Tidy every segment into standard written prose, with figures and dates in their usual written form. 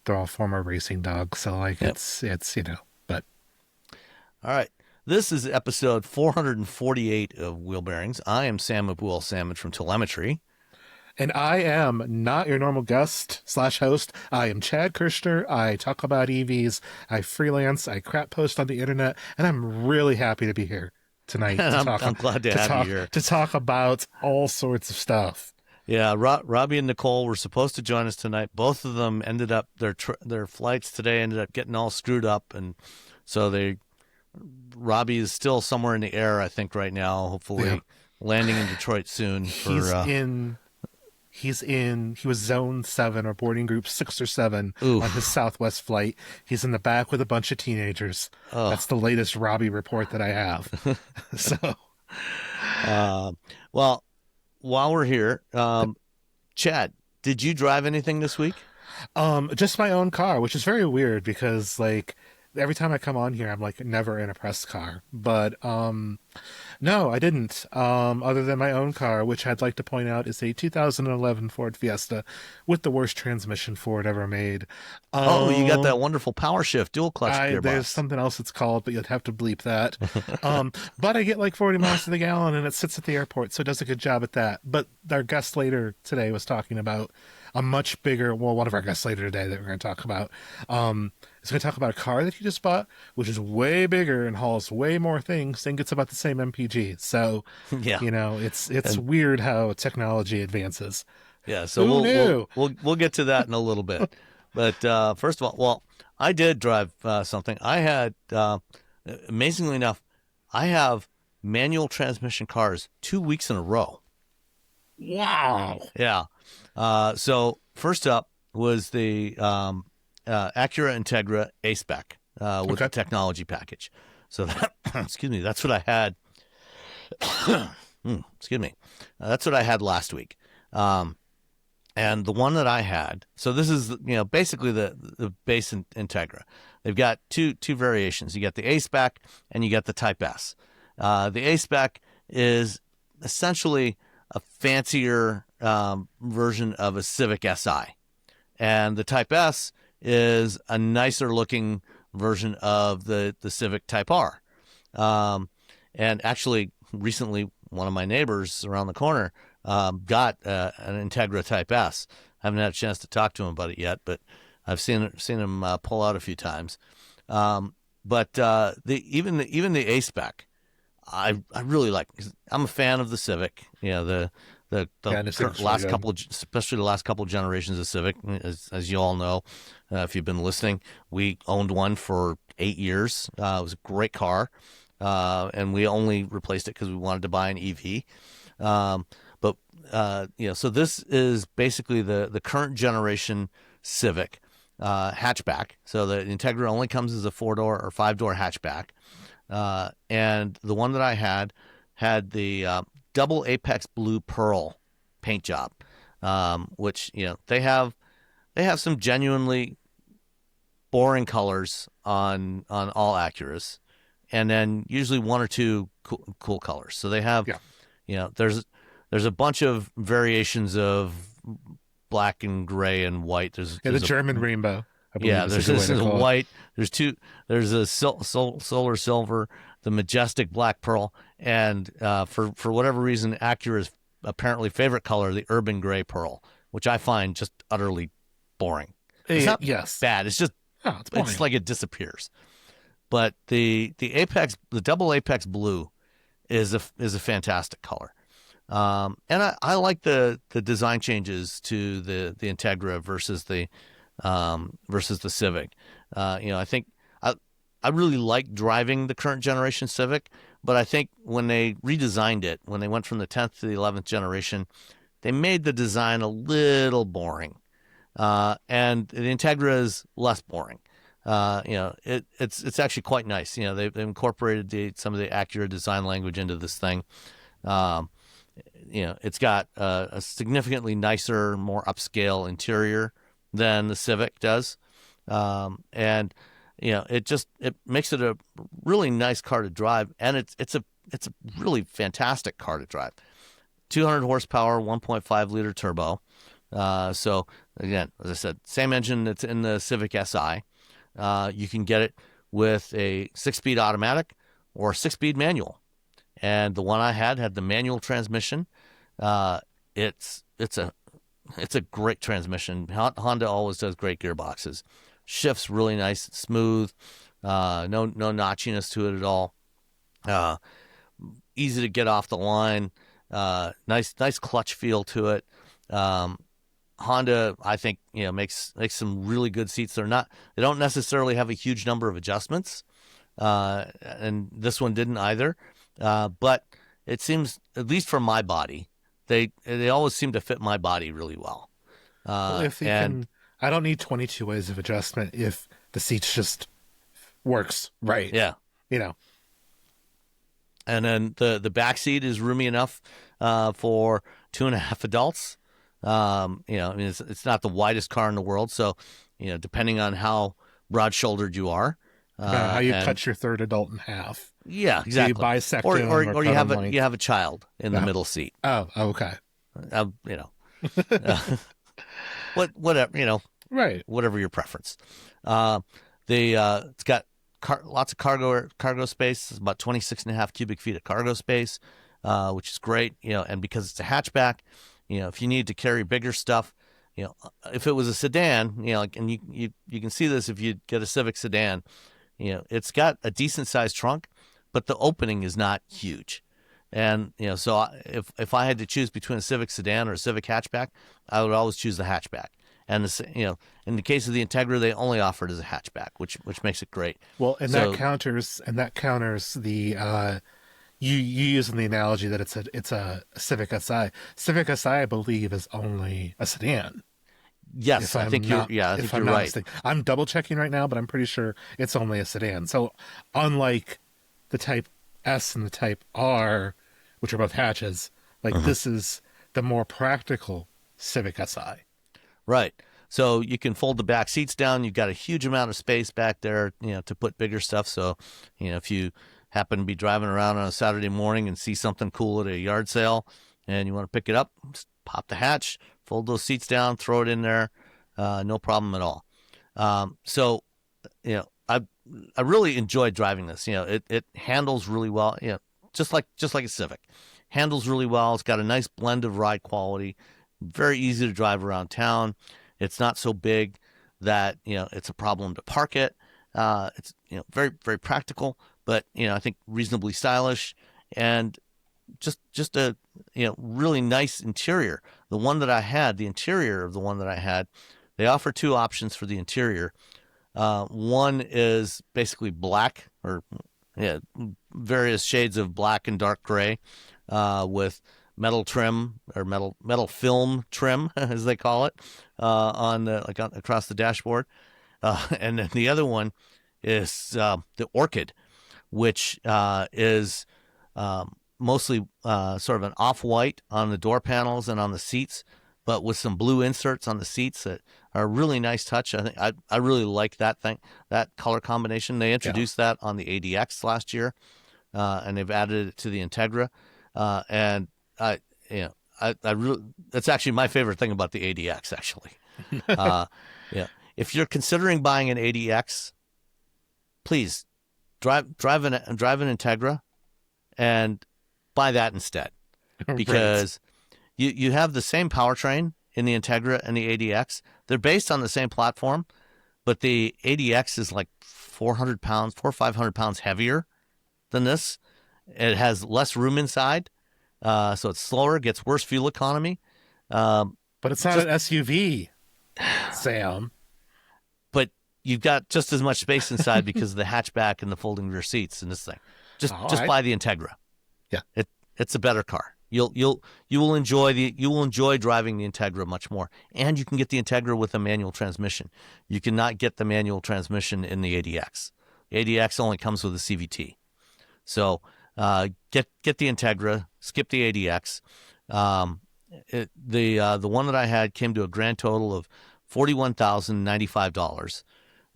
they're all former racing dogs. So like Yep. it's but All right. This is episode 448 of Wheel Bearings. I am Sam of Wheel Sandwich from Telemetry. and I am not your normal guest slash host. I am Chad Kirchner. I talk about EVs. I freelance. I crap post on the internet, and I'm really happy to be here tonight And to I'm glad to have you here. talk about all sorts of stuff. Yeah, Robbie and Nicole were supposed to join us tonight. Both of them ended up their flights today ended up getting all screwed up, and so Robbie is still somewhere in the air, I think, right now. Hopefully, Yeah. landing in Detroit soon. He was zone 7 or boarding group 6 or 7 Oof. on his Southwest flight. He's in the back with a bunch of teenagers. Oh. That's the latest Robbie report that I have. So, well, while we're here, Chad, did you drive anything this week? just my own car, which is very weird because like every time I come on here, I'm like never in a press car. But no, I didn't. Other than my own car, which I'd like to point out is a 2011 Ford Fiesta with the worst transmission Ford ever made. You got that wonderful power shift dual clutch gearbox. There's something else it's called, but you'd have to bleep that. But I get like 40 miles to the gallon, and it sits at the airport, so it does a good job at that. But our guest later today was talking about a much bigger, well, one of our guests later today that we're going to talk about, is going to talk about a car that he just bought, which is way bigger and hauls way more things and gets about the same MPG. So, Yeah. it's weird how technology advances. Yeah, so Who knew? we'll get to that in a little bit. But first of all, well, I did drive something. I had, amazingly enough, I have manual transmission cars 2 weeks in a row. Wow. Yeah. So first up was the Acura Integra A-Spec with the technology package. So that, excuse me, that's what I had. Excuse me. That's what I had last week. And the one that I had, so this is, basically the base Integra. They've got two variations. You got the A-Spec and you got the Type S. The A-Spec is essentially a fancier version of a Civic Si. And the Type S is a nicer looking version of the Civic Type R. And actually, recently, one of my neighbors around the corner got an Integra Type S. I haven't had a chance to talk to him about it yet, but I've seen him pull out a few times. But even the A-Spec, I really like. I'm a fan of the Civic. The last couple, especially the last couple of generations of Civic, as you all know, if you've been listening, we owned one for 8 years. It was a great car, and we only replaced it because we wanted to buy an EV. So this is basically the current generation Civic hatchback. So the Integra only comes as a 4-door or 5-door hatchback. And the one that I had the double Apex Blue Pearl paint job, which they have some genuinely boring colors on all Acuras, and then usually one or two cool colors. So they have, there's a bunch of variations of black and gray and white. There's the German rainbow. There's a white. There's a solar silver, the majestic black pearl, and for whatever reason, Acura's apparently favorite color, the urban gray pearl, which I find just utterly boring. It's not bad. It's just it's like it disappears. But the double Apex Blue is a fantastic color. And I like the design changes to the Integra versus the Civic. I think I really like driving the current generation Civic, but I think when they redesigned it, when they went from the 10th to the 11th generation, they made the design a little boring. And the Integra is less boring. It's actually quite nice. They've incorporated some of the Acura design language into this thing. It's got a significantly nicer, more upscale interior than the Civic does. It makes it a really nice car to drive, and it's a really fantastic car to drive. 200 horsepower, 1.5 liter turbo. So again, as I said, same engine that's in the Civic Si. You can get it with a 6-speed automatic or 6-speed manual. And the one I had the manual transmission. It's a great transmission. Honda always does great gearboxes. Shifts really nice, smooth. No notchiness to it at all. Easy to get off the line. Nice clutch feel to it. Honda, I think, makes some really good seats. They don't necessarily have a huge number of adjustments, and this one didn't either. But it seems, at least for my body, they always seem to fit my body really well. I don't need 22 ways of adjustment if the seats just works right. Yeah. And then the back seat is roomy enough for 2.5 adults. It's not the widest car in the world, so depending on how broad-shouldered you are, how you cut your third adult in half. Yeah, exactly. So you bisect or you have a child in the middle seat. Oh, okay. Whatever, right. Whatever your preference. It's got lots of cargo space. It's about 26.5 cubic feet of cargo space, which is great. And because it's a hatchback, if you need to carry bigger stuff, if it was a sedan, and you can see this if you get a Civic sedan, it's got a decent sized trunk, but the opening is not huge. And, so if I had to choose between a Civic sedan or a Civic hatchback, I would always choose the hatchback. And, in the case of the Integra, they only offer it as a hatchback, which makes it great. Well, that counters the, you using the analogy that it's a Civic Si. Civic Si, I believe, is only a sedan. Yes, I think you're right. Mistaken. I'm double checking right now, but I'm pretty sure it's only a sedan. So unlike the Type S and the Type R, which are both hatches, this is the more practical Civic Si. Right. So you can fold the back seats down. You've got a huge amount of space back there, to put bigger stuff. So, if you happen to be driving around on a Saturday morning and see something cool at a yard sale and you want to pick it up, just pop the hatch, fold those seats down, throw it in there. No problem at all. So, I really enjoyed driving this. It handles really well. Just like a Civic, handles really well. It's got a nice blend of ride quality. Very easy to drive around town. It's not so big that it's a problem to park it. It's very very practical, but I think reasonably stylish, and just a really nice interior. The interior of the one that I had, they offer two options for the interior. One is basically black, or various shades of black and dark gray, with metal trim, or metal film trim, as they call it, across the dashboard. And then the other one is the Orchid, which is mostly sort of an off-white on the door panels and on the seats, but with some blue inserts on the seats that are a really nice touch. I think I really like that color combination. They introduced that on the ADX last year, and they've added it to the Integra, and I really, that's actually my favorite thing about the ADX, actually. If you're considering buying an ADX, please drive an Integra and buy that instead, because you have the same powertrain in the Integra and the ADX. They're based on the same platform, but the ADX is like 400 or 500 pounds heavier than this. It has less room inside. So it's slower, gets worse fuel economy. But it's not an SUV, Sam. But you've got just as much space inside because of the hatchback and the folding rear seats in this thing. Just buy the Integra. Yeah, it's a better car. You will enjoy driving the Integra much more, and you can get the Integra with a manual transmission. You cannot get the manual transmission in the ADX. The ADX only comes with a CVT. So get the Integra, skip the ADX. The one that I had came to a grand total of $41,095.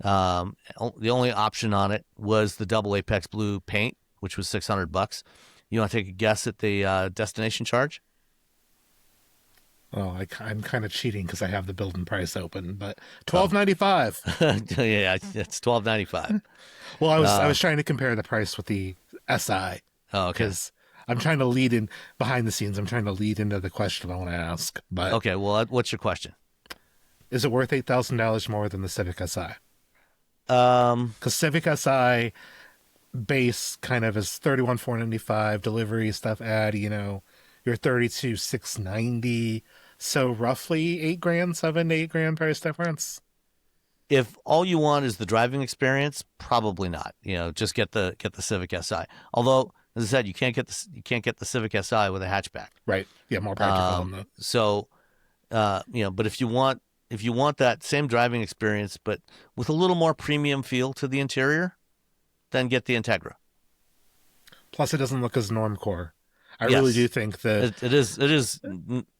The only option on it was the double Apex Blue paint, which was $600. You want to take a guess at the destination charge? Oh, I'm kind of cheating because I have the build and price open, but Oh. $12.95. Yeah, it's $12.95. Well, I was trying to compare the price with the SI Oh, okay. because I'm trying to lead in behind the scenes. I'm trying to lead into the question I want to ask. But Okay, well, what's your question? is it worth $8,000 more than the Civic Si? Um, Because Civic Si base kind of is 31,495, delivery stuff add, your 32,690. So roughly 8 grand, 7 to 8 grand price difference. if all you want is the driving experience, probably not. Just get the Civic Si. Although, as I said, you can't get the Civic Si with a hatchback. Right. Yeah, more practical than the. So, but if you want that same driving experience, but with a little more premium feel to the interior, then get the Integra. Plus, it doesn't look as normcore. I Yes. really do think that It is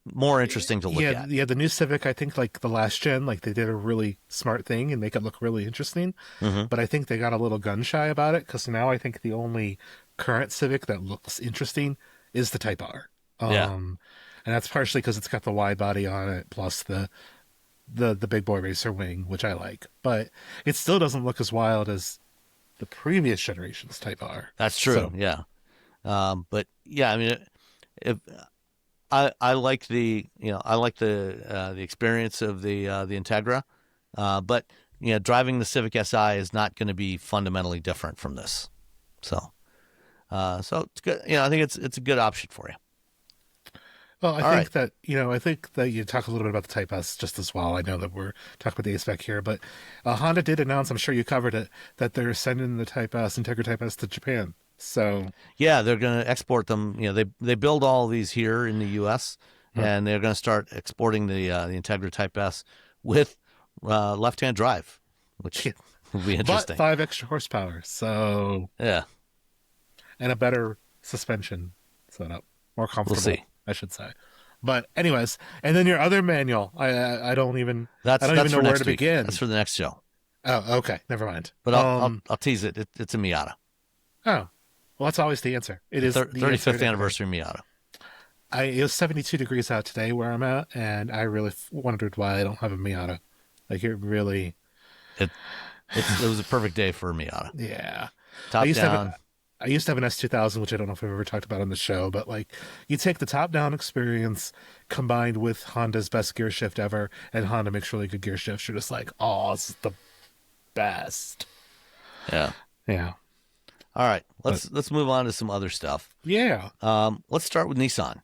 more interesting to look at. Yeah, the new Civic, I think like the last gen, like they did a really smart thing and make it look really interesting. Mm-hmm. But I think they got a little gun shy about it because now I think the only current Civic that looks interesting is the Type R. Yeah. And that's partially because it's got the wide body on it, plus the big boy racer wing, which I like. But it still doesn't look as wild as the previous generation's Type R. That's true. So, yeah. But yeah, I mean, if I like the experience of the Integra, but driving the Civic Si is not going to be fundamentally different from this. So it's good. I think it's a good option for you. well, I think that you talk a little bit about the Type S just as well. I know that we're talking about the A-Spec here, but Honda did announce, I'm sure you covered it, that they're sending the Type S, Integra Type S to Japan. So Yeah, they're going to export them. They build all these here in the U.S. and they're going to start exporting the Integra Type S with left-hand drive, which will be interesting. But 5 extra horsepower, so Yeah, and a better suspension setup, more comfortable. we'll see. I should say. But anyways, and then your other manual, I don't even That's know for where next to week. begin. That's for the next show. Oh, okay, never mind. But I'll tease it. It's a Miata. Oh, well, that's always the answer. It is the 35th anniversary Miata. It was 72 degrees out today where I'm at, and I really wondered why I don't have a Miata. Like it really, It was a perfect day for a Miata. yeah. Top down. I used to have an S2000, which I don't know if we've ever talked about on the show, but like you take the top-down experience combined with Honda's best gear shift ever, and Honda makes really good gear shifts. You're just like, oh, this is the best. Yeah. Yeah. All right. Let's move on to some other stuff. Yeah. Let's start with Nissan.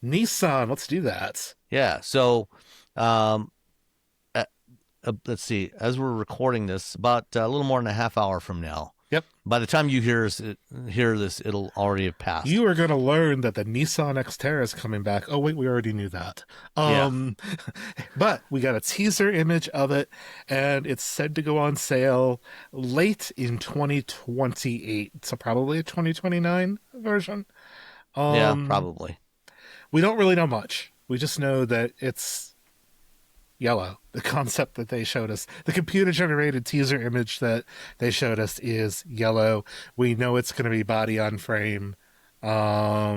Nissan, let's do that. Yeah. So, let's see. As we're recording this, about a little more than a half hour from now. Yep. By the time you hear this, it'll already have passed. You are going to learn that the Nissan Xterra is coming back. Oh, wait, we already knew that. But we got a teaser image of it, and it's said to go on sale late in 2028. So probably a 2029 version. Yeah, probably. We don't really know much. We just know that it's yellow. The concept that they showed us, the computer-generated teaser image that they showed us is yellow. We know it's going to be body on frame. I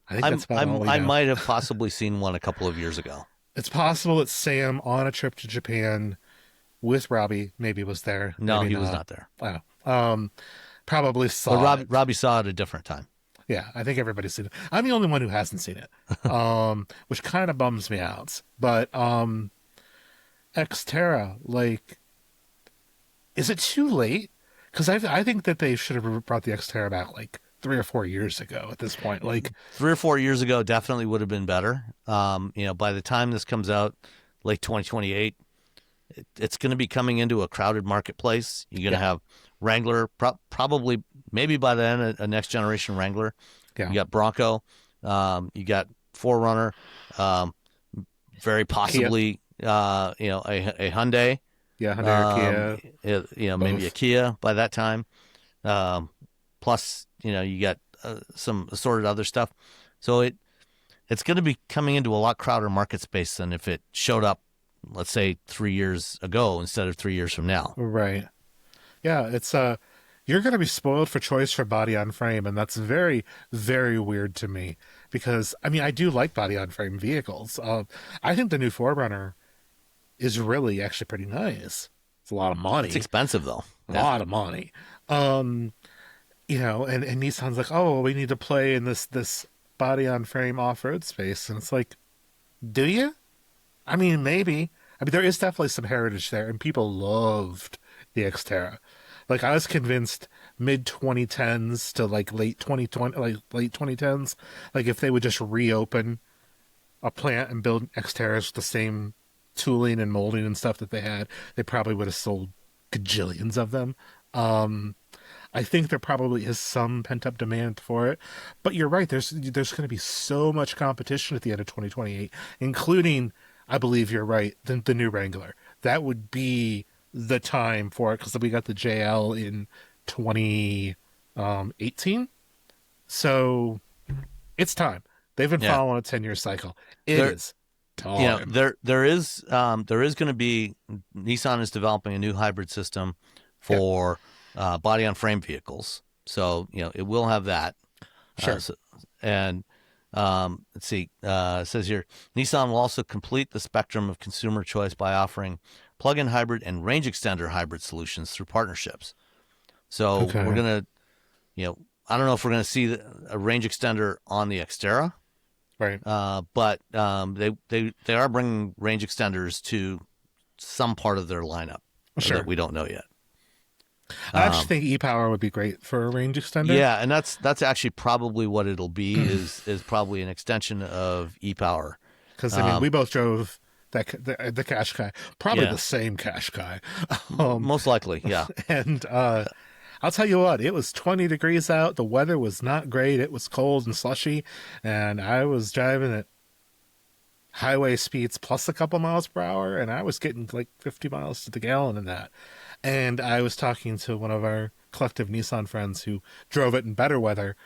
think that's about all we know. I might have possibly seen one a couple of years ago. It's possible that Sam on a trip to Japan with Robbie maybe was there. No, maybe he was not there. Oh, probably saw. But it. Robbie saw it at a different time. Yeah, I think everybody's seen it. I'm the only one who hasn't seen it, which kind of bums me out. But Xterra, like, is it too late? Because I think that they should have brought the Xterra back like 3 or 4 years ago. At this point, like 3 or 4 years ago, definitely would have been better. By the time this comes out, late 2028, it's going to be coming into a crowded marketplace. You're going to have Wrangler, probably maybe by then a next generation Wrangler. Yeah. You got Bronco, you got 4Runner, very possibly a Hyundai. Yeah, Hyundai or Kia. Maybe a Kia by that time. Plus, you got some assorted other stuff. So it's going to be coming into a lot crowded market space than if it showed up, let's say 3 years ago instead of 3 years from now. Right. Yeah, it's you're going to be spoiled for choice for body on frame, and that's very, very weird to me because I mean I do like body on frame vehicles. I think the new 4Runner is really actually pretty nice. It's a lot of money. It's expensive though. A lot of money. And Nissan's like, oh, we need to play in this body on frame off road space, and it's like, do you? I mean, maybe. I mean, there is definitely some heritage there, and people loved the Xterra. Like, I was convinced mid 2010s to like late 2020, like late 2010s, like if they would just reopen a plant and build Xterras with the same tooling and molding and stuff that they had, they probably would have sold gajillions of them. I think there probably is some pent up demand for it, but you're right. There's going to be so much competition at the end of 2028, including, I believe you're right, the new Wrangler. That would be the time for it because we got the JL in 2018, so it's time. They've been following a 10-year cycle. It is time. There is going to be, Nissan is developing a new hybrid system for body on frame vehicles, so it will have that. Sure. Let's see. It says here, Nissan will also complete the spectrum of consumer choice by offering plug-in hybrid and range extender hybrid solutions through partnerships. So we're gonna, I don't know if we're gonna see a range extender on the Xterra, right? But they are bringing range extenders to some part of their lineup that we don't know yet. I actually think e-Power would be great for a range extender. Yeah, and that's actually probably what it'll be is probably an extension of e-Power. Because I mean, we both drove the Qashqai, probably the same Qashqai, most likely, yeah. And I'll tell you what, it was 20 degrees out. The weather was not great. It was cold and slushy, and I was driving at highway speeds plus a couple miles per hour, and I was getting like 50 miles to the gallon in that. And I was talking to one of our collective Nissan friends who drove it in better weather,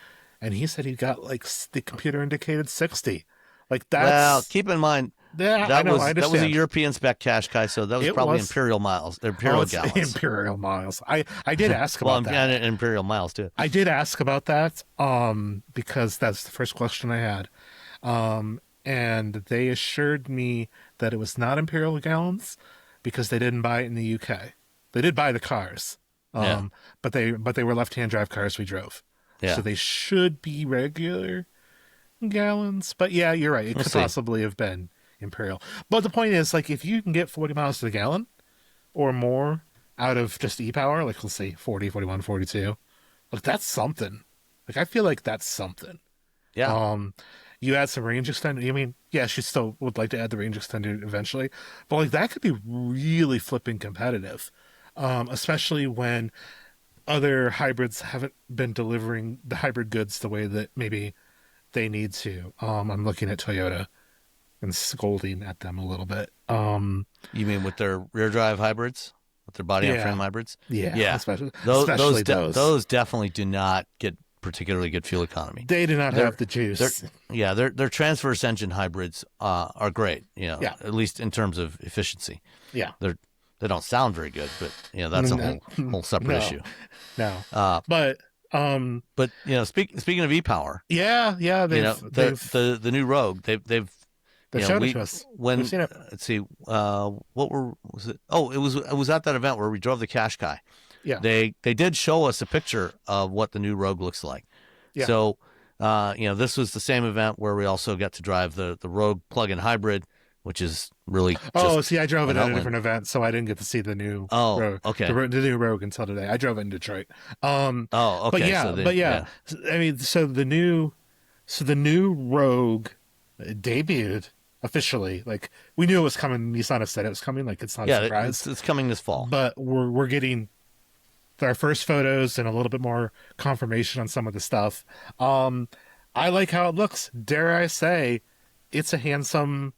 and he said he got like the computer indicated 60. Like that's, well, keep in mind that was a European spec Qashqai, so that was probably imperial miles, imperial gallons. Imperial miles. I did ask about that. And imperial miles too. I did ask about that because that's the first question I had. And they assured me that it was not imperial gallons because they didn't buy it in the UK. They did buy the cars, but they were left-hand drive cars we drove. Yeah. So they should be regular gallons. But yeah, you're right. It could possibly have been imperial. But the point is, like, if you can get 40 miles to the gallon or more out of just e-Power, like let's say 40, 41, 42, like that's something. Like I feel like that's something. Yeah. You add some range extender. I mean, yeah, she still would like to add the range extender eventually, but like that could be really flipping competitive. Especially when other hybrids haven't been delivering the hybrid goods the way that maybe they need to. I'm looking at Toyota and scolding at them a little bit. You mean with their rear drive hybrids, with their body on frame hybrids? Yeah. Especially those definitely do not get particularly good fuel economy. They do not have the juice. Their transverse engine hybrids are great. At least in terms of efficiency. Yeah, they don't sound very good, but that's a whole separate issue. No, but speaking of e-Power, the new Rogue, they've shown it to us. We've seen it. Let's see, what was it? Oh, it was at that event where we drove the Qashqai. Yeah, they did show us a picture of what the new Rogue looks like. Yeah. So this was the same event where we also got to drive the Rogue plug-in hybrid, which is really I drove it at a different event, so I didn't get to see the new Rogue, the new Rogue until today. I drove it in Detroit. Okay. But yeah. I mean, so the new Rogue debuted officially. Like we knew it was coming. Nissan said it was coming. Like it's not a surprise. It's coming this fall. But we're getting our first photos and a little bit more confirmation on some of the stuff. I like how it looks. Dare I say, it's a handsome,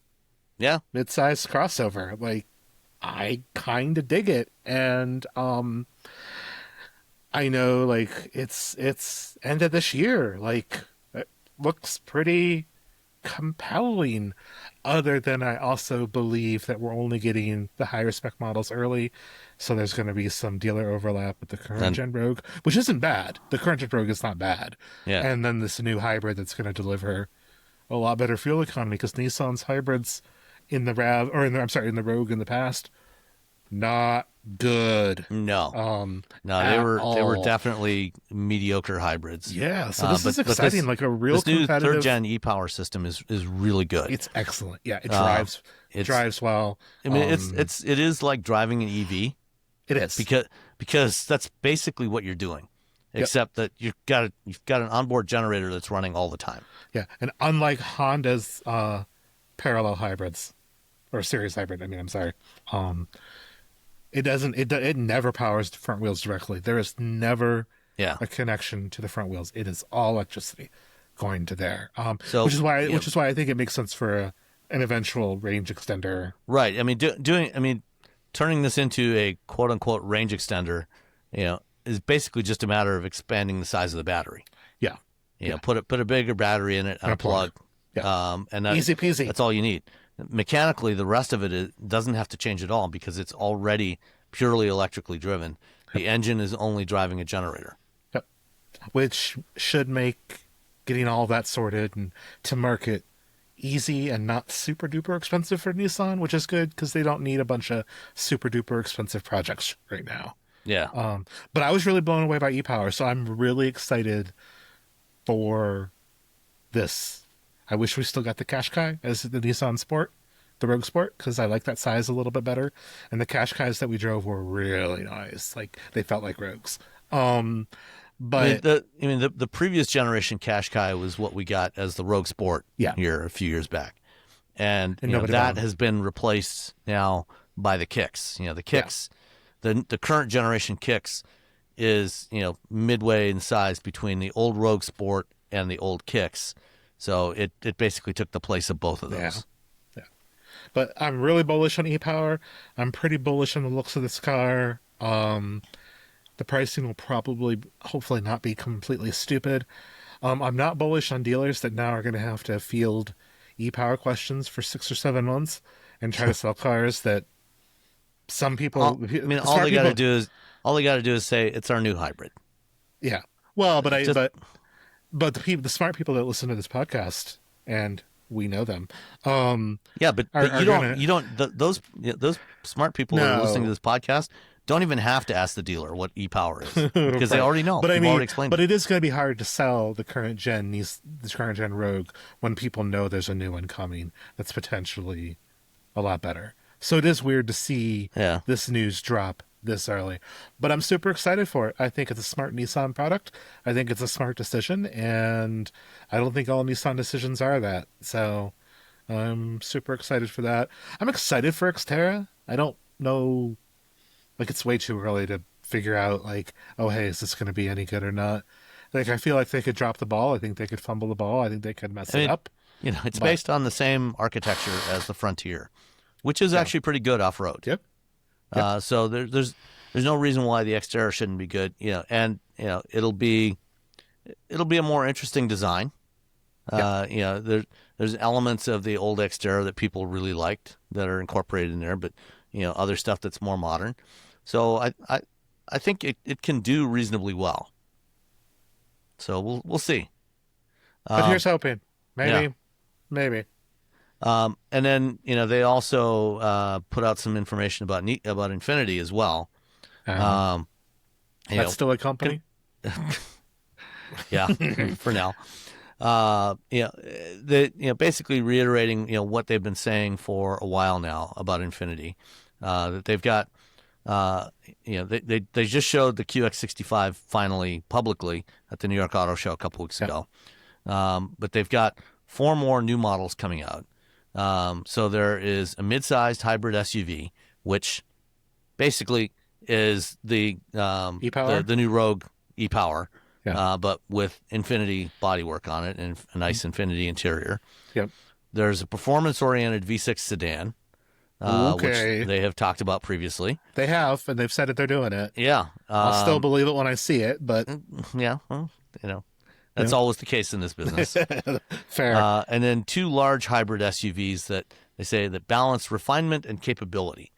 mid-sized crossover. Like, I kind of dig it, and I know like it's end of this year. Like, it looks pretty compelling, other than I also believe that we're only getting the higher spec models early, so there's going to be some dealer overlap with the current gen Rogue, which isn't bad. The current gen Rogue is not bad. Yeah. And then this new hybrid that's going to deliver a lot better fuel economy, because Nissan's hybrids in the in the Rogue in the past, not good. No, they were definitely mediocre hybrids. Yeah, so this is exciting. This, like a real this new competitive third gen e-power system is really good. It's excellent. Yeah, it drives well. I mean, it is like driving an EV. It is because that's basically what you're doing, except that you've got an onboard generator that's running all the time. Yeah, and unlike Honda's parallel hybrids or series hybrid, I'm sorry. It never powers the front wheels directly. There is never a connection to the front wheels. It is all electricity going to there. Which is why I think it makes sense for an eventual range extender. Right. I mean, turning this into a quote unquote range extender, is basically just a matter of expanding the size of the battery. Yeah. Put a bigger battery in it and a plug. Yeah. And easy peasy. That's all you need. Mechanically, the rest of it doesn't have to change at all because it's already purely electrically driven. The engine is only driving a generator. Yep. Which should make getting all that sorted and to market easy and not super duper expensive for Nissan, which is good because they don't need a bunch of super duper expensive projects right now. Yeah. But I was really blown away by e-Power, so I'm really excited for this. I wish we still got the Qashqai as the Nissan Sport, the Rogue Sport, because I like that size a little bit better. And the Qashqais that we drove were really nice. Like, they felt like Rogues. But the previous generation Qashqai was what we got as the Rogue Sport here a few years back, and that has been replaced now by the Kicks. The Kicks, the current generation Kicks is midway in size between the old Rogue Sport and the old Kicks. So it basically took the place of both of those. Yeah. But I'm really bullish on e-Power. I'm pretty bullish on the looks of this car. The pricing will hopefully not be completely stupid. I'm not bullish on dealers that now are going to have to field e-Power questions for 6 or 7 months and try to sell cars that some people... all they got to do is say it's our new hybrid. Yeah. Well, but the smart people that listen to this podcast, and we know them. Those smart people that are listening to this podcast don't even have to ask the dealer what e-Power is because they already know. But already explained it is going to be hard to sell the current gen Rogue when people know there's a new one coming that's potentially a lot better. So it is weird to see this news drop this early, but I'm super excited for it. I think it's a smart Nissan product. I think it's a smart decision, and I don't think all Nissan decisions are that. So I'm super excited for that. I'm excited for Xterra. I don't know, like, it's way too early to figure out, like, oh, hey, is this going to be any good or not? Like, I feel like they could drop the ball. I think they could fumble the ball. I think they could mess it up. It's based on the same architecture as the Frontier, which is actually pretty good off-road. Yep. So there's no reason why the Xterra shouldn't be good, and it'll be a more interesting design. There's elements of the old Xterra that people really liked that are incorporated in there, but other stuff that's more modern. So I think it can do reasonably well. So we'll see. But here's hoping. Maybe. And then they also put out some information about Infiniti as well. That's still a company. For now. Basically reiterating what they've been saying for a while now about Infiniti. That they've got they just showed the QX65 finally publicly at the New York Auto Show a couple weeks ago. But they've got 4 more new models coming out. So there is a mid-sized hybrid SUV, which basically is the e-Power? the new Rogue e-Power, but with Infiniti bodywork on it and a nice Infiniti interior. Yep. There's a performance-oriented V6 sedan, which they have talked about previously. They have, and they've said that they're doing it. Yeah. I'll still believe it when I see it, but... Yeah, well, That's always the case in this business. Fair. And then 2 large hybrid SUVs that they say that balance refinement and capability.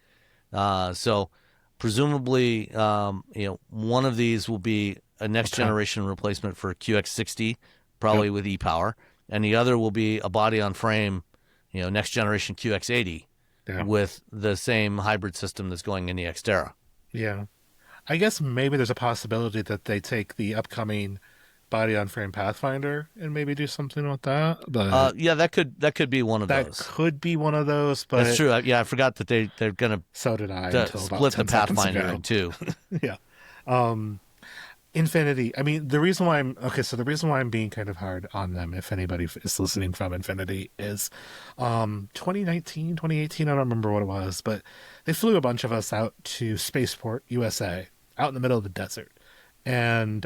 So presumably, one of these will be a next generation replacement for QX60, probably with e-Power, and the other will be a body on frame, next generation QX80 with the same hybrid system that's going in the Xterra. Yeah. I guess maybe there's a possibility that they take the upcoming body-on-frame Pathfinder and maybe do something with that. But that could be one of those. That could be one of those. But that's true. I forgot that they're gonna. So did I. Split the Pathfinder in two. Yeah. Infiniti. I mean, the reason why I'm being kind of hard on them, if anybody is listening from Infiniti, is 2019, 2018, I don't remember what it was, but they flew a bunch of us out to Spaceport, USA, out in the middle of the desert. And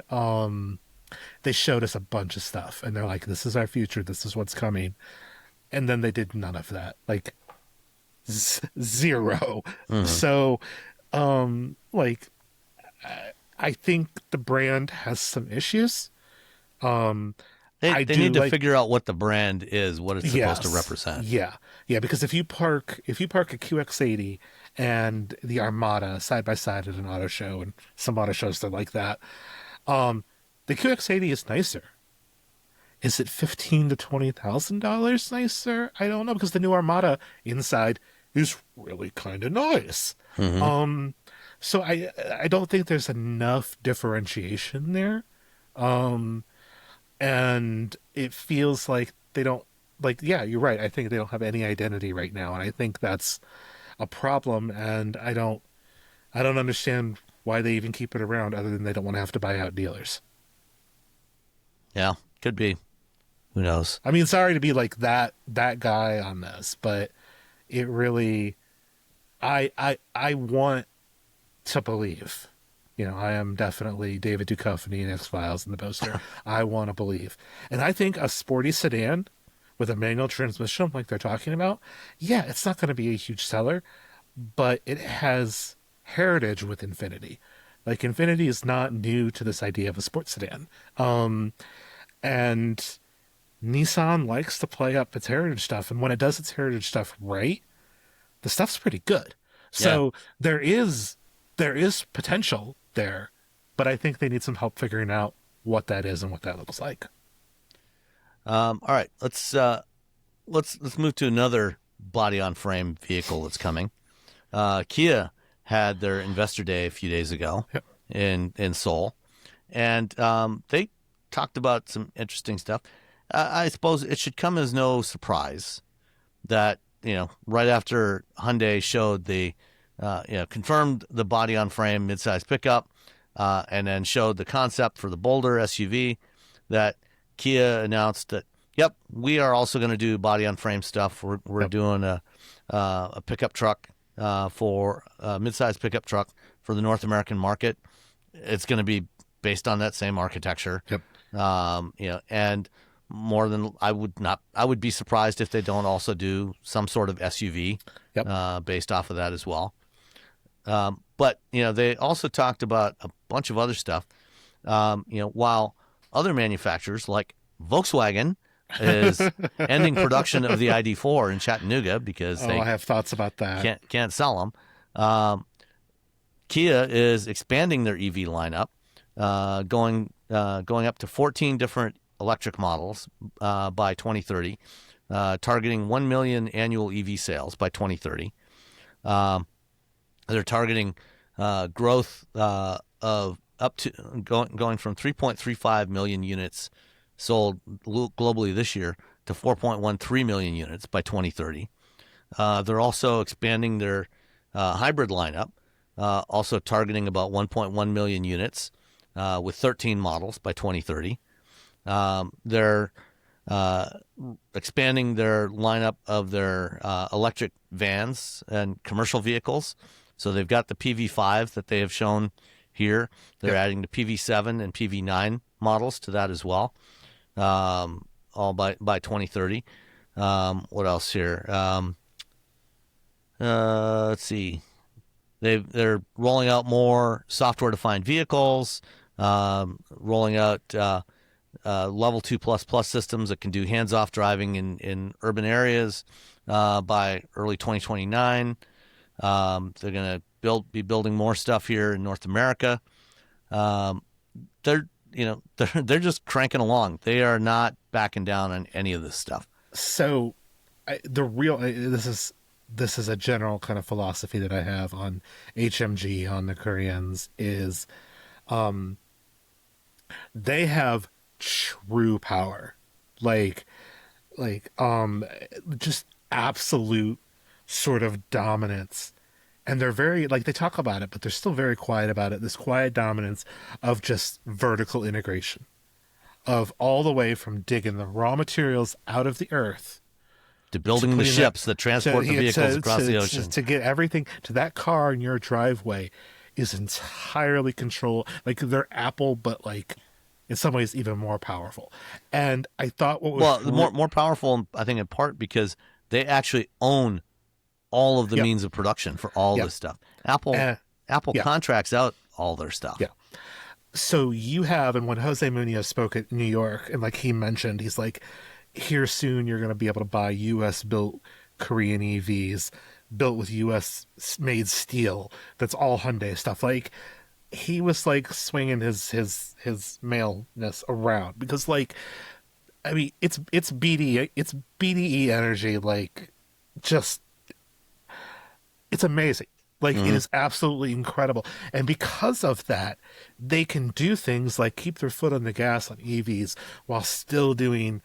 they showed us a bunch of stuff. And they're like, this is our future. This is what's coming. And then they did none of that. Like, zero. Mm-hmm. So, I think the brand has some issues. They need to figure out what the brand is, what it's supposed to represent. Yeah, because if you park a QX80 and the Armada side by side at an auto show, and some auto shows they're like that, the QX80 is nicer. Is it $15,000 to $20,000 nicer? I don't know, because the new Armada inside is really kind of nice. Mm-hmm. So I don't think there's enough differentiation there. And it feels like they don't, you're right. I think they don't have any identity right now. And I think that's a problem. And I don't understand why they even keep it around, other than they don't want to have to buy out dealers. Yeah, could be. Who knows? I mean, sorry to be like that guy on this, but it really, I want to believe, I am definitely David Duchovny in X-Files in the poster. I want to believe. And I think a sporty sedan with a manual transmission like they're talking about, it's not going to be a huge seller, but it has heritage with Infiniti. Like, Infiniti is not new to this idea of a sports sedan. And Nissan likes to play up its heritage stuff. And when it does its heritage stuff right, the stuff's pretty good. So there is potential there, but I think they need some help figuring out what that is and what that looks like. All right, let's move to another body on frame vehicle that's coming. Kia had their investor day a few days ago in Seoul, and they talked about some interesting stuff. I suppose it should come as no surprise that right after Hyundai showed the confirmed the body on frame midsize pickup, and then showed the concept for the Boulder SUV, that Kia announced that, we are also going to do body on frame stuff. We're doing a pickup truck for a midsize pickup truck for the North American market. It's going to be based on that same architecture. And more than I would be surprised if they don't also do some sort of SUV based off of that as well. But they also talked about a bunch of other stuff. While other manufacturers like Volkswagen is ending production of the ID4 in Chattanooga because I have thoughts about that. Can't sell them. Kia is expanding their EV lineup, going up to 14 different electric models by 2030, targeting 1 million annual EV sales by 2030. They're targeting growth of up to going from 3.35 million units sold globally this year to 4.13 million units by 2030. They're also expanding their hybrid lineup, also targeting about 1.1 million units with 13 models by 2030. They're expanding their lineup of their electric vans and commercial vehicles. So they've got the PV5 that they have shown here. They're adding the PV7 and PV9 models to that as well, all by 2030. What else here? Let's see. They're rolling out more software-defined vehicles, rolling out level 2++ systems that can do hands-off driving in urban areas by early 2029. They're going to be building more stuff here in North America. They're just cranking along. They are not backing down on any of this stuff. So, this is a general kind of philosophy that I have on HMG, on the Koreans, is they have true power, like just absolute sort of dominance. And they're very, like, they talk about it, but they're still very quiet about it. This quiet dominance of just vertical integration, of all the way from digging the raw materials out of the earth to building the ships that transport the vehicles across the ocean. To get everything to that car in your driveway is entirely controlled. Like, they're Apple, but like in some ways even more powerful. And I thought what was more powerful, I think, in part because they actually own all of the means of production for all this stuff. Apple contracts out all their stuff. Yeah. So you have, and when Jose Munoz spoke at New York, and like he mentioned, he's like, here soon you're going to be able to buy U.S. built Korean EVs built with U.S. made steel. That's all Hyundai stuff. Like, he was like swinging his maleness around because, like, I mean, it's BDE energy. Like, just, it's amazing. Like, it is absolutely incredible. And because of that, they can do things like keep their foot on the gas on EVs while still doing,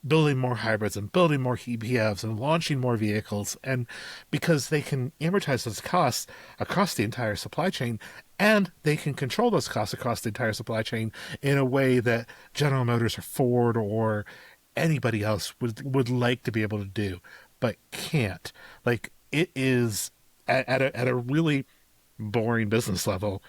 building more hybrids and building more PHEVs and launching more vehicles. And because they can amortize those costs across the entire supply chain, and they can control those costs across the entire supply chain in a way that General Motors or Ford or anybody else would like to be able to do, but can't. Like, it is at a really boring business level,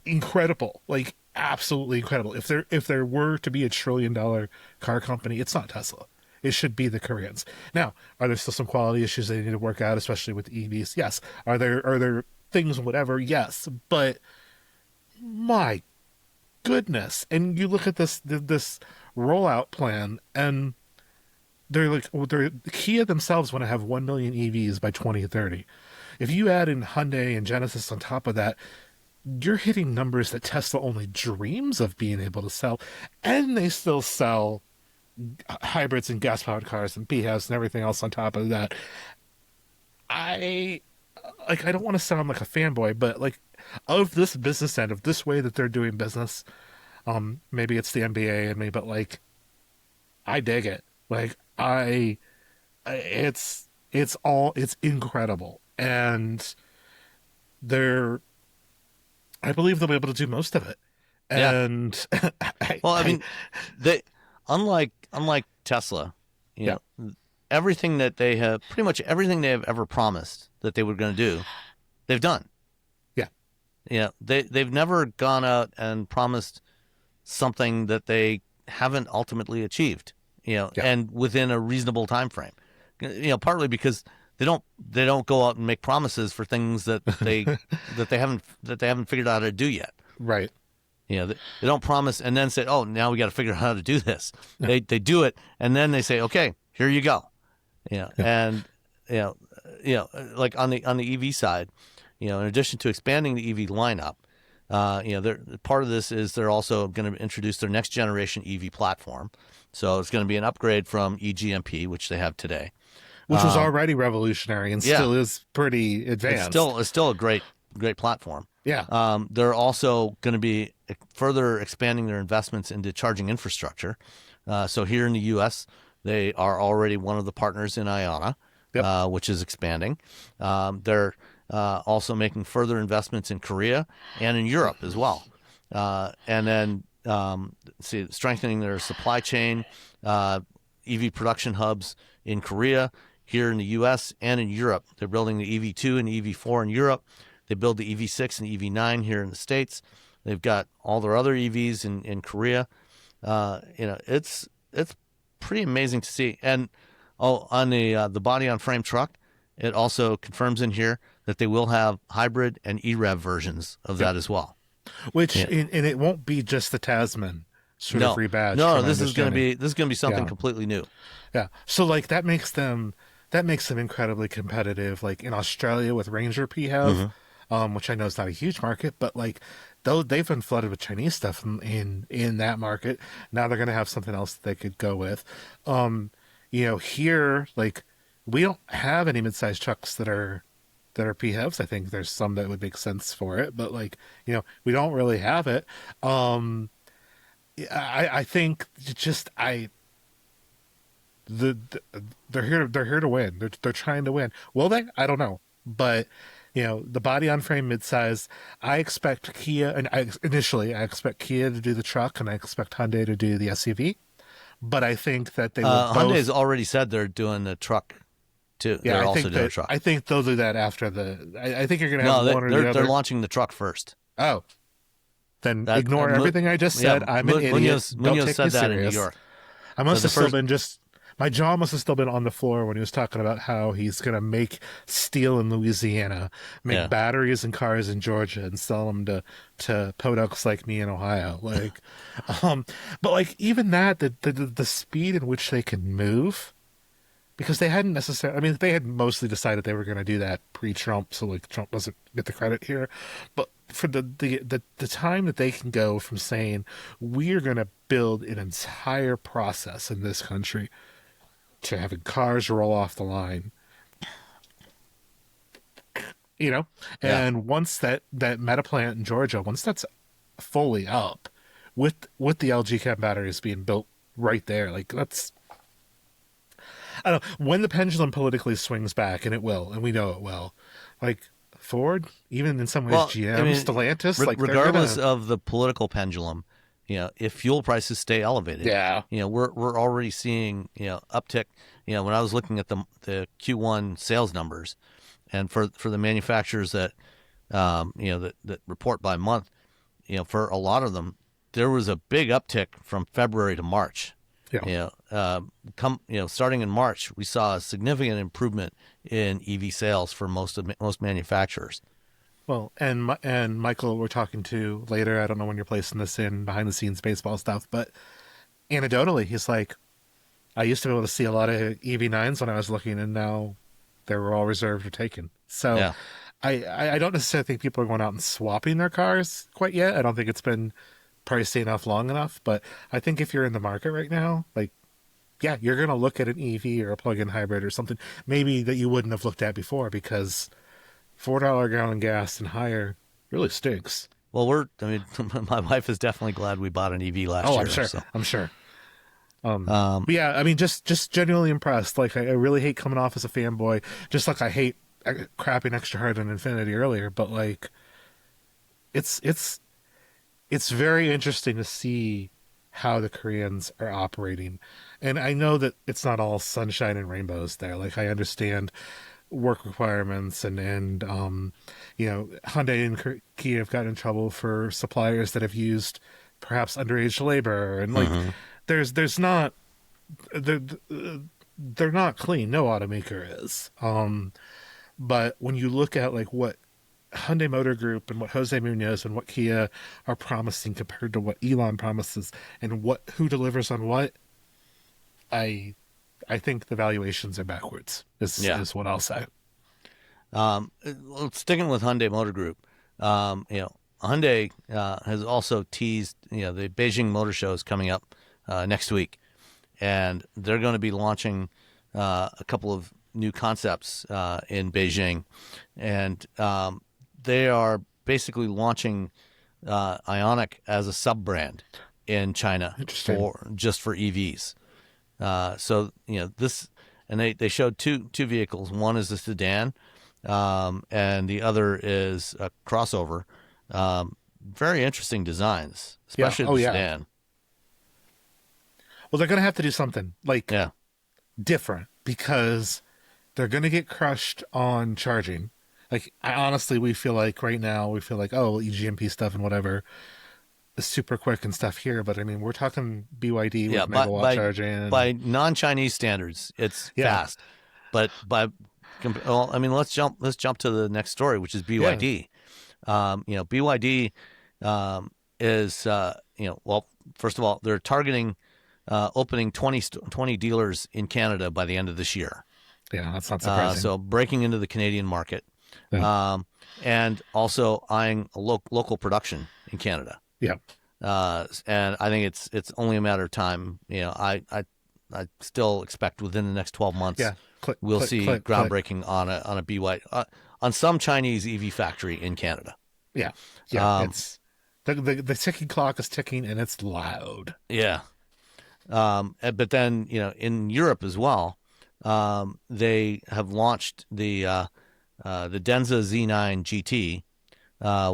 incredible, like absolutely incredible. If there were to be a $1 trillion car company, it's not Tesla. It should be the Koreans. Now, are there still some quality issues they need to work out, especially with EVs? Yes. Are there things, whatever? Yes. But my goodness. And you look at this rollout plan, and they're Kia themselves want to have 1 million EVs by 2030. If you add in Hyundai and Genesis on top of that, you're hitting numbers that Tesla only dreams of being able to sell, and they still sell hybrids and gas-powered cars and PHEVs and everything else on top of that. I don't want to sound like a fanboy, but like, of this business end, of this way that they're doing business, maybe it's the MBA in me, but like, I dig it. Like, it's incredible, and I believe they'll be able to do most of it. And they, unlike Tesla, everything that they have, pretty much everything they have ever promised that they were going to do, they've done. Yeah. They've never gone out and promised something that they haven't ultimately achieved, and within a reasonable time frame. Partly because they don't go out and make promises for things that they haven't figured out how to do yet. Right. They don't promise and then say, "Oh, now we got to figure out how to do this." No. They do it, and then they say, "Okay, here you go." And like on the EV side, in addition to expanding the EV lineup, part of this is they're also going to introduce their next generation EV platform. So it's going to be an upgrade from eGMP, which they have today, which was already revolutionary and still is pretty advanced. It's still a great platform. Yeah. They're also going to be further expanding their investments into charging infrastructure. So here in the U.S., they are already one of the partners in IONIQ, which is expanding. They're also making further investments in Korea and in Europe as well. And then strengthening their supply chain, EV production hubs in Korea, here in the U.S., and in Europe. They're building the EV2 and EV4 in Europe. They build the EV6 and EV9 here in the States. They've got all their other EVs in Korea. It's pretty amazing to see. And on the body on frame truck, it also confirms in here that they will have hybrid and EREV versions of that as well. Which Yeah. and it won't be just the Tasman sort of No, rebadged. no, From my understanding. this is gonna be something Yeah, completely new. yeah. So like that makes them incredibly competitive. Like in Australia with Ranger PHEV, Hmm. which I know is not a huge market, but like though they've been flooded with Chinese stuff in that market, now they're gonna have something else that they could go with. Here like we don't have any mid-sized trucks that are PHEVs. I think there's some that would make sense for it, but like we don't really have it. Um, I think just I they're here to win. They're trying to win. Will they? I don't know. But the body on frame midsize. I expect Kia, and initially I expect Kia to do the truck, and I expect Hyundai to do the SUV. But I think that they will Hyundai's both. already said they're doing the truck too. Yeah, They're I also think doing a that truck. I think they'll do that after the. I think you're gonna No, have one or the they're other. launching the truck first. Oh, then That ignore everything I just yeah, said. I'm an idiot. Don't Munoz take me said that in New serious. York. I So must the have still first, been just my jaw must have still been on the floor when he was talking about how he's gonna make steel in Louisiana, make yeah, batteries in cars in Georgia, and sell them to podunks like me in Ohio. Like, but like even that, the speed in which they can move, because they hadn't necessarily. I mean, they had mostly decided they were going to do that pre-Trump, so like Trump doesn't get the credit here. But for the time that they can go from saying we're going to build an entire process in this country to having cars roll off the line, yeah. and once that meta plant in Georgia, once that's fully up, with the LG Chem batteries being built right there, like that's. I don't know when the pendulum politically swings back, and it will, and we know it will. Like Ford, even in some ways, Well, I GM, mean, Stellantis, like they're regardless gonna, of the political pendulum, if fuel prices stay elevated, yeah, we're already seeing uptick. When I was looking at the Q1 sales numbers, and for the manufacturers that that report by month, for a lot of them, there was a big uptick from February to March. yeah. Starting in March, we saw a significant improvement in EV sales for most manufacturers. Well, and Michael, we're talking to later. I don't know when you're placing this in behind the scenes baseball stuff, but anecdotally, he's like, I used to be able to see a lot of EV9s when I was looking, and now they were all reserved or taken. So Yeah. I don't necessarily think people are going out and swapping their cars quite yet. I don't think it's been pricey enough long enough, but I think if you're in the market right now, like, yeah, you're going to look at an EV or a plug-in hybrid or something maybe that you wouldn't have looked at before, because $4 gallon gas and higher really stinks. Well, my wife is definitely glad we bought an EV last Oh, year. I'm sure. So. I'm sure. Um, But yeah, I mean, just genuinely impressed. Like, I really hate coming off as a fanboy, just like I hate crapping extra hard on Infinity earlier. But like, it's very interesting to see how the Koreans are operating, and I know that it's not all sunshine and rainbows there. Like, I understand work requirements, and Hyundai and Kia have gotten in trouble for suppliers that have used perhaps underage labor, and like mhm. there's not they're, they're not clean. No automaker is. But when you look at like what Hyundai Motor Group and what Jose Munoz and what Kia are promising compared to what Elon promises and who delivers on what, I think the valuations are backwards. Yeah. Is what I'll say. Sticking with Hyundai Motor Group, Hyundai has also teased, the Beijing Motor Show is coming up next week, and they're going to be launching a couple of new concepts in Beijing, and they are basically launching IONIQ as a sub-brand in China Interesting. for EVs. This, and they showed two vehicles. One is a sedan, and the other is a crossover. Very interesting designs, Yeah. especially Oh the yeah. sedan. Well, they're gonna have to do something like Yeah, different, because they're gonna get crushed on charging. Like, honestly, we feel like right now oh, EGMP stuff and whatever is super quick and stuff here, but I mean we're talking BYD with yeah. megawatt charging. By non-Chinese standards, it's Yeah. fast. But let's jump to the next story, which is BYD. BYD is, well, first of all, they're targeting opening 20 dealers in Canada by the end of this year. Yeah, that's not surprising. So breaking into the Canadian market, Yeah. and also eyeing a local production in Canada. Yeah. And I think it's only a matter of time. I still expect within the next 12 months, Yeah. we'll see groundbreaking on a BYD on some Chinese EV factory in Canada. Yeah. Yeah. It's the ticking clock is ticking, and it's loud. Yeah. But then, in Europe as well, they have launched the Denza Z9 GT,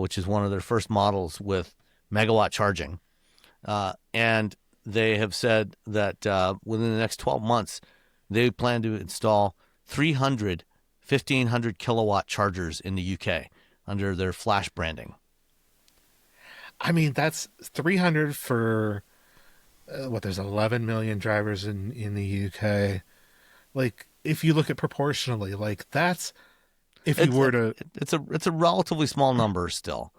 which is one of their first models with megawatt charging. And they have said that within the next 12 months, they plan to install 300 1,500 kilowatt chargers in the UK under their flash branding. I mean, that's 300 for there's 11 million drivers in the UK. Like, if you look at proportionally, like that's it's a relatively small number still,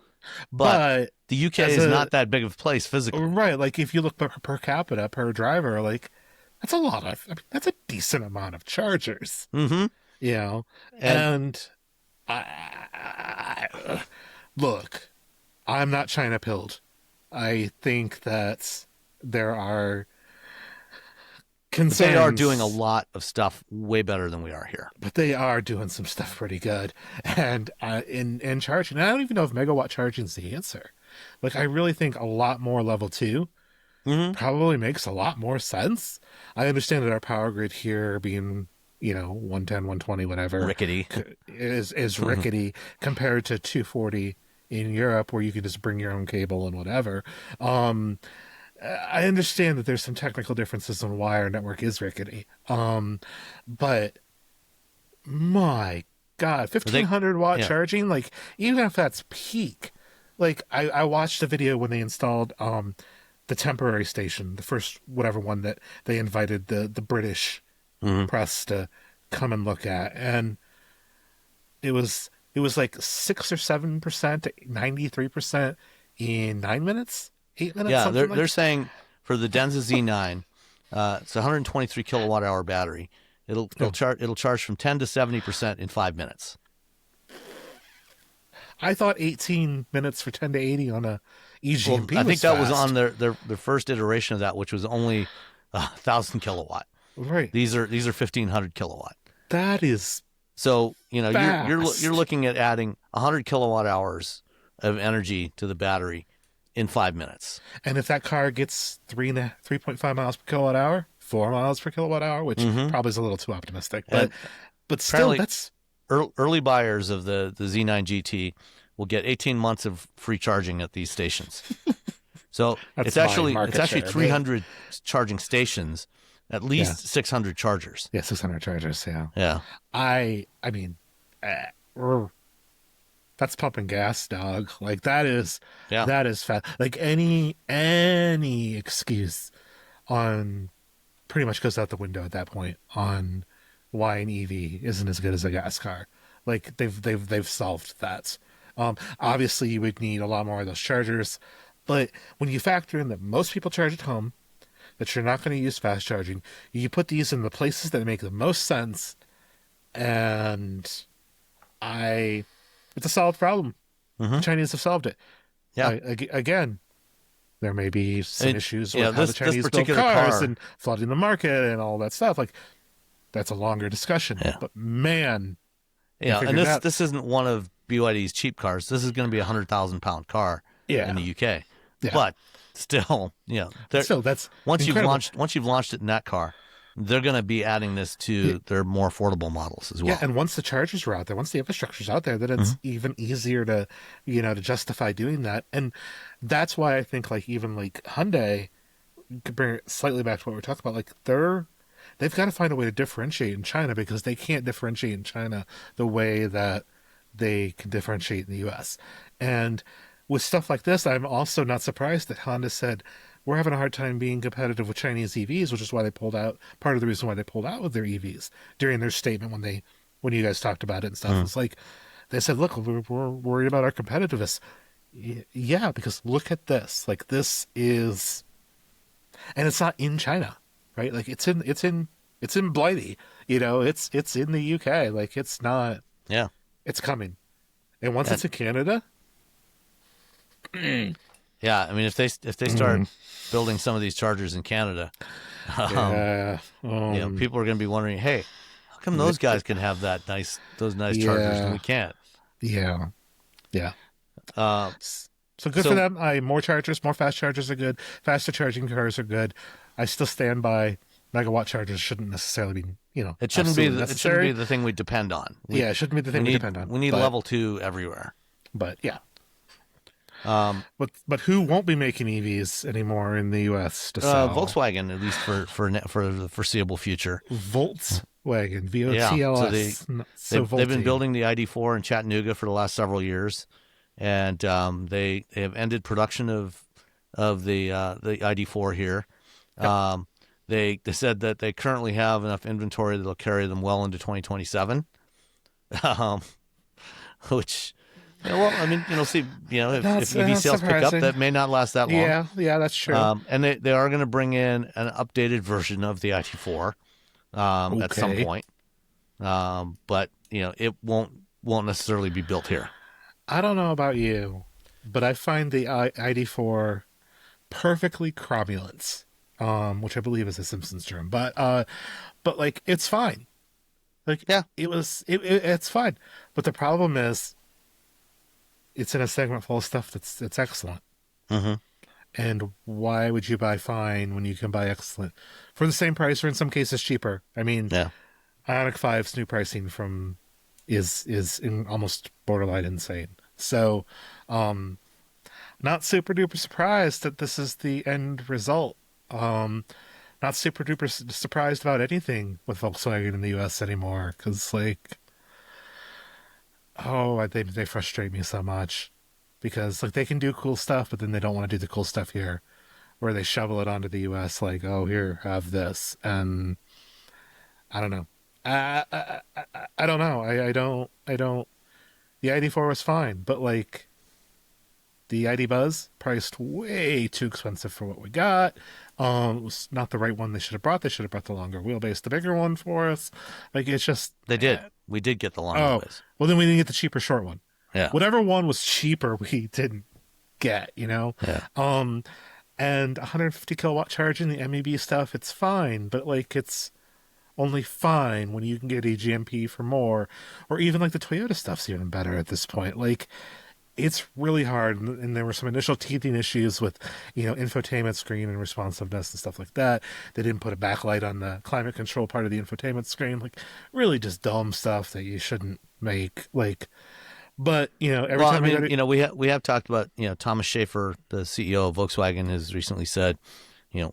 but the UK is not that big of a place physically, right? Like, if you look per capita per driver, like that's a lot of. I mean, that's a decent amount of chargers. Mm-hmm. And look, I'm not China pilled. I think that there are concerns. But they are doing a lot of stuff way better than we are here. But they are doing some stuff pretty good. And in charging, I don't even know if megawatt charging is the answer. Like, I really think a lot more level 2 probably makes a lot more sense. I understand that our power grid here being 110, 120, whatever, rickety is rickety compared to 240 in Europe, where you can just bring your own cable and whatever. I understand that there's some technical differences on why our network is rickety. But my God, 1,500 watt charging, like, even if that's peak, like I watched a video when they installed the temporary station, the first whatever one that they invited the British press to come and look at, and it was like 6 or 7%, 93% in 9 minutes, 8 minutes. Yeah, they're saying for the Denza Z9, it's a 123 kilowatt hour battery. It'll charge from 10 to 70% in 5 minutes. I thought 18 minutes for 10 to 80 on a EGMP. I think that was on their first iteration of that, which was only 1,000 kilowatt. Right. These are 1,500 kilowatt. That is so you're looking at adding 100 kilowatt hours of energy to the battery in 5 minutes. And if that car gets 3.5 miles per kilowatt hour, 4 miles per kilowatt hour, which probably is a little too optimistic, but still, that's early buyers of the Z9 GT will get 18 months of free charging at these stations. So it's actually 300 charging stations, at least 600 chargers. Yeah, 600 chargers. Yeah. Yeah. I mean, that's pumping gas, dog. Like, that is fast. Like, any excuse on pretty much goes out the window at that point on why an EV isn't as good as a gas car. Like, they've solved that. Obviously you would need a lot more of those chargers, but when you factor in that most people charge at home, that you're not going to use fast charging, you put these in the places that make the most sense, and it's a solved problem. The Chinese have solved it. Yeah. Again, there may be some issues with how the Chinese build cars and flooding the market and all that stuff. Like, that's a longer discussion. Yeah. But man, and this isn't one of BYD's cheap cars. This is going to be a 100,000-pound car in the UK. Yeah. But still, that's once incredible. you've launched it in that car, they're going to be adding this to their more affordable models as well. Yeah, and once the chargers are out there, once the infrastructure's out there, then it's even easier to justify doing that. And that's why I think even Hyundai, to bring it slightly back to what we're talking about, like they've got to find a way to differentiate in China, because they can't differentiate in China the way that they can differentiate in the US. And with stuff like this, I'm also not surprised that Honda said, we're having a hard time being competitive with Chinese EVs, which is why they pulled out. Part of the reason why they pulled out with their EVs during their statement when you guys talked about it and stuff. It's like they said, look, we're worried about our competitiveness. Yeah, because look at this. Like this is, and it's not in China, right? Like it's in Blighty. You know, it's in the UK. Like it's not. Yeah. It's coming, and once And it's in Canada, yeah, I mean, if they start mm, building some of these chargers in Canada, um, yeah, people are going to be wondering, hey, how come those guys can have those nice chargers and yeah, we can't? yeah, yeah. Uh, So good for so them. More chargers, more fast chargers are good. Faster charging cars are good. I still stand by megawatt chargers shouldn't necessarily be, absolutely it shouldn't be necessary. the thing we depend on. Yeah, it shouldn't be the We thing we need depend on. we need level 2 everywhere. But yeah. Um, But who won't be making EVs anymore in the U.S. to sell? Volkswagen, at least for the foreseeable future. Volkswagen, Yeah, VOTLS. they've been building the ID4 in Chattanooga for the last several years, and they have ended production of the ID4 here. Yep. They said that they currently have enough inventory that'll carry them well into 2027, um, which. Yeah, well, I mean, see, if EV sales pick up, that may not last that long. Yeah, that's true. And they are going to bring in an updated version of the ID4 at some Okay. point. But it won't necessarily be built here. I don't know about you, but I find the ID4 perfectly cromulence, which I believe is a Simpsons term. But like it's fine. Like Yeah. it's fine. But the problem is, it's in a segment full of stuff that's excellent. Mm-hmm. And why would you buy fine when you can buy excellent for the same price, or in some cases cheaper? I mean, Yeah. IONIQ 5's new pricing is almost borderline insane. So, not super duper surprised that this is the end result. Not super duper surprised about anything with Volkswagen in the U.S. anymore, because like, they frustrate me so much, because like they can do cool stuff, but then they don't want to do the cool stuff here, where they shovel it onto the U.S. like, oh, here, have this, and I don't know. I don't know. I don't. The ID4 was fine, but like the ID Buzz priced way too expensive for what we got. It was not the right one they should have brought. They should have brought the longer wheelbase, the bigger one for us. Like it's just They did. We did get the long oh wheelbase. well, then we didn't get the cheaper short one. Yeah. Whatever one was cheaper, we didn't get. Yeah. And 150 kilowatt charging the MEB stuff, it's fine, but like it's only fine when you can get a GMP for more, or even like the Toyota stuff's even better at this point. Like it's really hard, and there were some initial teething issues with infotainment screen and responsiveness and stuff like that. They didn't put a backlight on the climate control part of the infotainment screen, like really just dumb stuff that you shouldn't make. Like, but every time we have talked about Thomas Schaefer, the CEO of Volkswagen, has recently said,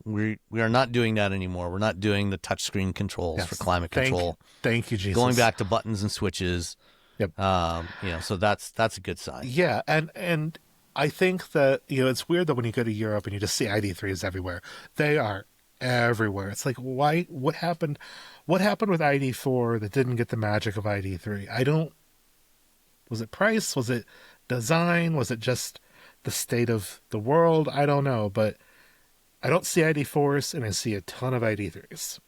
we are not doing that anymore. We're not doing the touchscreen controls for climate control. Thank you, Jesus. Going back to buttons and switches. Yep. So that's a good sign. Yeah, and I think that it's weird that when you go to Europe and you just see ID3s everywhere. They are everywhere. It's like, why? What happened? What happened with ID4 that didn't get the magic of ID3? I don't. Was it price? Was it design? Was it just the state of the world? I don't know, but I don't see ID4s and I see a ton of ID3s.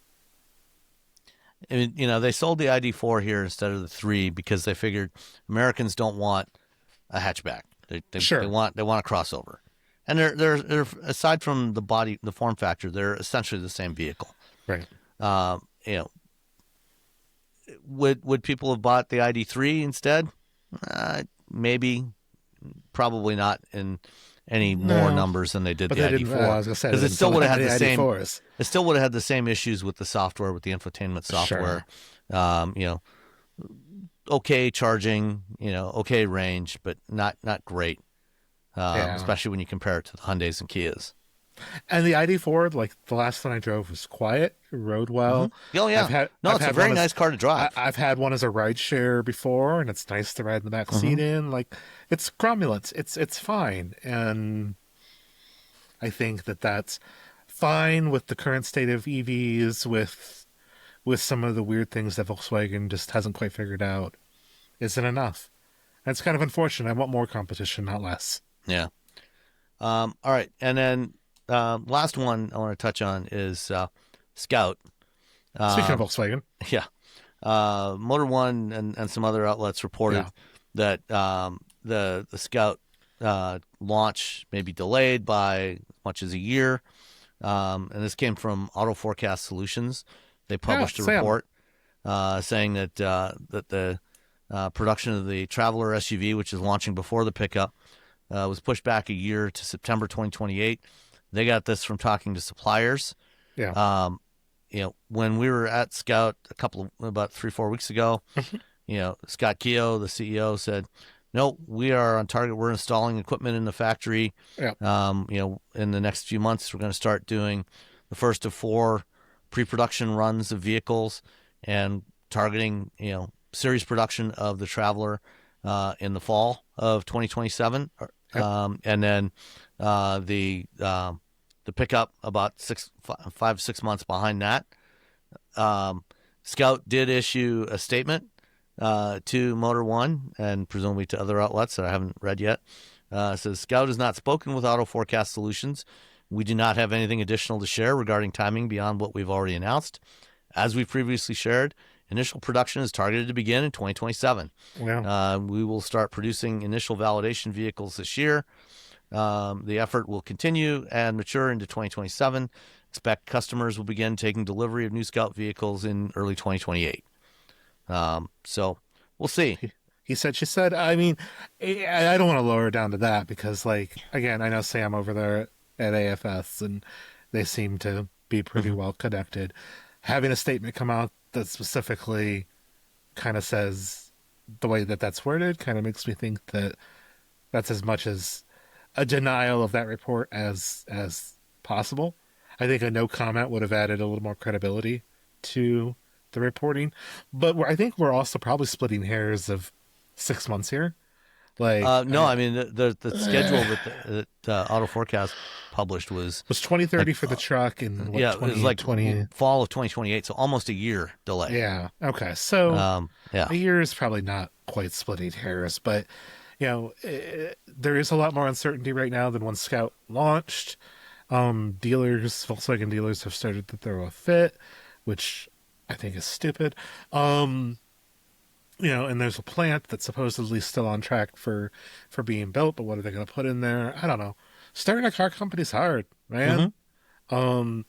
I mean, they sold the ID4 here instead of the 3 because they figured Americans don't want a hatchback. They want a crossover, and they're aside from the body, the form factor, they're essentially the same vehicle. Right. Would people have bought the ID3 instead? Maybe, probably not in any more numbers than they did the ID4. Because it still would have had the same. It still would have had the same issues with the software, with the infotainment software. Sure. Okay charging, okay range, but not great. Especially when you compare it to the Hyundais and Kias. And the ID4, like the last one I drove, was quiet, rode well. Mm-hmm. Oh yeah, it's a very nice car to drive. I've had one as a rideshare before, and it's nice to ride in the back seat in. Like it's cromulence, it's fine, and I think that's fine with the current state of EVs, with some of the weird things that Volkswagen just hasn't quite figured out. Isn't enough. And it's kind of unfortunate. I want more competition, not less. Yeah. All right. And then last one I want to touch on is Scout. Speaking of Volkswagen, Yeah. Motor One and some other outlets reported yeah, that the Scout launch may be delayed by as much as a year. And this came from Auto Forecast Solutions. They yeah, published a Sam, report saying that that the production of the Traveler SUV, which is launching before the pickup, was pushed back a year to September 2028. They got this from talking to suppliers. yeah, Um, when we were at Scout about 3-4 weeks ago, Scott Keogh, the CEO, said, "No, we are on target. We're installing equipment in the factory. yeah, In the next few months, we're going to start doing the first of 4 pre-production runs of vehicles and targeting, series production of the Traveler in the fall of 2027, yep, and then the pickup about 5-6 months behind that." Scout did issue a statement to Motor One and presumably to other outlets that I haven't read yet. It says Scout has not spoken with Auto Forecast Solutions. We do not have anything additional to share regarding timing beyond what we've already announced. As we previously shared, initial production is targeted to begin in 2027. yeah. We will start producing initial validation vehicles this year. The effort will continue and mature into 2027. Expect customers will begin taking delivery of new Scout vehicles in early 2028. So we'll see. He said, she said. I mean, I don't want to lower it down to that because, like, again, I know Sam over there at AFS, and they seem to be pretty well connected. Having a statement come out that specifically kind of says the way that that's worded kind of makes me think that that's as much as a denial of that report as possible. I think a no comment would have added a little more credibility to the reporting, but I think we're also probably splitting hairs of 6 months here. Like, No, I mean the schedule that Auto Forecast published was 2030 like for the truck and what yeah, it was like 2020. fall of 2028, so almost a year delay. Yeah. Okay. So Yeah. a year is probably not quite splitting hairs, but there is a lot more uncertainty right now than when Scout launched. Volkswagen dealers have started to throw a fit, which I think is stupid. And there's a plant that's supposedly still on track for being built, but what are they going to put in there? I don't know. Starting a car company's hard, man. I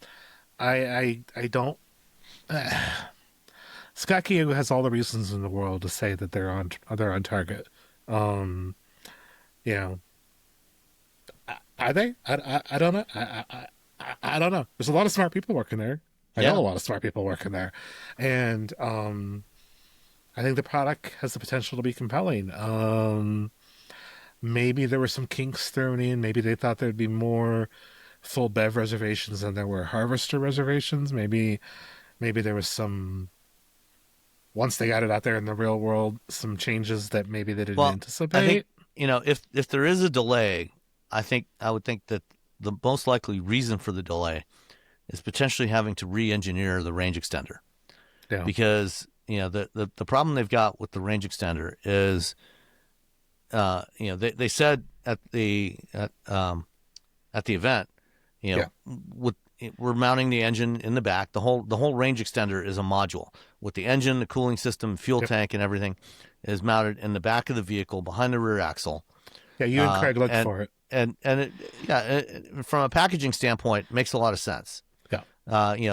don't. Scott Keogh has all the reasons in the world to say that they're on target. You know, are they? I don't know. I don't know. There's a lot of smart people working there. I know Yeah. a lot of smart people working there, and I think the product has the potential to be compelling. Maybe there were some kinks thrown in. Maybe they thought there'd be more full BEV reservations than there were Harvester reservations. Maybe there was some, once they got it out there in the real world, some changes that maybe they didn't Well, anticipate. I think if there is a delay, I would think that the most likely reason for the delay is potentially having to re-engineer the range extender, Yeah. because the problem they've got with the range extender is they said at the event, Yeah. we're mounting the engine in the back. The whole range extender is a module with the engine, the cooling system, fuel Yep. tank, and everything is mounted in the back of the vehicle behind the rear axle. Yeah, you and Craig looked for it. And from a packaging standpoint, it makes a lot of sense. Yeah.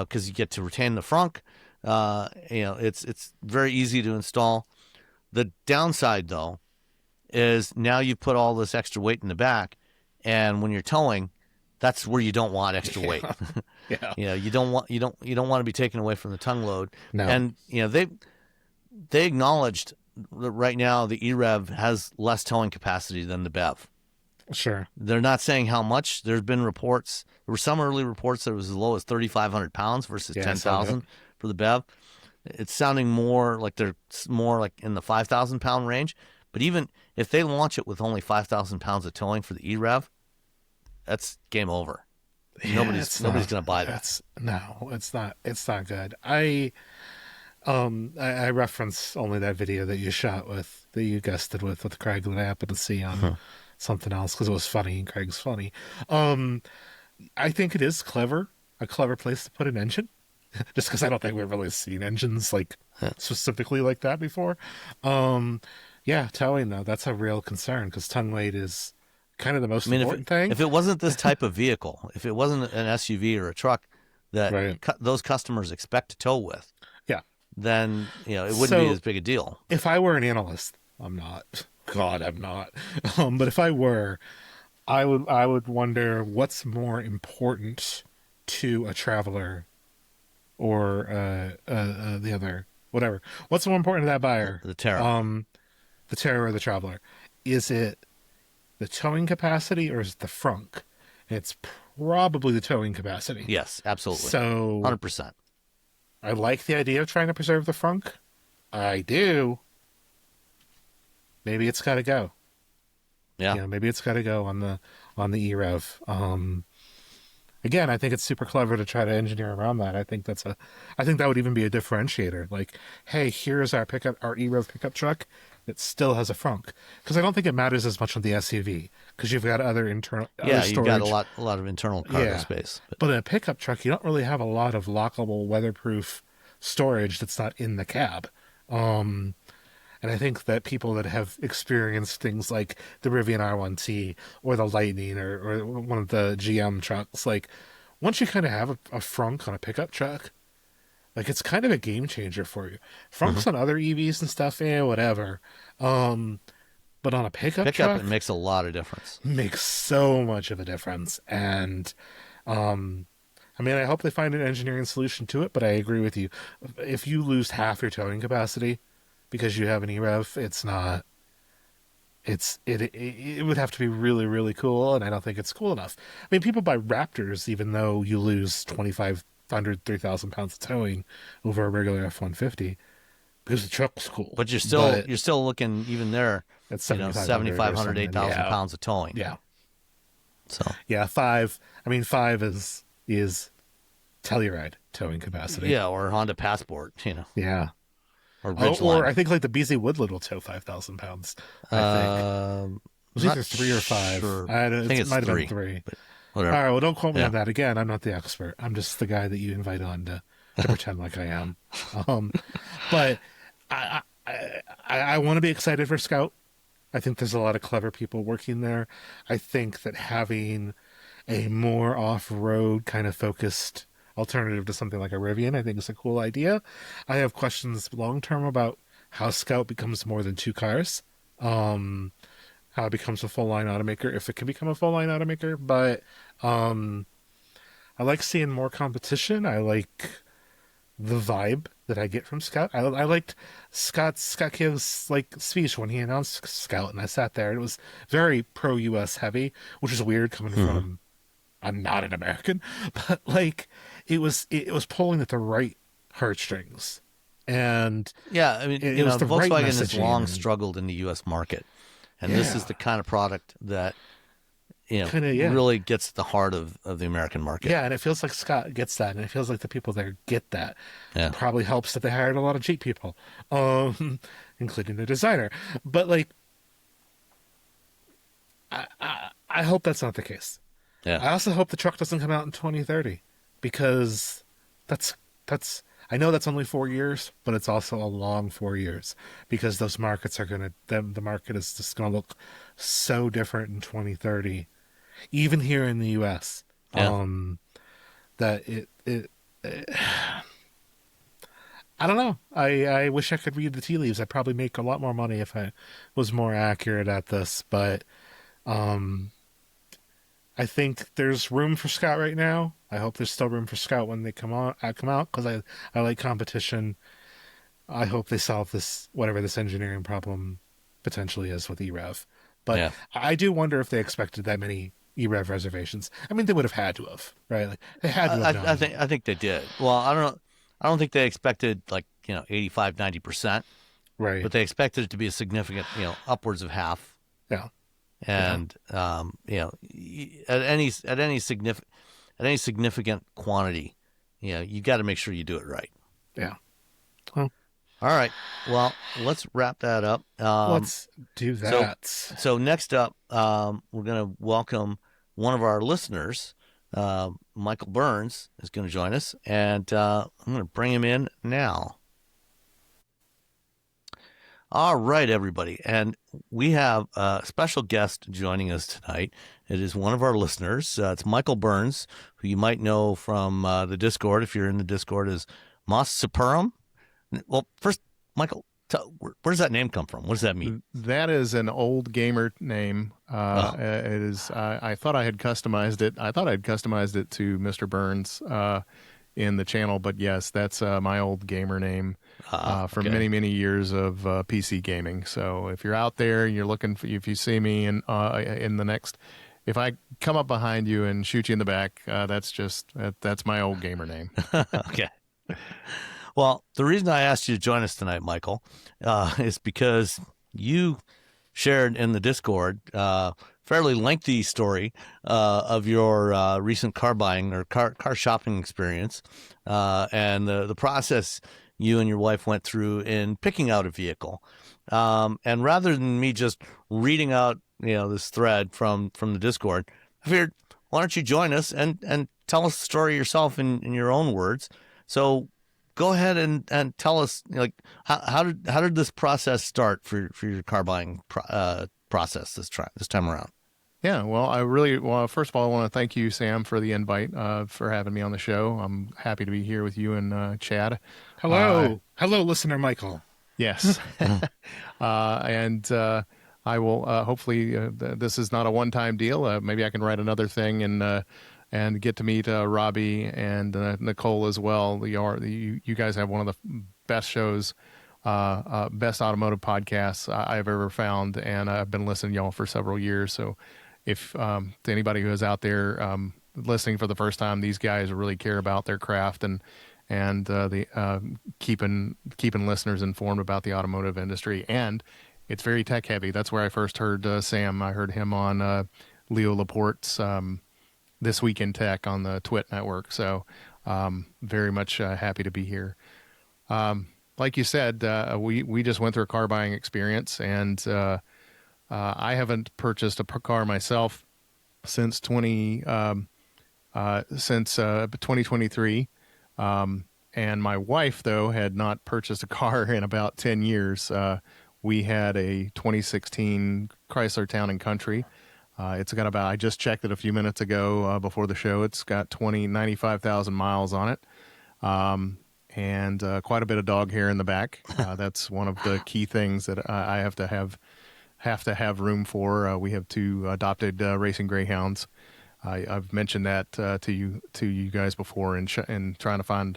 Because you get to retain the frunk. It's very easy to install. The downside, though, is now you put all this extra weight in the back, and when you're towing, that's where you don't want extra weight. Yeah. You don't want to be taken away from the tongue load. No. And they acknowledged that right now the E-Rev has less towing capacity than the BEV. Sure. They're not saying how much. There's been reports. There were some early reports that it was as low as 3,500 pounds versus Yeah, I saw 10,000 that. for the BEV. It's sounding more like they're more like in the 5,000 pound range. But even if they launch it with only 5,000 pounds of towing for the E-Rev, that's game over. Yeah, nobody's going to buy that. No, it's not. It's not good. I reference only that video that you shot with, that you guested with Craig, that I happened to see on something else because it was funny and Craig's funny. Um, I think it is a clever place to put an engine, just because I don't think we've really seen engines like Yeah. specifically like that before. Um, yeah, towing though, that's a real concern because tongue weight is kind of the most I mean, important thing. if it wasn't this type of vehicle, if it wasn't an SUV or a truck that Right. those customers expect to tow with, Yeah. then it wouldn't be So as big a deal. if I were an analyst, I'm not. God, I'm not. But if I were, I would wonder what's more important to a traveler or the other whatever. What's more important to that buyer? The Terra. The Terra or the traveler? Is it the towing capacity or is it the frunk? It's probably the towing capacity. Yes, absolutely. So 100%. I like the idea of trying to preserve the frunk. I do. Maybe it's got to go. Yeah. Maybe it's got to go on the E-Rev. Again, I think it's super clever to try to engineer around that. I think that would even be a differentiator. Like, hey, here's our E-Rev pickup truck that still has a frunk. Because I don't think it matters as much on the SUV because you've got other internal Yeah, other you've got storage. a lot of internal cargo space. But in a pickup truck, you don't really have a lot of lockable, weatherproof storage that's not in the cab. And I think that people that have experienced things like the Rivian R1T or the Lightning or one of the GM trucks, like once you kind of have a frunk on a pickup truck, like it's kind of a game changer for you. Frunks on other EVs and stuff, whatever. But on a pickup truck, it makes a lot of difference. makes so much of a difference. And I mean, I hope they find an engineering solution to it, but I agree with you. If you lose half your towing capacity because you have an E-Rev, it would have to be really, really cool, and I don't think it's cool enough. I mean, people buy Raptors even though you lose 2,500, 3,000 pounds of towing over a regular F-150 because the truck's cool. But you're still looking even there at 7,500, 8,000 pounds of towing. Yeah. So yeah, five is Telluride towing capacity. yeah, or Honda Passport, Yeah. or Oh, Ridgeline. or I think like the BZ Woodland will tow 5,000 pounds. I think. It was either 3 or 5. Sure. I think it's might have three, been 3. but whatever. All right, well, don't quote me Yeah. on that again. I'm not the expert. I'm just the guy that you invite on to pretend like I am. But I want to be excited for Scout. I think there's a lot of clever people working there. I think that having a more off-road kind of focused alternative to something like a Rivian, I think is a cool idea. I have questions long-term about how Scout becomes more than 2 cars. How it becomes a full-line automaker, if it can become a full-line automaker. But I like seeing more competition. I like the vibe that I get from Scout. I liked Scott K's like speech when he announced Scout, and I sat there. And it was very pro-U.S. heavy, which is weird coming from. I'm not an American, but like it was pulling at the right heartstrings, and Yeah, I mean, it was the right Volkswagen has messaging long and- struggled in the U.S. market, and this is Yeah. the kind of product that Kinda, yeah. really gets at the heart of the American market. Yeah, and it feels like Scott gets that, and it feels like the people there get that. Yeah. Probably helps that they hired a lot of Jeep people, including the designer. But like, I hope that's not the case. Yeah. I also hope the truck doesn't come out in 2030, because that's I know that's only 4 years, but it's also a long 4 years, because those markets are the market is just gonna look so different in 2030, even here in the U.S. Yeah. That I don't know. I wish I could read the tea leaves. I'd probably make a lot more money if I was more accurate at this, but I think there's room for Scout right now. I hope there's still room for Scout when they come out, because I like competition. I hope they solve this, whatever this engineering problem potentially is with E-Rev. But Yeah. I do wonder if they expected that many E-Rev reservations. I mean, they would have had to have, right? Like, they had to have known. I think they did. Well, I don't know. I don't think they expected 85, 90%, Right. but they expected it to be a significant, upwards of half. Yeah. And at any significant quantity, you got to make sure you do it right. Yeah. Well, All right. Well, let's wrap that up. Let's do So, that. so next up, we're going to welcome one of our listeners. Michael Burns is going to join us, and I'm going to bring him in now. All right, everybody. And we have a special guest joining us tonight. It is one of our listeners. It's Michael Burns, who you might know from the Discord, if you're in the Discord, is Moss Superum. Well, first, Michael, where does that name come from? What does that mean? That is an old gamer name. It is. I thought I had customized it. I thought I'd customized it to Mr. Burns in the channel, but yes, that's my old gamer name from many years of PC gaming. So if you're out there and you're looking for, if you see me in the next, if I come up behind you and shoot you in the back, that's my old gamer name. Okay. Well, the reason I asked you to join us tonight, Michael, is because you shared in the Discord fairly lengthy story of your recent car buying or car shopping experience and the process you and your wife went through in picking out a vehicle. And rather than me just reading out this thread from the Discord, I figured, why don't you join us and tell us the story yourself in your own words? So go ahead and tell us, like, how did this process start for your car buying process this time around? Yeah, well, first of all, I want to thank you, Sam, for the invite, for having me on the show. I'm happy to be here with you and Chad. Hello, listener Michael. Yes, and I will hopefully this is not a one-time deal. Maybe I can write another thing and get to meet Robbie and Nicole as well. You guys have one of the best shows, best automotive podcasts I've ever found, and I've been listening to y'all for several years. So if to anybody who is out there listening for the first time, these guys really care about their craft and keeping listeners informed about the automotive industry. And it's very tech heavy. That's where I first heard Sam. I heard him on Leo Laporte's This Week in Tech on the Twit network. So very much happy to be here. Like you said, we just went through a car buying experience, and I haven't purchased a car myself since 2023. And my wife, though, had not purchased a car in about 10 years. We had a 2016 Chrysler Town and Country. It's got I just checked it a few minutes ago before the show. It's got 95,000 miles on it. And quite a bit of dog hair in the back. That's one of the key things that I have to have room for. We have two adopted racing greyhounds. I've mentioned that to you guys before in trying to find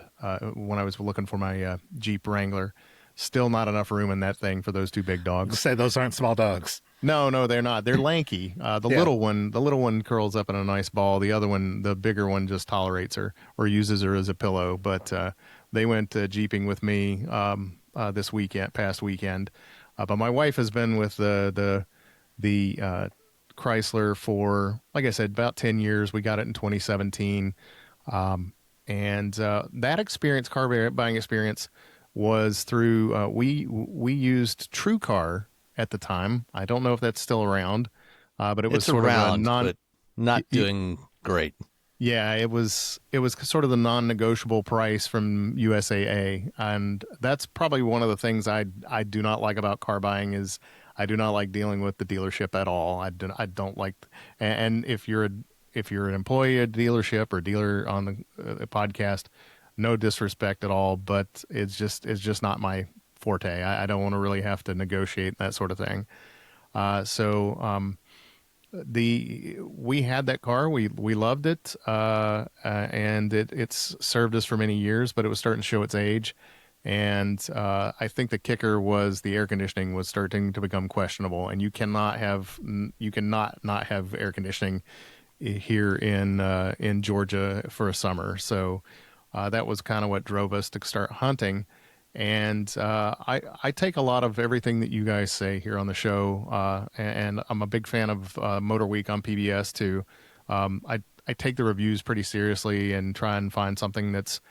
when I was looking for my Jeep Wrangler. Still not enough room in that thing for those two big dogs. Say those aren't small dogs. No, they're not. They're lanky. The little one curls up in a nice ball. The other one, the bigger one, just tolerates her or uses her as a pillow. But they went jeeping with me this past weekend. But my wife has been with the Chrysler for, like I said, about 10 years. We got it in 2017. And that experience, car buying experience, was through, we used TrueCar at the time. I don't know if that's still around, but it was sort around, of but not doing great. Yeah, it was sort of the non-negotiable price from USAA, and that's probably one of the things I do not like about car buying is I do not like dealing with the dealership at all. I don't like, and if you're an employee at a dealership or dealer on the podcast, no disrespect at all, but it's just not my forte. I don't want to really have to negotiate that sort of thing. We had that car. We loved it, and it's served us for many years, but it was starting to show its age. And I think the kicker was the air conditioning was starting to become questionable, and you cannot not have air conditioning here in Georgia for a summer. So that was kind of what drove us to start hunting. And I take a lot of everything that you guys say here on the show, and I'm a big fan of Motor Week on PBS too. I take the reviews pretty seriously and try and find something that's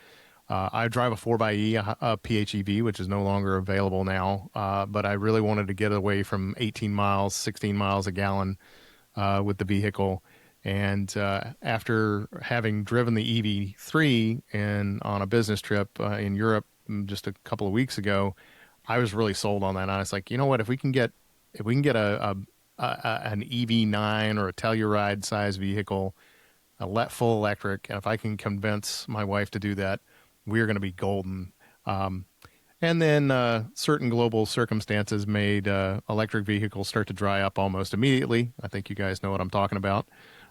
I drive a 4xe, a PHEV, which is no longer available now. But I really wanted to get away from 18 miles, 16 miles a gallon with the vehicle. And after having driven the EV3 on a business trip in Europe just a couple of weeks ago, I was really sold on that. And I was like, you know what? If we can get an EV9 or a Telluride size vehicle, full electric, and if I can convince my wife to do that, we are going to be golden. And then certain global circumstances made electric vehicles start to dry up almost immediately. I think you guys know what I'm talking about.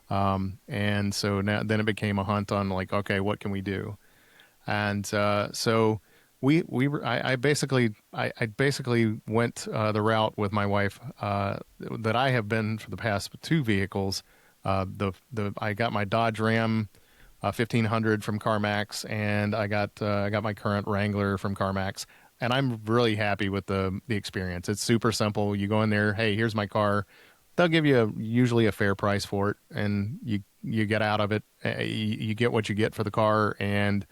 And so then it became a hunt on like, okay, what can we do? And so I basically went the route with my wife that I have been for the past two vehicles. I got my Dodge Ram 1500 from CarMax, and I got my current Wrangler from CarMax, and I'm really happy with the experience. It's super simple. You go in there, hey, here's my car. They'll give you usually a fair price for it, and you get out of it. You get what you get for the car, and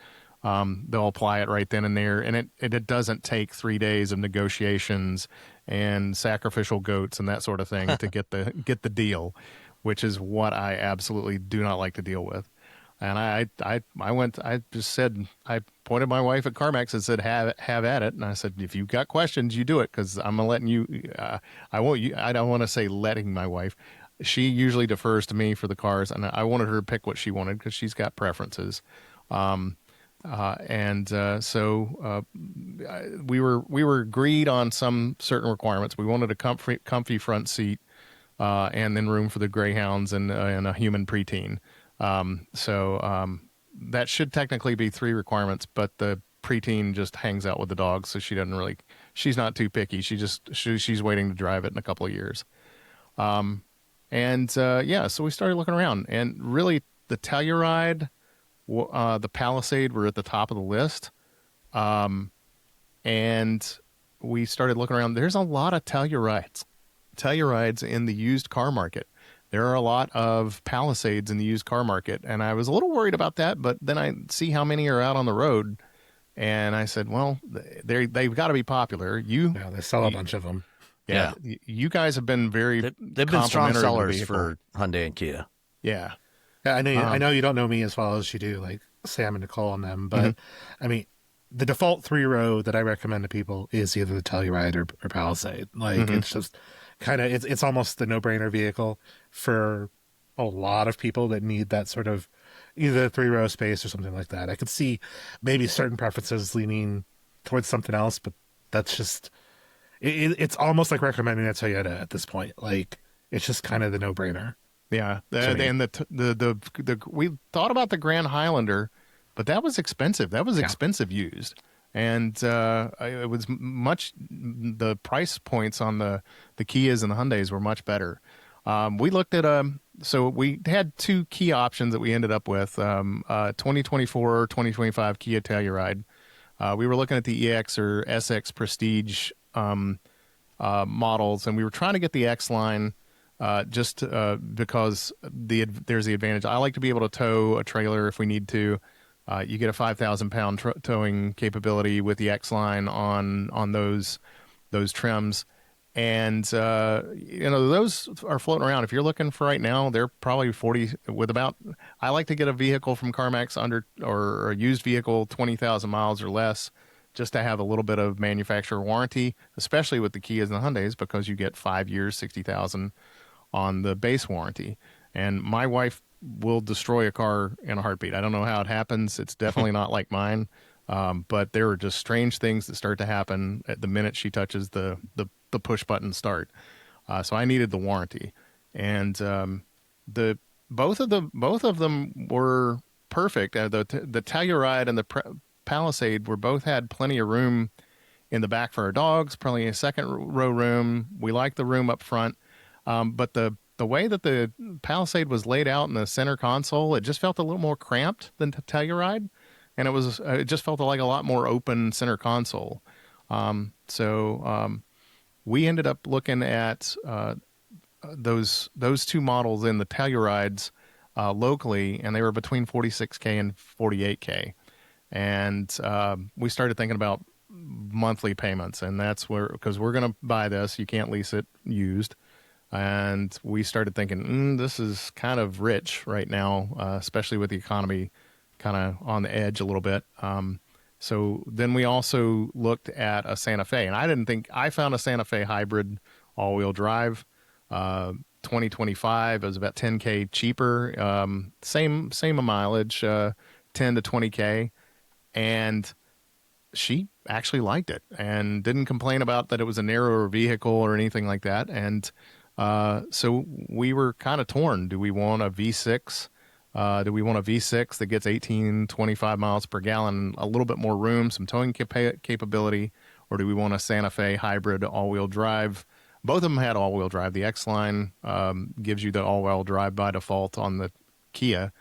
they'll apply it right then and there. And it doesn't take 3 days of negotiations and sacrificial goats and that sort of thing to get the deal, which is what I absolutely do not like to deal with. And I pointed my wife at CarMax and said, have at it. And I said, if you've got questions, you do it, because I'm letting you, I don't want to say letting my wife. She usually defers to me for the cars, and I wanted her to pick what she wanted because she's got preferences. So we were agreed on some certain requirements. We wanted a comfy front seat, and then room for the greyhounds and a human preteen. That should technically be 3 requirements, but the preteen just hangs out with the dog, so she's not too picky. She's waiting to drive it in a couple of years. So we started looking around, and really the Telluride, the Palisade were at the top of the list. And we started looking around. There's a lot of Tellurides in the used car market. There are a lot of Palisades in the used car market, and I was a little worried about that, but then I see how many are out on the road, and I said, well, they've got to be popular. They sell a bunch of them. Yeah. You guys have been they've been strong sellers for Hyundai and Kia. Yeah. Yeah, I know you don't know me as well as you do, like Sam and Nicole and them, but I mean, the default 3-row that I recommend to people is either the Telluride or Palisade. Like, it's just kind of, it's almost the no-brainer vehicle for a lot of people that need that sort of either 3-row space or something like that. I could see maybe certain preferences leaning towards something else, but that's just, it's almost like recommending a Toyota at this point. Like, it's just kind of the no-brainer. Yeah, and we thought about the Grand Highlander, but that was expensive. That was expensive used, and it was the price points on the Kias and the Hyundais were much better. We looked at so we had 2 key options that we ended up with, 2024 or 2025 Kia Telluride. We were looking at the EX or SX Prestige models, and we were trying to get the X line. Just because there's the advantage. I like to be able to tow a trailer if we need to. You get a 5,000-pound towing capability with the X line on those trims, and those are floating around. If you're looking for right now, they're probably 40 with about. I like to get a vehicle from CarMax or a used vehicle 20,000 miles or less, just to have a little bit of manufacturer warranty, especially with the Kias and the Hyundais, because you get 5 years, 60,000 on the base warranty. And my wife will destroy a car in a heartbeat. I don't know how it happens. It's definitely not like mine. But there are just strange things that start to happen at the minute she touches the push button start. So I needed the warranty, and both of them were perfect. The Telluride and the Palisade both had plenty of room in the back for our dogs, plenty of second row room. We liked the room up front. But the way that the Palisade was laid out in the center console, it just felt a little more cramped than Telluride, and it just felt like a lot more open center console. We ended up looking at those 2 models in the Tellurides locally, and they were between $46K and $48K. and we started thinking about monthly payments, and that's where, because we're going to buy this, you can't lease it used, and we started thinking, this is kind of rich right now, especially with the economy kind of on the edge a little bit. So then we also looked at a Santa Fe, and I found a Santa Fe hybrid all-wheel drive, 2025. It was about 10K cheaper, same mileage, 10 to 20K, and she actually liked it and didn't complain about that it was a narrower vehicle or anything like that. And so we were kind of torn. Do we want a V6? Do we want a V6 that gets 25 miles per gallon, a little bit more room, some towing capability, or do we want a Santa Fe hybrid all-wheel drive? Both of them had all-wheel drive. The X-Line gives you the all-wheel drive by default on the Kia,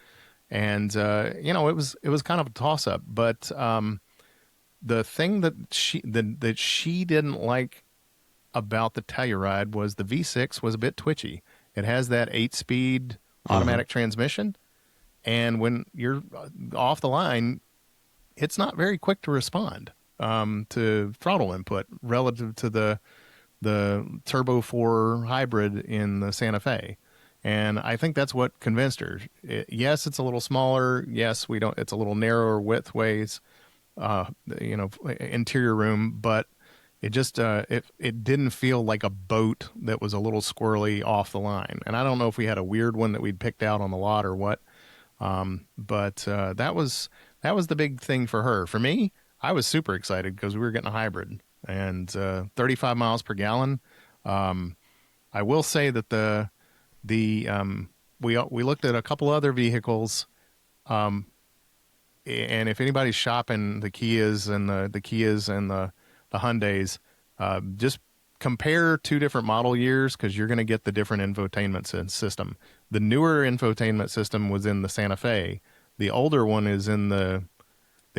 and it was kind of a toss-up. But the thing that she didn't like about the Telluride was the V6 was a bit twitchy. It has that 8-speed automatic transmission, and when you're off the line, it's not very quick to respond to throttle input relative to the Turbo 4 hybrid in the Santa Fe. And I think that's what convinced her. Yes, it's a little smaller. Yes, it's a little narrower width-wise, interior room, but it just it didn't feel like a boat that was a little squirrely off the line. And I don't know if we had a weird one that we'd picked out on the lot or what. But that was the big thing for her. For me, I was super excited because we were getting a hybrid, and 35 miles per gallon. I will say that we looked at a couple other vehicles, and if anybody's shopping the Kias and the Hyundais, just compare two different model years, because you're going to get the different infotainment system. The newer infotainment system was in the Santa Fe. The older one is in the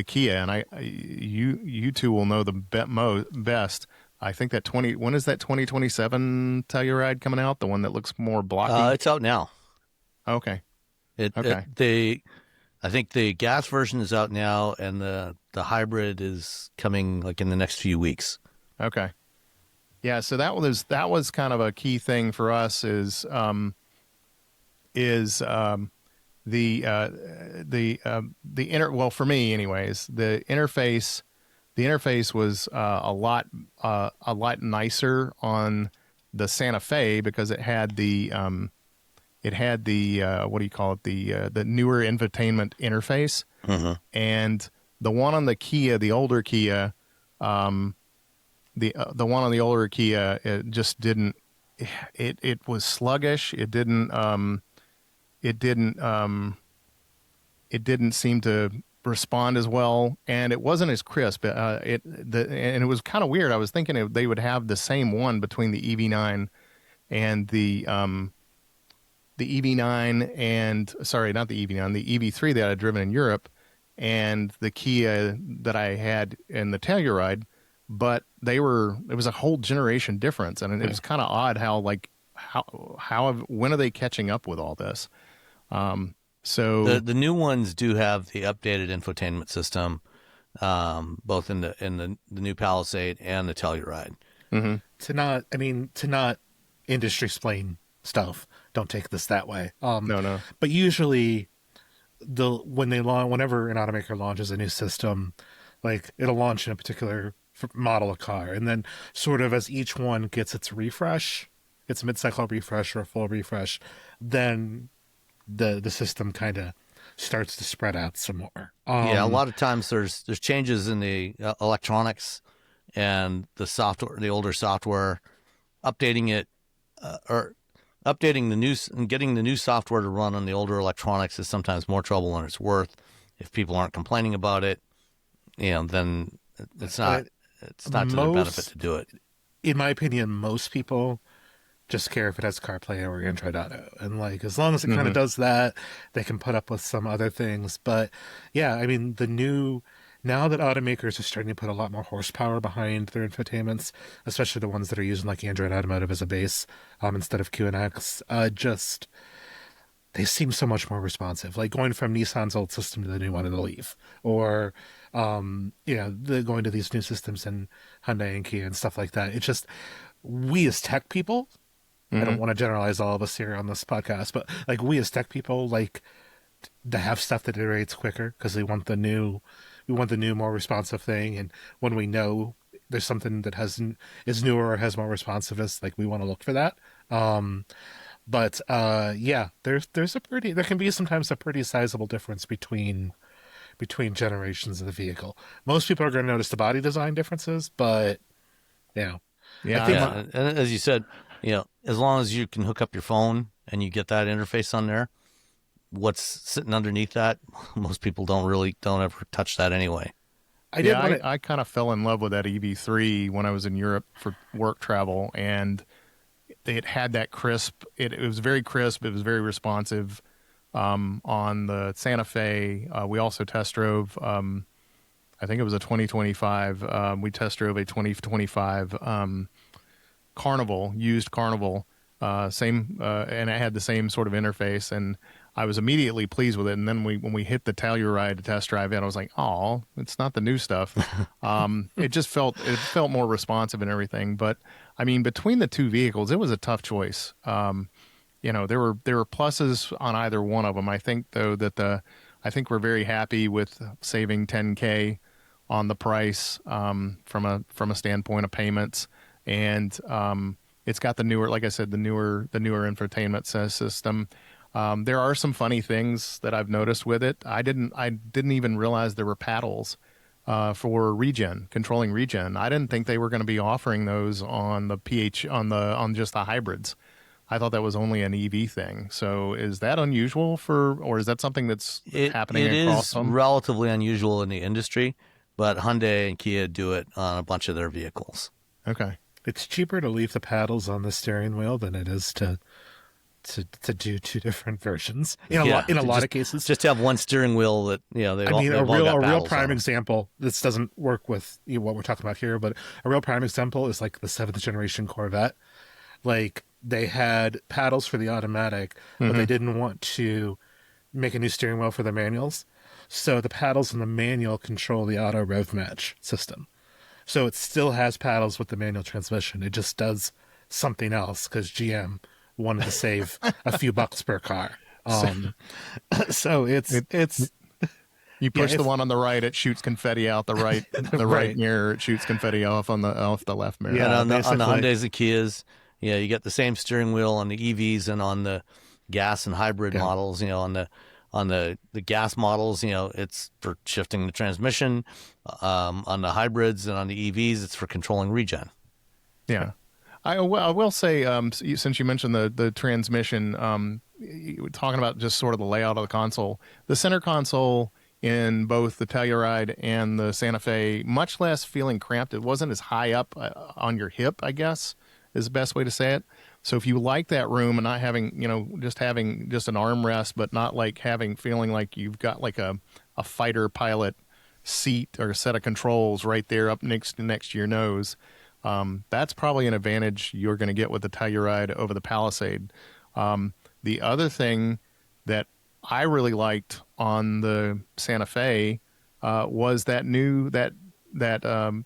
Kia, and you two will know the best. I think that when is that 2027 Telluride coming out? The one that looks more blocky? It's out now. Okay. I think the gas version is out now, and the hybrid is coming like in the next few weeks. Okay. Yeah, so that was kind of a key thing for us is the well, for me anyways, the interface was a lot nicer on the Santa Fe, because it had the what do you call it, the newer infotainment interface. Mm-hmm. And the one on the Kia, the older Kia, the one on the older Kia, it just didn't. It was sluggish. It didn't seem to respond as well, and it wasn't as crisp. And it was kind of weird. I was thinking they would have the same one between the EV9 and the EV9 and, sorry, not the EV9, the EV3 that I'd driven in Europe, and the Kia that I had in the Telluride, but it was a whole generation difference, and it was kind of odd when are they catching up with all this? So the new ones do have the updated infotainment system, both in the new Palisade and the Telluride. Mm-hmm. To not industry explain stuff, don't take this that way. No. But usually, whenever an automaker launches a new system, like it'll launch in a particular model of car, and then sort of as each one gets its refresh, its mid-cycle refresh or a full refresh, then the system kind of starts to spread out some more. Yeah, a lot of times there's changes in the electronics and the software, the older software, updating it or updating the new and getting the new software to run on the older electronics is sometimes more trouble than it's worth. If people aren't complaining about it, then it's not to their benefit to do it. In my opinion, most people just care if it has CarPlay or Android Auto, and as long as it kind of does that, they can put up with some other things. But yeah, I mean, now that automakers are starting to put a lot more horsepower behind their infotainments, especially the ones that are using Android Automotive as a base instead of QNX, they seem so much more responsive. Like going from Nissan's old system to the new one in the Leaf, or going to these new systems in Hyundai and Kia and stuff like that. It's just we as tech people. I don't want to generalize all of us here on this podcast, but like we as tech people like to have stuff that iterates quicker because we want the new, more responsive thing. And when we know there's something that is newer or has more responsiveness, like we want to look for that. But there can be sometimes a pretty sizable difference between generations of the vehicle. Most people are going to notice the body design differences, but Yeah. And as you said, as long as you can hook up your phone and you get that interface on there, what's sitting underneath that, most people don't ever touch that anyway. I kind of fell in love with that EV3 when I was in Europe for work travel, and it had that crisp. It was very crisp. It was very responsive. On the Santa Fe, we also test drove. I think it was a 2025. We test drove a 2025 Carnival, used Carnival, and it had the same sort of interface, and I was immediately pleased with it. And then when we hit the Telluride to test drive it, I was like, oh, it's not the new stuff. It felt more responsive and everything. But I mean, between the two vehicles, it was a tough choice. There were pluses on either one of them. I think though that I think we're very happy with saving $10K on the price from a standpoint of payments. And it's got the newer, like I said, the newer infotainment system. There are some funny things that I've noticed with it. I didn't even realize there were paddles for controlling regen. I didn't think they were going to be offering those on the on just the hybrids. I thought that was only an EV thing. So is that unusual or is that something that's happening across them? It is relatively unusual in the industry, but Hyundai and Kia do it on a bunch of their vehicles. Okay. It's cheaper to leave the paddles on the steering wheel than it is to do two different versions in a lot of cases. Just to have one steering wheel that a real prime example. This doesn't work with what we're talking about here, but a real prime example is like the 7th generation Corvette. Like they had paddles for the automatic, but they didn't want to make a new steering wheel for the manuals, so the paddles in the manual control the auto rev match system. So it still has paddles with the manual transmission. It just does something else because GM wanted to save a few bucks per car. So it's you push the one on the right, it shoots confetti out the right, right mirror, it shoots confetti off the left mirror. Yeah, on the Hyundais and Kias, you get the same steering wheel on the EVs and on the gas and hybrid models. On the gas models, it's for shifting the transmission. On the hybrids and on the EVs, it's for controlling regen. Yeah. I will say, since you mentioned the transmission, talking about just sort of the layout of the console, the center console in both the Telluride and the Santa Fe, much less feeling cramped. It wasn't as high up on your hip, I guess, is the best way to say it. So if you like that room and not having, just having just an armrest, but not like feeling like you've got like a fighter pilot seat or a set of controls right there up next to your nose, that's probably an advantage you're going to get with the Telluride over the Palisade. The other thing that I really liked on the Santa Fe was that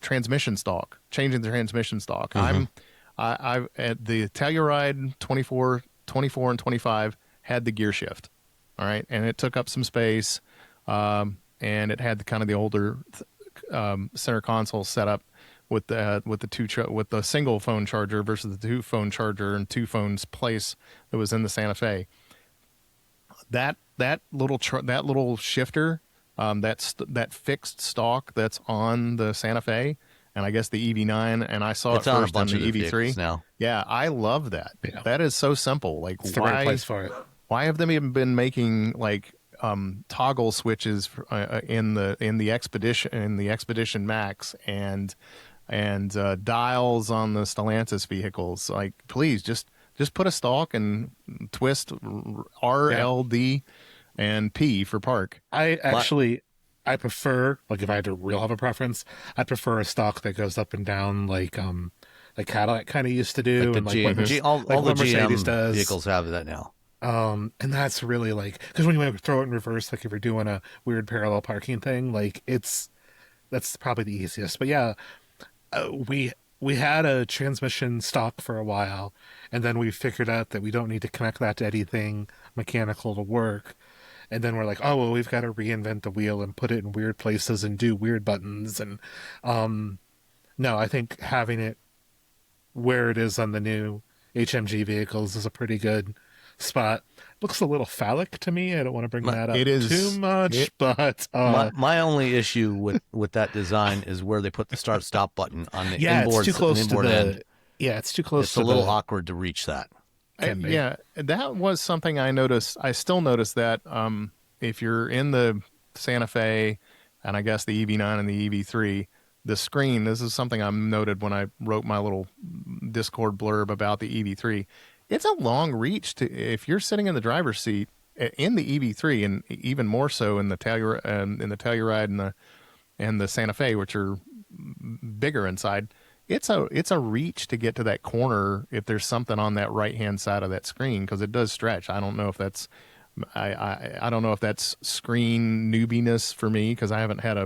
transmission stalk, changing the transmission stalk. I've at the Telluride 24 and 25 had the gear shift, all right, and it took up some space, and it had kind of the older center console setup with the single phone charger versus the 2 phone charger and 2 phones place that was in the Santa Fe. That little shifter, that fixed stalk that's on the Santa Fe, and I guess the EV9, and I saw it first on the EV3 now. Yeah, I love that. Yeah. That is so simple. Like, it's the right place for it. Why have they even been making like toggle switches in the Expedition Max and dials on the Stellantis vehicles? Like, please just put a stalk and twist R, L, D, and P for park. I prefer, like, if I had to have a preference, I'd prefer a stalk that goes up and down like Cadillac kind of used to do, like all the GM Mercedes does. vehicles have that now. And that's really like, because when you throw it in reverse, like if you're doing a weird parallel parking thing, like that's probably the easiest. But yeah, we had a transmission stock for a while, and then we figured out that we don't need to connect that to anything mechanical to work. And then we're like, oh well, we've got to reinvent the wheel and put it in weird places and do weird buttons. And no, I think having it where it is on the new HMG vehicles is a pretty good spot. Looks a little phallic to me. I don't want to bring that up It is too much, but My only issue with that design is where they put the start stop button on the yeah, inboard, it's too close to inboard the end. yeah, it's too close It's to a little the awkward to reach that. can be. Yeah, that was something I noticed. I still notice that if you're in the Santa Fe, and I guess the EV9 and the EV3, the screen, this is something I noted when I wrote my little Discord blurb about the EV3. It's a long reach to, if you're sitting in the driver's seat in the EV3, and even more so in the Telluride and the Santa Fe, which are bigger inside. It's a reach to get to that corner if there's something on that right hand side of that screen, because it does stretch. I don't know if that's I don't know if that's screen newbiness for me, because I haven't had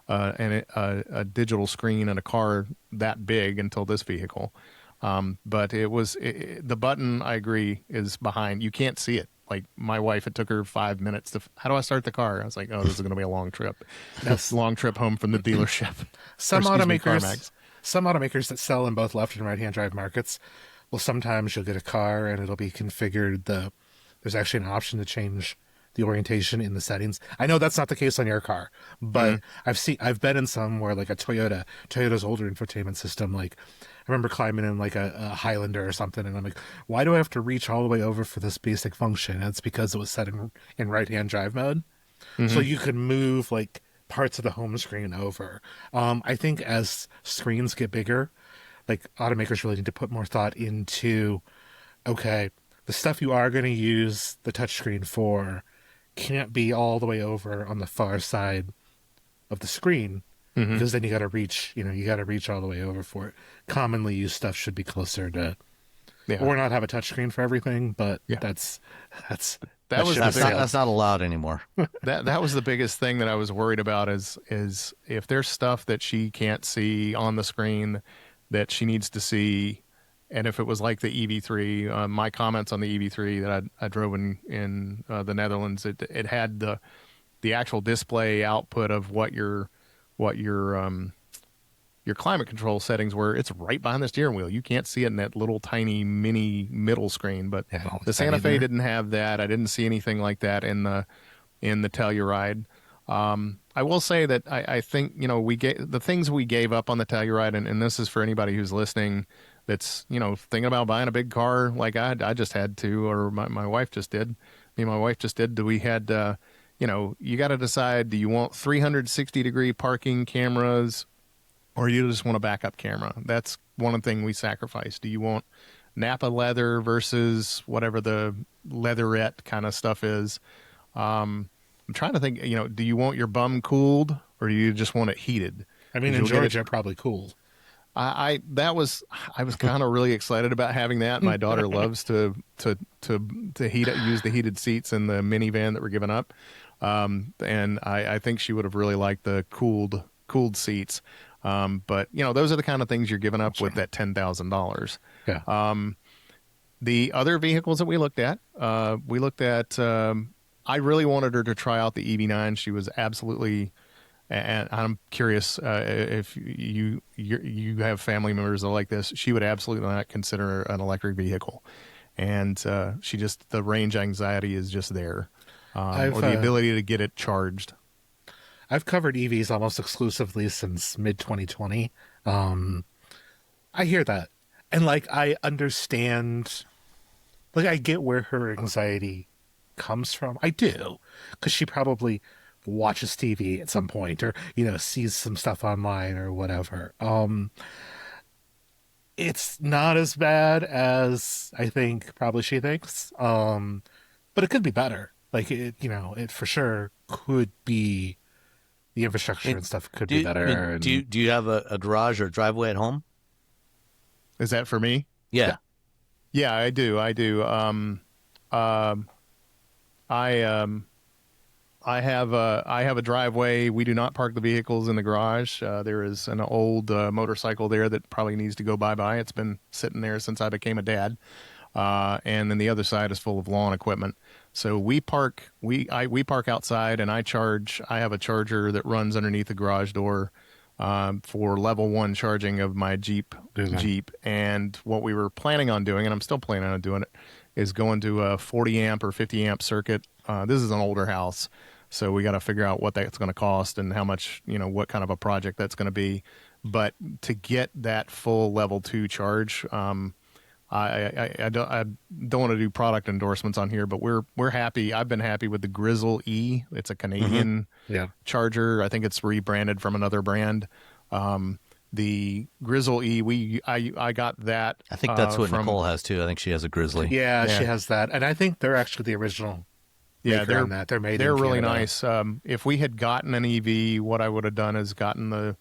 a digital screen in a car that big until this vehicle. But the button, I agree, is behind. You can't see it. Like my wife, it took her 5 minutes to, how do I start the car? I was like, oh, this is going to be a long trip. This long trip home from the dealership. Some Or, excuse me, automakers, CarMax. some automakers that sell in both left and right hand drive markets, well, sometimes you'll get a car and it'll be configured. There's actually an option to change the orientation in the settings. I know that's not the case on your car, but I've been in some where, like a Toyota's older infotainment system, like I remember climbing in like a Highlander or something, and I'm like, why do I have to reach all the way over for this basic function? And it's because it was set in right-hand drive mode. So you could move like parts of the home screen over. I think as screens get bigger, like automakers really need to put more thought into, okay, the stuff you are going to use the touchscreen for can't be all the way over on the far side of the screen, because then you got to reach all the way over for it. Commonly used stuff should be closer to, or not have a touchscreen for everything, but that's not allowed anymore. That was the biggest thing that I was worried about is if there's stuff that she can't see on the screen that she needs to see. And if it was like the EV3, my comments on the EV3 that I drove in the Netherlands, it had the actual display output of what your climate control settings were. It's right behind the steering wheel. You can't see it in that little tiny mini middle screen. But the Santa Fe didn't have that. I didn't see anything like that in the Telluride. I will say that I think the things we gave up on the Telluride, and this is for anybody who's listening that's thinking about buying a big car like I just had to, or my wife just did. Me and my wife just did. We had you got to decide, do you want 360-degree parking cameras, or you just want a backup camera? That's one thing we sacrificed. Do you want Napa leather versus whatever the leatherette kind of stuff is? I'm trying to think, do you want your bum cooled, or do you just want it heated? I mean, in Georgia, probably cooled. I was kind of really excited about having that. My daughter loves to use the heated seats in the minivan that we're giving up. And I think she would have really liked the cooled seats. But those are the kind of things you're giving up with that $10,000. Yeah. The other vehicles that we looked at, I really wanted her to try out the EV9. She was absolutely, and I'm curious if you have family members that are like this. She would absolutely not consider an electric vehicle, and the range anxiety is just there, or the ability to get it charged. I've covered EVs almost exclusively since mid 2020. I hear that, and I understand, I get where her anxiety comes from. I do, because she probably watches TV at some point, or sees some stuff online or whatever. It's not as bad as I think probably she thinks, but it could be better. It for sure could be, the infrastructure and stuff could be better. Do you have a garage or driveway at home? Is that for me? Yeah. Yeah, I do. I I have a driveway. We do not park the vehicles in the garage. There is an old motorcycle there that probably needs to go bye-bye. It's been sitting there since I became a dad. And then the other side is full of lawn equipment. So we park outside, and I have a charger that runs underneath the garage door for level 1 charging of my Jeep. And what we were planning on doing, and I'm still planning on doing it, is going to a 40 amp or 50 amp circuit. This is an older house, so we got to figure out what that's going to cost and how much, what kind of a project that's going to be. But to get that full level 2 charge, I don't want to do product endorsements on here, but we're happy. I've been happy with the Grizzle E. It's a Canadian charger. I think it's rebranded from another brand. The Grizzle E, I got that. I think that's what Nicole has too. I think she has a Grizzly. Yeah, she has that, and I think they're actually the original. Yeah, they're made. They're in really Canada. nice. If we had gotten an EV, what I would have done is gone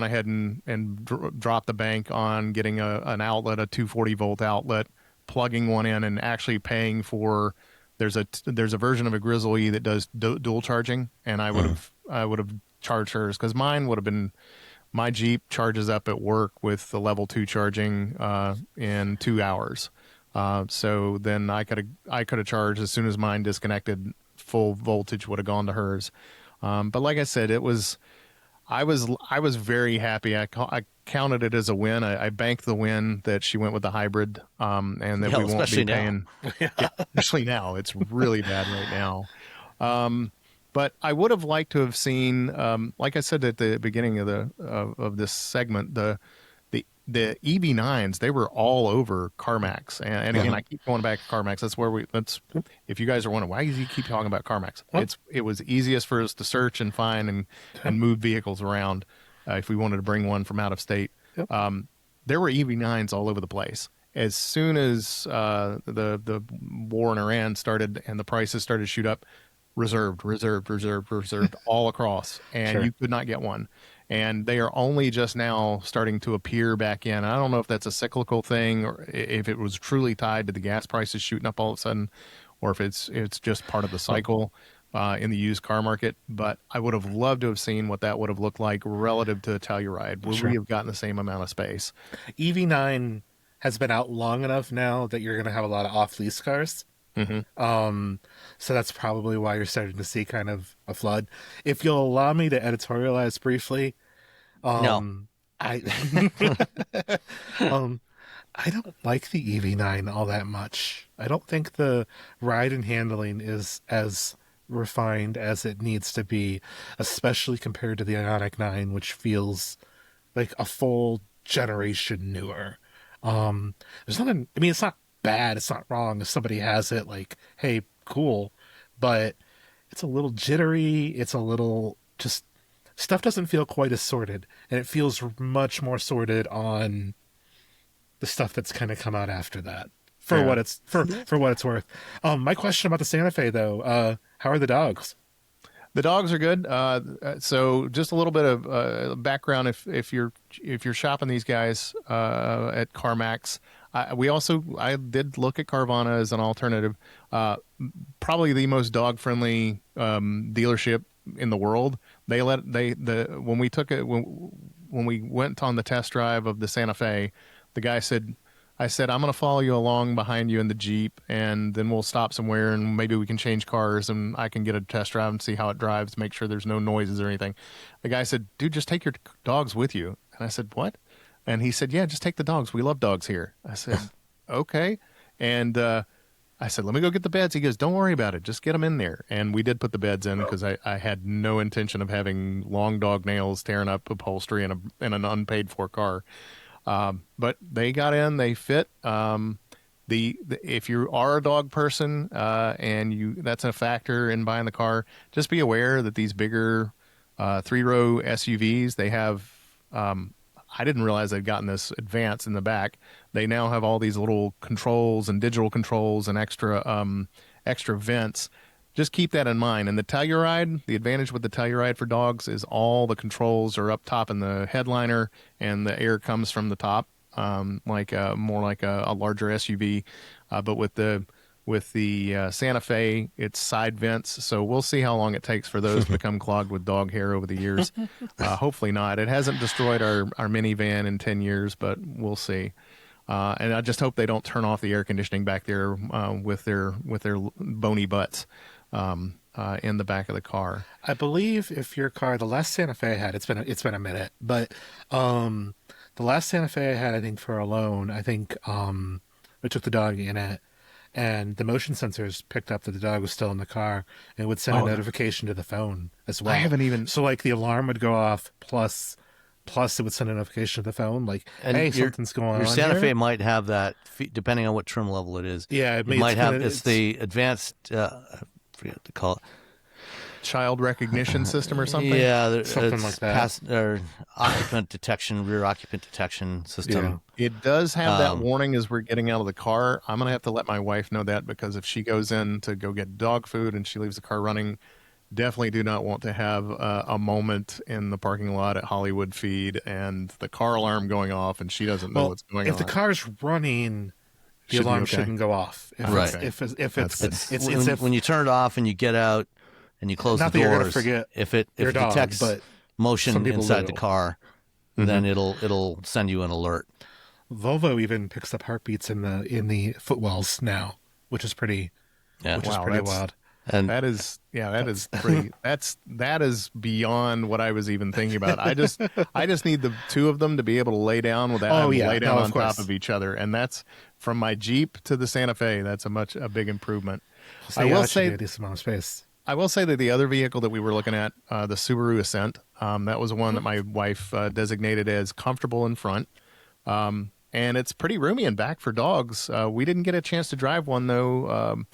ahead and dropped the bank on getting an outlet, a 240 volt outlet, plugging one in, and actually paying for. There's a version of a Grizzle E that does dual charging, and I would have charged hers because mine would have been. My Jeep charges up at work with the level 2 charging in 2 hours. So then I could have charged as soon as mine disconnected. Full voltage would have gone to hers. But like I said, I was very happy. I counted it as a win. I banked the win that she went with the hybrid, and that we won't be paying. Especially now, it's really bad right now. But I would have liked to have seen, like I said at the beginning of this segment, the EV9s, they were all over CarMax, and again, I keep going back to CarMax. That's if you guys are wondering why do you keep talking about CarMax, it was easiest for us to search and find and move vehicles around if we wanted to bring one from out of state. There were EV9s all over the place. As soon as the war in Iran started and the prices started to shoot up, reserved all across, and you could not get one. And they are only just now starting to appear back in. I don't know if that's a cyclical thing or if it was truly tied to the gas prices shooting up all of a sudden, or if it's just part of the cycle in the used car market. But I would have loved to have seen what that would have looked like relative to a Telluride. Would we have gotten the same amount of space? EV9 has been out long enough now that you're going to have a lot of off-lease cars. So that's probably why you're starting to see kind of a flood. If you'll allow me to editorialize briefly, No. I I don't like the EV9 all that much. I don't think the ride and handling is as refined as it needs to be, especially compared to the IONIQ 9, which feels like a full generation newer. There's nothing. I mean, it's not bad, it's not wrong if somebody has it, like, hey, cool, but it's a little jittery, it's a little just stuff doesn't feel quite as sorted, and it feels much more sorted on the stuff that's kind of come out after that for what it's for what it's worth. My question about the Santa Fe though, how are the dogs? The dogs are good. So just a little bit of background if you're shopping these guys at CarMax. I did look at Carvana as an alternative. Probably the most dog friendly dealership in the world. When we went on the test drive of the Santa Fe, the guy said, I said, I'm going to follow you along behind you in the Jeep, and then we'll stop somewhere, and maybe we can change cars, and I can get a test drive and see how it drives, make sure there's no noises or anything. The guy said, dude, just take your dogs with you. And I said, what? And he said, yeah, just take the dogs. We love dogs here. I said, okay. And I said, let me go get the beds. He goes, don't worry about it. Just get them in there. And we did put the beds in because I had no intention of having long dog nails tearing up upholstery in an unpaid for car. But they got in, they fit. If you are a dog person, and that's a factor in buying the car, just be aware that these bigger, 3-row SUVs, they have, I didn't realize they'd gotten this advanced in the back. They now have all these little controls and digital controls and extra vents. Just keep that in mind. And the Telluride, the advantage with the Telluride for dogs is all the controls are up top in the headliner, and the air comes from the top, more like a larger SUV. But with the With the Santa Fe, it's side vents, so we'll see how long it takes for those to become clogged with dog hair over the years. Hopefully not. It hasn't destroyed our minivan in 10 years, but we'll see. And I just hope they don't turn off the air conditioning back there with their bony butts in the back of the car. I believe if your car, the last Santa Fe I had, it's been a minute, but the last Santa Fe I had, I think for a loan, I think we took the dog in it, and the motion sensors picked up that the dog was still in the car, and it would send a notification to the phone as well. I haven't even... So, like, the alarm would go off, plus it would send a notification to the phone, like, and hey, something's going on Your Santa here. Fe might have that, depending on what trim level it is. Yeah, it might have, it's the advanced, I forget what to call it. Child recognition system or something? Yeah, something like that. Or occupant detection, rear occupant detection system. Yeah. It does have that warning as we're getting out of the car. I'm going to have to let my wife know that, because if she goes in to go get dog food and she leaves the car running, definitely do not want to have a moment in the parking lot at Hollywood Feed and the car alarm going off and she doesn't know what's going on. If the car's running, the alarm shouldn't go off. When you turn it off and you get out and you close the doors, if it detects motion inside the car, then it'll send you an alert. Volvo even picks up heartbeats in the footwells now, which is pretty wild. And that is pretty. that is beyond what I was even thinking about. I just need the two of them to be able to lay down lay down on top of each other, and that's from my Jeep to the Santa Fe. That's a big improvement. So I will say a decent amount of space. I will say that the other vehicle that we were looking at, the Subaru Ascent, that was one that my wife designated as comfortable in front. And it's pretty roomy in back for dogs. We didn't get a chance to drive one, though.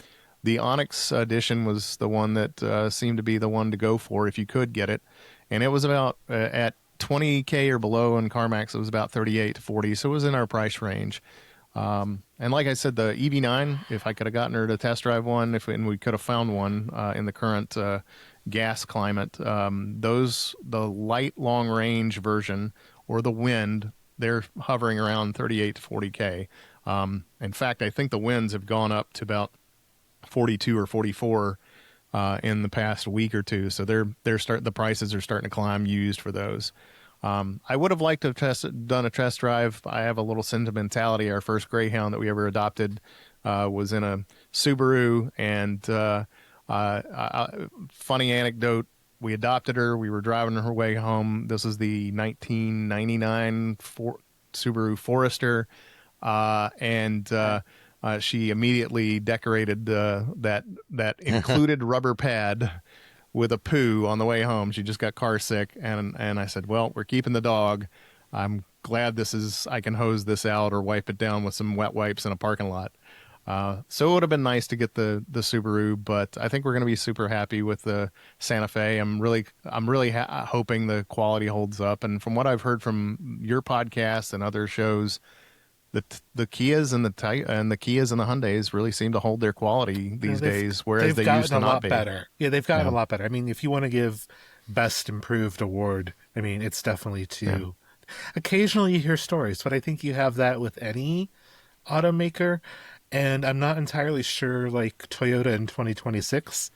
The Onyx edition was the one that seemed to be the one to go for if you could get it. And it was about, at $20K or below in CarMax, it was about $38 to $40, so it was in our price range. And like I said, the EV9, if I could have gotten her to test drive one, and we could have found one in the current gas climate, the light long range version or the Wind, they're hovering around 38 to 40K. In fact, I think the Winds have gone up to about 42 or 44 in the past week or two. So the prices are starting to climb used for those. I would have liked to have done a test drive. I have a little sentimentality. Our first Greyhound that we ever adopted was in a Subaru, and funny anecdote, we adopted her. We were driving her way home. This is the 1999 Subaru Forester, and she immediately decorated that included rubber pad with a poo on the way home. She just got car sick, and I said, well, we're keeping the dog. I'm glad I can hose this out or wipe it down with some wet wipes in a parking lot. So it would have been nice to get the Subaru, but I think we're going to be super happy with the Santa Fe. I'm really hoping the quality holds up. And from what I've heard from your podcast and other shows, the Kias and the Kias and the Hyundais really seem to hold their quality these days, whereas they used to not be. Better. Yeah, they've gotten a lot better. I mean, if you want to give Best Improved award, I mean, it's definitely to. Yeah. Occasionally you hear stories, but I think you have that with any automaker, and I'm not entirely sure. Like Toyota in 2026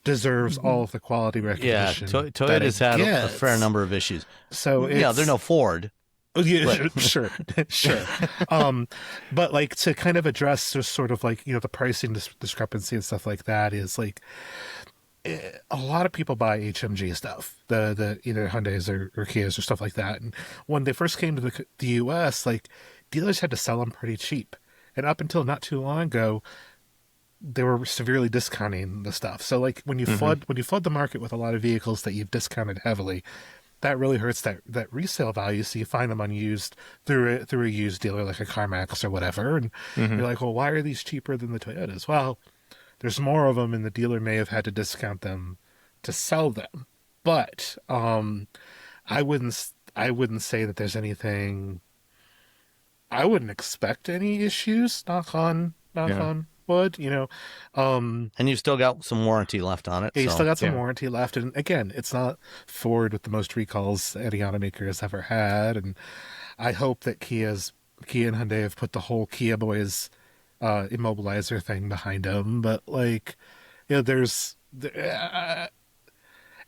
deserves all of the quality recognition. Yeah, Toyota's had a fair number of issues. So they're no Ford. Yeah, sure. But like to kind of address just sort of like, the pricing discrepancy and stuff like that is like a lot of people buy HMG stuff, the either Hyundais or Kias or stuff like that. And when they first came to the US, like dealers had to sell them pretty cheap. And up until not too long ago, they were severely discounting the stuff. So like when you flood the market with a lot of vehicles that you've discounted heavily, that really hurts that resale value. So you find them unused through a used dealer like a CarMax or whatever, and you're like, well, why are these cheaper than the Toyotas? Well, there's more of them, and the dealer may have had to discount them to sell them. But I wouldn't say that there's anything. I wouldn't expect any issues. Knock on wood, and you've still got some warranty left on it. Yeah, you still got some warranty left, and again, it's not Ford with the most recalls any automaker has ever had, and I hope that Kia and Hyundai have put the whole Kia boys immobilizer thing behind them, but like, there's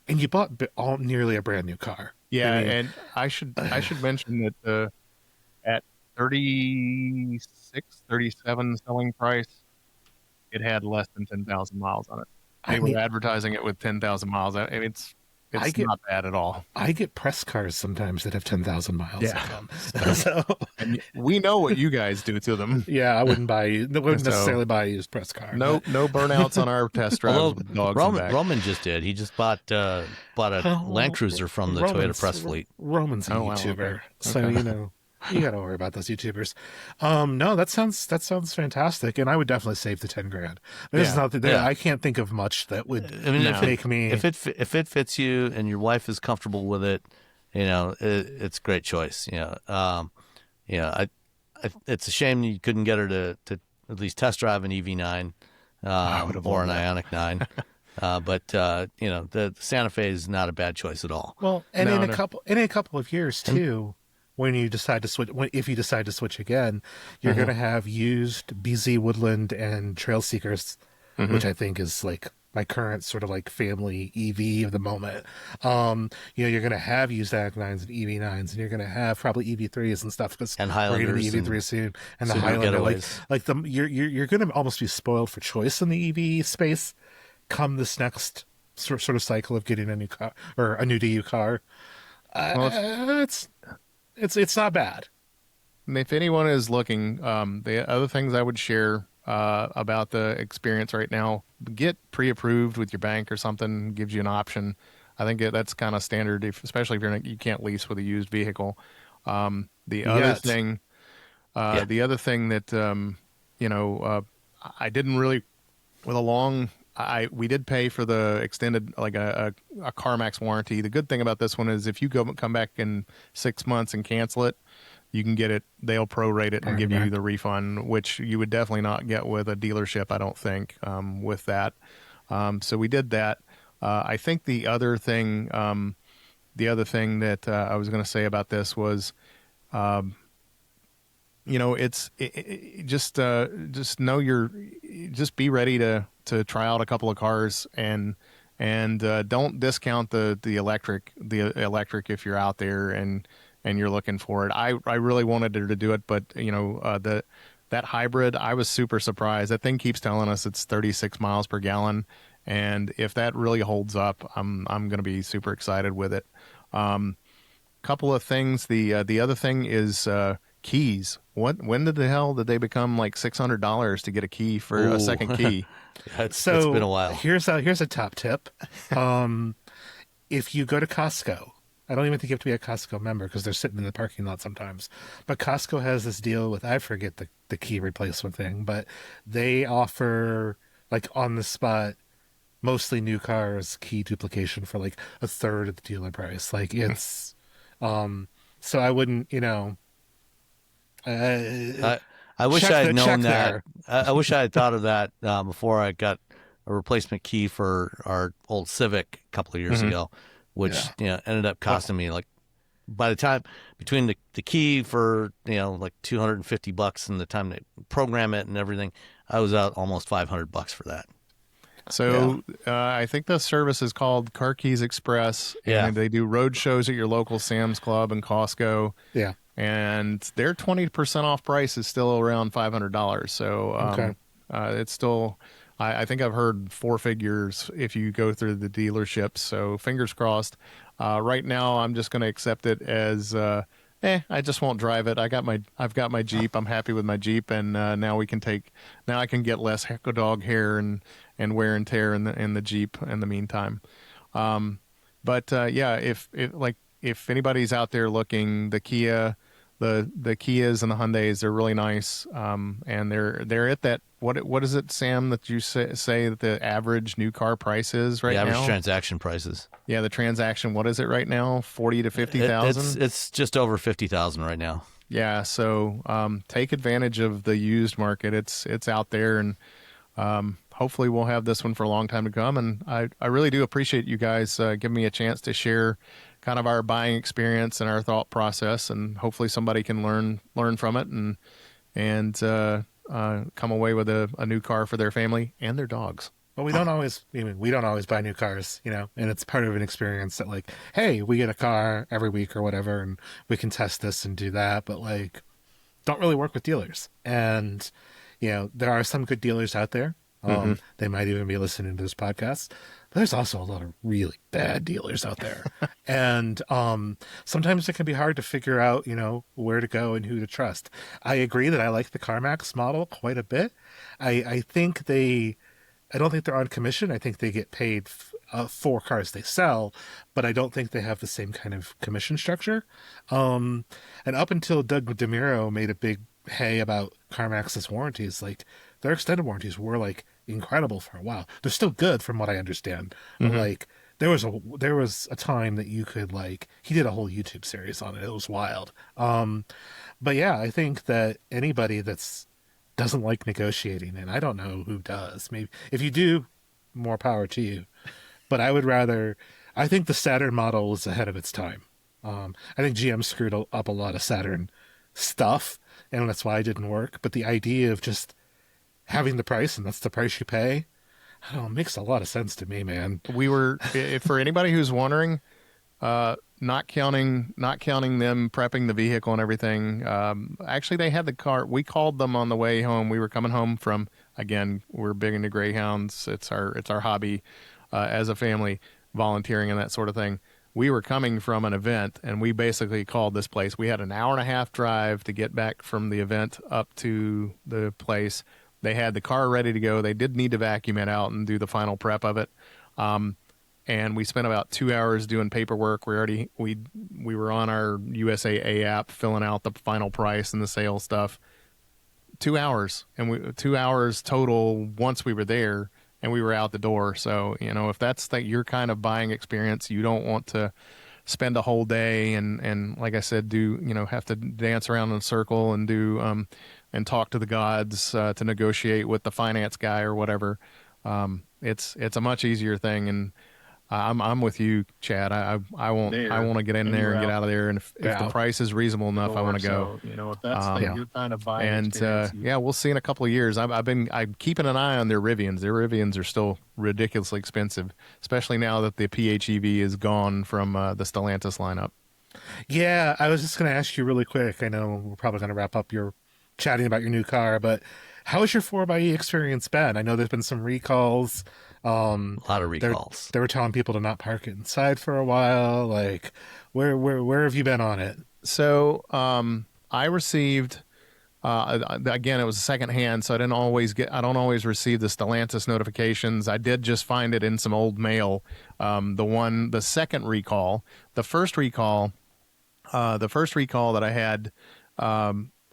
and you bought nearly a brand new car. Yeah, I mean, and I should mention that at 36, 37 selling price, it had less than 10,000 miles on it. I They were mean, advertising it with 10,000 miles. I mean, I it's get not bad at all. I get press cars sometimes that have 10,000 miles Yeah. on them. So And we know what you guys do to them. yeah, I wouldn't So necessarily buy a used press car. no burnouts on our test drives Although with dogs in back. Roman just did. He just bought a Land Cruiser from the Toyota press fleet. Roman's a Oh, wow, YouTuber, okay. so Okay. you got to worry about those YouTubers. No, that sounds fantastic, and I would definitely save the 10 grand. There's Yeah. nothing. Yeah. I can't think of much that would I mean, No. make me. if it fits you and your wife is comfortable with it, it's a great choice. It's a shame you couldn't get her to at least test drive an EV9 or an IONIQ 9. But the Santa Fe is not a bad choice at all. Well, and No, in no. a couple of years too, when you decide to switch, if you decide to switch again, you're going to have used BZ Woodland and Trail Seekers, which I think is like my current sort of like family EV of the moment. You're going to have used AG9s and EV9s, and you're going to have probably EV3s and stuff because And we're going to Highlanders be EV3 soon, and the Subaru Highlander. Getaways. You're going to almost be spoiled for choice in the EV space. Come this next sort of cycle of getting a new car or a new DU car, Well, it's not bad. if anyone is looking, the other things I would share about the experience right now, get pre-approved with your bank or something, gives you an option. I think that's kind of standard, especially if you can't lease with a used vehicle. The other Yes. thing, Yeah. the other thing that I didn't really with a long. We did pay for the extended, like a CarMax warranty. The good thing about this one is if you come back in 6 months and cancel it, you can get it. They'll prorate it and give you the refund, which you would definitely not get with a dealership, I don't think. With that, so we did that. I think the other thing that I was going to say about this was, just be ready to try out a couple of cars and don't discount the electric if you're out there and you're looking for it. I really wanted her to do it, but that hybrid, I was super surprised. That thing keeps telling us it's 36 miles per gallon, and if that really holds up, I'm going to be super excited with it. Couple of things. The other thing is keys. When the hell did they become like $600 to get a key for a second key? It's been a while. Here's a top tip. If you go to Costco, I don't even think you have to be a Costco member because they're sitting in the parking lot sometimes. But Costco has this deal with, I forget the key replacement thing, but they offer like on the spot, mostly new cars, key duplication for like a third of the dealer price. Like it's, so I wouldn't, I wish check I had the- known check that. there. I wish I had thought of that before I got a replacement key for our old Civic a couple of years ago, which ended up costing me like, by the time between the key for like $250 and the time to program it and everything, I was out almost $500 for that. So I think the service is called Car Keys Express, Yeah. and they do road shows at your local Sam's Club and Costco. yeah. And their 20% off price is still around $500. So Okay. it's still, I think I've heard four figures if you go through the dealerships. So fingers crossed. Right now, I'm just going to accept it as, I just won't drive it. I've got my Jeep. I'm happy with my Jeep, and now I can get less dog hair and wear and tear in the Jeep in the meantime. If anybody's out there looking, the Kias and the Hyundais, they're really nice. And they're at that, what is it, Sam, that you say that the average new car price is right The now? average transaction prices. Yeah, the transaction, what is it right now? 40 to 50,000? It's just over 50,000 right now. Yeah, so take advantage of the used market. It's out there, and hopefully we'll have this one for a long time to come. And I really do appreciate you guys giving me a chance to share kind of our buying experience and our thought process, and hopefully somebody can learn from it and come away with a new car for their family and their dogs. But we don't always, we don't always buy new cars, and it's part of an experience that like, hey, we get a car every week or whatever, and we can test this and do that, but like, don't really work with dealers. And, there are some good dealers out there. They might even be listening to this podcast. But there's also a lot of really bad dealers out there. And sometimes it can be hard to figure out, where to go and who to trust. I agree that I like the CarMax model quite a bit. I think I don't think they're on commission. I think they get paid for cars they sell, but I don't think they have the same kind of commission structure. And up until Doug DeMuro made a big hay about CarMax's warranties, like their extended warranties were like incredible for a while. They're still good from what I understand. But like there was a time that you could like, he did a whole YouTube series on it. It was wild. But yeah, I think that anybody doesn't like negotiating, and I don't know who does. Maybe if you do, more power to you. But I think the Saturn model was ahead of its time. I think GM screwed up a lot of Saturn stuff, and that's why it didn't work. But the idea of just having the price, and that's the price you pay, I don't know, it makes a lot of sense to me, man. We were, for anybody who's wondering, not counting them prepping the vehicle and everything. Actually, they had the car. We called them on the way home. We were coming home from, again, we're big into greyhounds. It's our hobby as a family, volunteering and that sort of thing. We were coming from an event, and we basically called this place. We had an hour and a half drive to get back from the event up to the place. They had the car ready to go. They did need to vacuum it out and do the final prep of it. And we spent about 2 hours doing paperwork. We were on our USAA app filling out the final price and the sales stuff. 2 hours, and 2 hours total once we were there, and we were out the door. So if that's your kind of buying experience, you don't want to spend a whole day and like I said, have to dance around in a circle and do and talk to the gods to negotiate with the finance guy or whatever. It's a much easier thing, and I'm with you, Chad. I want to get in there and get out of there, and if the price is reasonable enough, I want to go. So, if that's your kind of buying and experience, we'll see in a couple of years. I'm keeping an eye on their Rivians. Their Rivians are still ridiculously expensive, especially now that the PHEV is gone from the Stellantis lineup. Yeah, I was just going to ask you really quick. I know we're probably going to wrap up your chatting about your new car, but how has your 4xe experience been? I know there's been some recalls. A lot of recalls. They were telling people to not park it inside for a while. Like, where have you been on it? So I received again, it was secondhand, so I don't always receive the Stellantis notifications. I did just find it in some old mail. The second recall, the first recall that I had.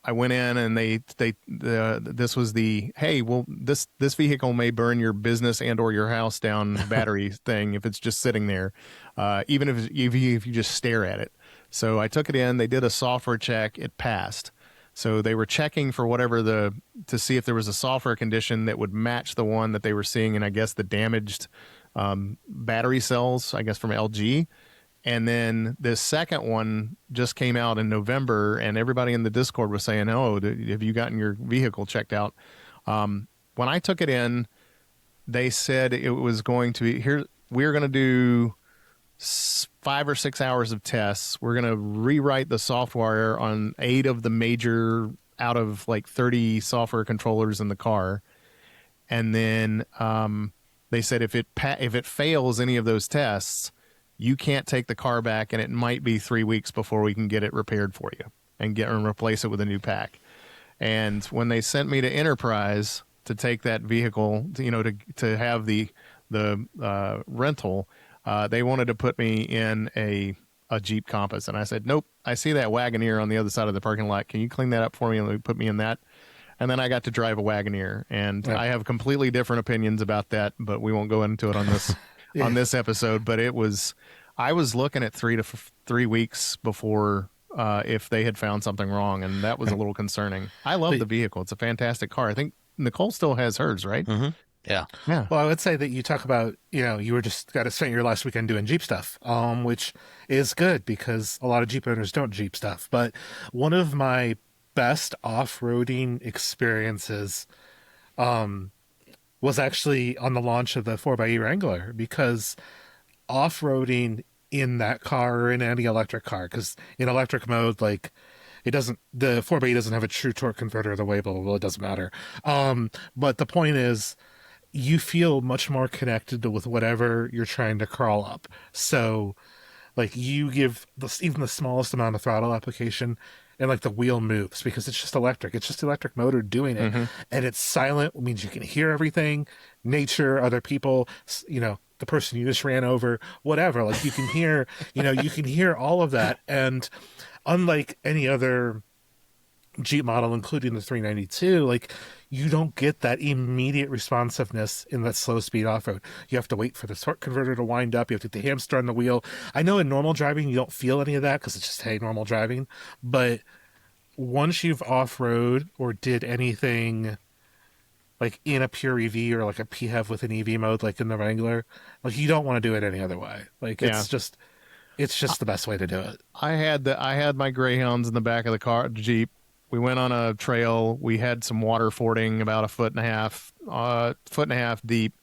I went in and this was the, hey, well, this vehicle may burn your business and or your house down battery thing if it's just sitting there, even if you just stare at it. So I took it in. They did a software check. It passed. So they were checking for to see if there was a software condition that would match the one that they were seeing, and I guess the damaged battery cells, I guess from LG. And then this second one just came out in November, and everybody in the Discord was saying, oh, have you gotten your vehicle checked out? When I took it in, they said it was going to be, we're going to do 5 or 6 hours of tests. We're going to rewrite the software on 8 of the major out of like 30 software controllers in the car. And then they said if it fails any of those tests, you can't take the car back, and it might be 3 weeks before we can get it repaired for you and replace it with a new pack. And when they sent me to Enterprise to take that vehicle, to have the rental, they wanted to put me in a Jeep Compass, and I said, nope. I see that Wagoneer on the other side of the parking lot. Can you clean that up for me and put me in that? And then I got to drive a Wagoneer, and I have completely different opinions about that, but we won't go into it on this. On this episode, but I was looking at 3 weeks before if they had found something wrong, and that was a little concerning. I love the vehicle; it's a fantastic car. I think Nicole still has hers, right? Mm-hmm. Yeah. Well, I would say that you talk about you were just got to spend your last weekend doing Jeep stuff, which is good because a lot of Jeep owners don't Jeep stuff. But one of my best off-roading experiences was actually on the launch of the 4xe Wrangler, because off-roading in that car or in any electric car, because in electric mode, like, the 4xe doesn't have a true torque converter the way, blah, blah, blah, it doesn't matter. But the point is, you feel much more connected with whatever you're trying to crawl up. So, like, you give even the smallest amount of throttle application, and like the wheel moves because it's just electric. It's just the electric motor doing it. Mm-hmm. And it's silent. It means you can hear everything, nature, other people, the person you just ran over, whatever. Like, you can hear, you can hear all of that. And unlike any other Jeep model, including the 392, like, you don't get that immediate responsiveness in that slow speed off-road. You have to wait for the torque converter to wind up. You have to get the hamster on the wheel. I know in normal driving you don't feel any of that because it's just, hey, normal driving. But once you've off-road or did anything like in a pure EV or like a PHEV with an EV mode, like in the Wrangler, like, you don't want to do it any other way. Like, it's just the best way to do it. I had my Greyhounds in the back of the Jeep. We went on a trail. We had some water fording about a foot and a half deep,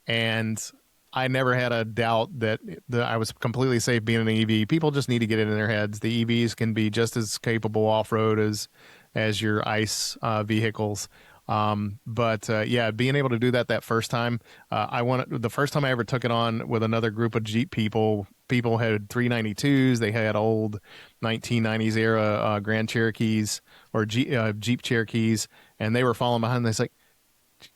and I never had a doubt that I was completely safe being an EV. People just need to get it in their heads. The EVs can be just as capable off-road as your ICE vehicles. But being able to do that first time, the first time I ever took it on with another group of Jeep people had 392s. They had old 1990s era Grand Cherokees or Jeep Cherokees, and they were following behind. They're like,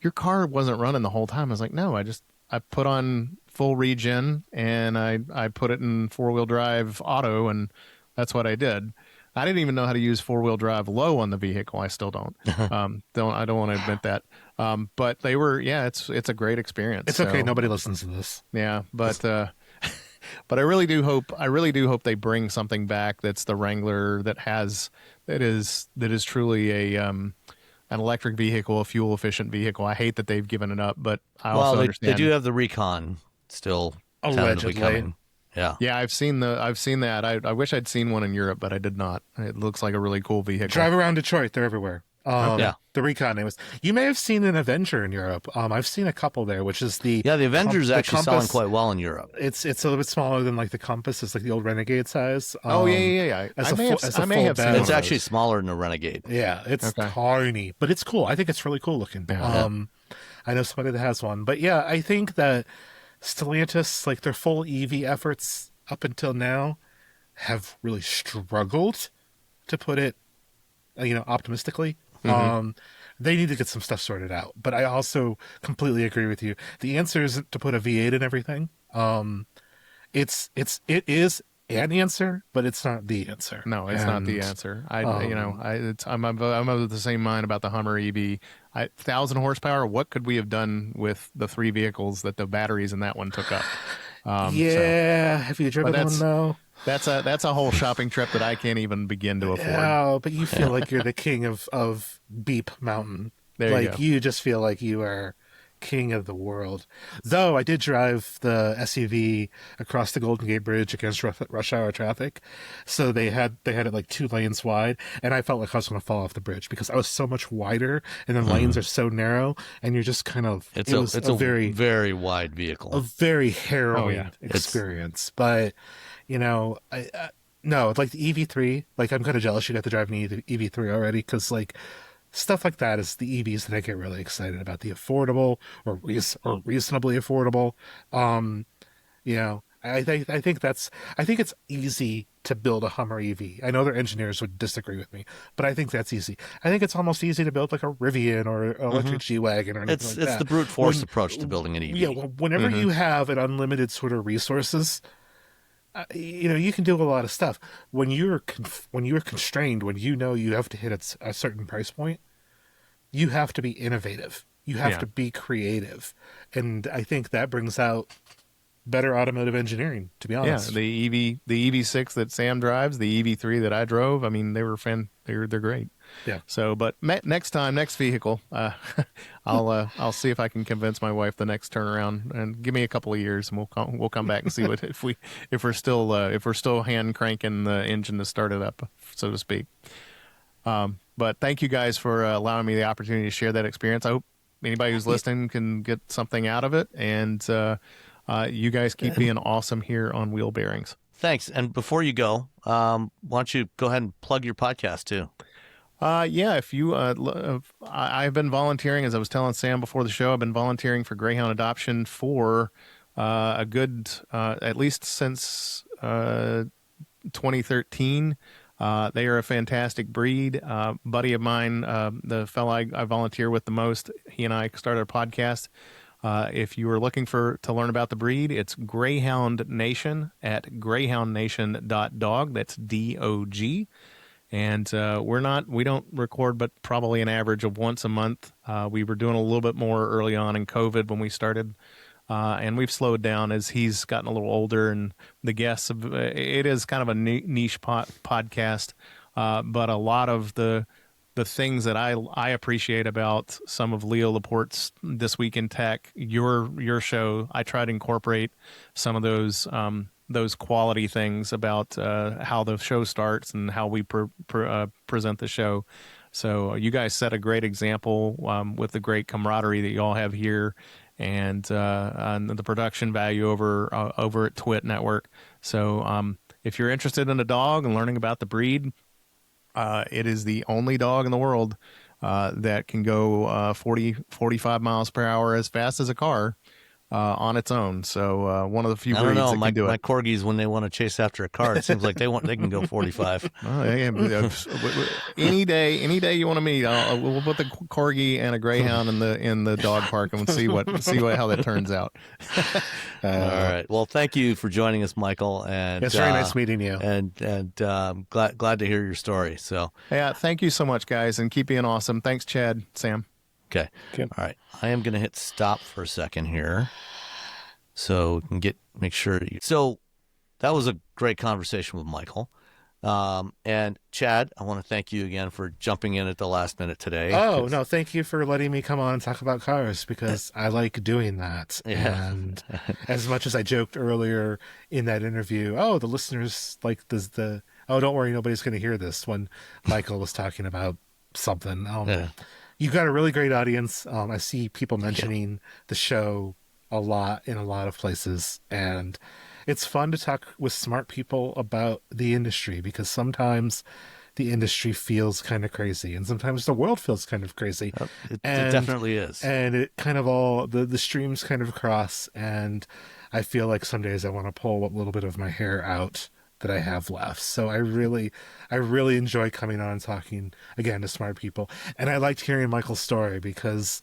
your car wasn't running the whole time. I was like, no, I put on full regen and I put it in 4-wheel drive auto, and that's what I did. I didn't even know how to use 4-wheel drive low on the vehicle. I still don't. I don't want to admit that. But they were, it's a great experience. It's okay. Nobody listens to this. Yeah, but but I really do hope they bring something back that's the Wrangler that is truly an electric vehicle, a fuel efficient vehicle. I hate that they've given it up, but I also understand they do have the Recon still allegedly coming. Yeah, I've seen that. I wish I'd seen one in Europe, but I did not. It looks like a really cool vehicle. Drive around Detroit; they're everywhere. The Recon. You may have seen an Avenger in Europe. I've seen a couple there, which is the Avenger's actually selling quite well in Europe. It's a little bit smaller than like the Compass. It's like the old Renegade size. I may have seen it's actually smaller than a Renegade. Yeah, it's tiny, but it's cool. I think it's really cool looking. I know somebody that has one, but yeah, I think that Stellantis, like their full EV efforts up until now, have really struggled, to put it, optimistically. Mm-hmm. They need to get some stuff sorted out. But I also completely agree with you. The answer isn't to put a V8 in everything. It is an answer, but it's not the answer. No, it's not the answer. I'm of the same mind about the Hummer EV. 1,000 horsepower. What could we have done with the 3 vehicles that the batteries in that one took up? Have you driven one though? That's a whole shopping trip that I can't even begin to afford. Oh, but you feel like you're the king of Beep Mountain. There you go. You just feel like you are king of the world. Though I did drive the SUV across the Golden Gate Bridge against rush hour traffic, so they had it like 2 lanes wide, and I felt like I was going to fall off the bridge because I was so much wider, and the lanes are so narrow, and you're just kind of. It's a very, very wide vehicle. A very harrowing experience, but. No, like the EV3, like I'm kind of jealous you got to drive an EV3 already, because like stuff like that is the EVs that I get really excited about. The affordable or reasonably affordable. I think it's easy to build a Hummer EV. I know their engineers would disagree with me, but I think that's easy. I think it's almost easy to build like a Rivian or an electric G-Wagon or anything like that. It's the brute force approach to building an EV. Yeah, whenever you have an unlimited sort of resources. You can do a lot of stuff. When you're constrained, when you have to hit a certain price point, you have to be innovative. You have to be creative, and I think that brings out better automotive engineering. To be honest, the EV6 that Sam drives, the EV3 that I drove. I mean, they were they're great. Yeah. So, but next vehicle, I'll see if I can convince my wife the next turnaround, and give me a couple of years, and we'll come back and see if we're still hand cranking the engine to start it up, so to speak. But But thank you guys for allowing me the opportunity to share that experience. I hope anybody who's listening can get something out of it. And you guys keep being awesome here on Wheel Bearings. Thanks. And before you go, why don't you go ahead and plug your podcast too? Yeah, if you, I've been volunteering, as I was telling Sam before the show, I've been volunteering for Greyhound adoption for a good, at least since 2013. They are a fantastic breed. Buddy of mine, the fella I volunteer with the most, he and I started a podcast. If you are looking to learn about the breed, it's Greyhound Nation at greyhoundnation.dog. That's DOG. And we don't record, but probably an average of once a month. We were doing a little bit more early on in COVID when we started, and we've slowed down as he's gotten a little older. And the guests, it is kind of a niche podcast, but a lot of the things that I appreciate about some of Leo Laporte's This Week in Tech, your show, I try to incorporate some of those quality things about how the show starts and how we present the show. So you guys set a great example with the great camaraderie that you all have here, and the production value over at Twit Network. So if you're interested in a dog and learning about the breed, it is the only dog in the world that can go 45 miles per hour as fast as a car. On its own. So one of the few breeds that can do it. My corgis, when they want to chase after a car, it seems like they can go 45. Any day you want to meet, we'll put the corgi and a greyhound in the dog park and see how that turns out. All right. Well, thank you for joining us, Michael. And it's very nice meeting you. And glad to hear your story. So yeah, thank you so much, guys, and keep being awesome. Thanks, Chad, Sam. Okay. All right. I am going to hit stop for a second here so we can make sure. So that was a great conversation with Michael. And Chad, I want to thank you again for jumping in at the last minute today. Oh, no, thank you for letting me come on and talk about cars, because I like doing that. Yeah. And as much as I joked earlier in that interview, the listeners like don't worry, nobody's going to hear this, when Michael was talking about something. You've got a really great audience. I see people mentioning the show a lot in a lot of places, and it's fun to talk with smart people about the industry, because sometimes the industry feels kind of crazy, and sometimes the world feels kind of crazy. It definitely is. And it kind of all, the streams kind of cross, and I feel like some days I want to pull a little bit of my hair out that I have left. So I really enjoy coming on and talking again to smart people. And I liked hearing Michael's story, because,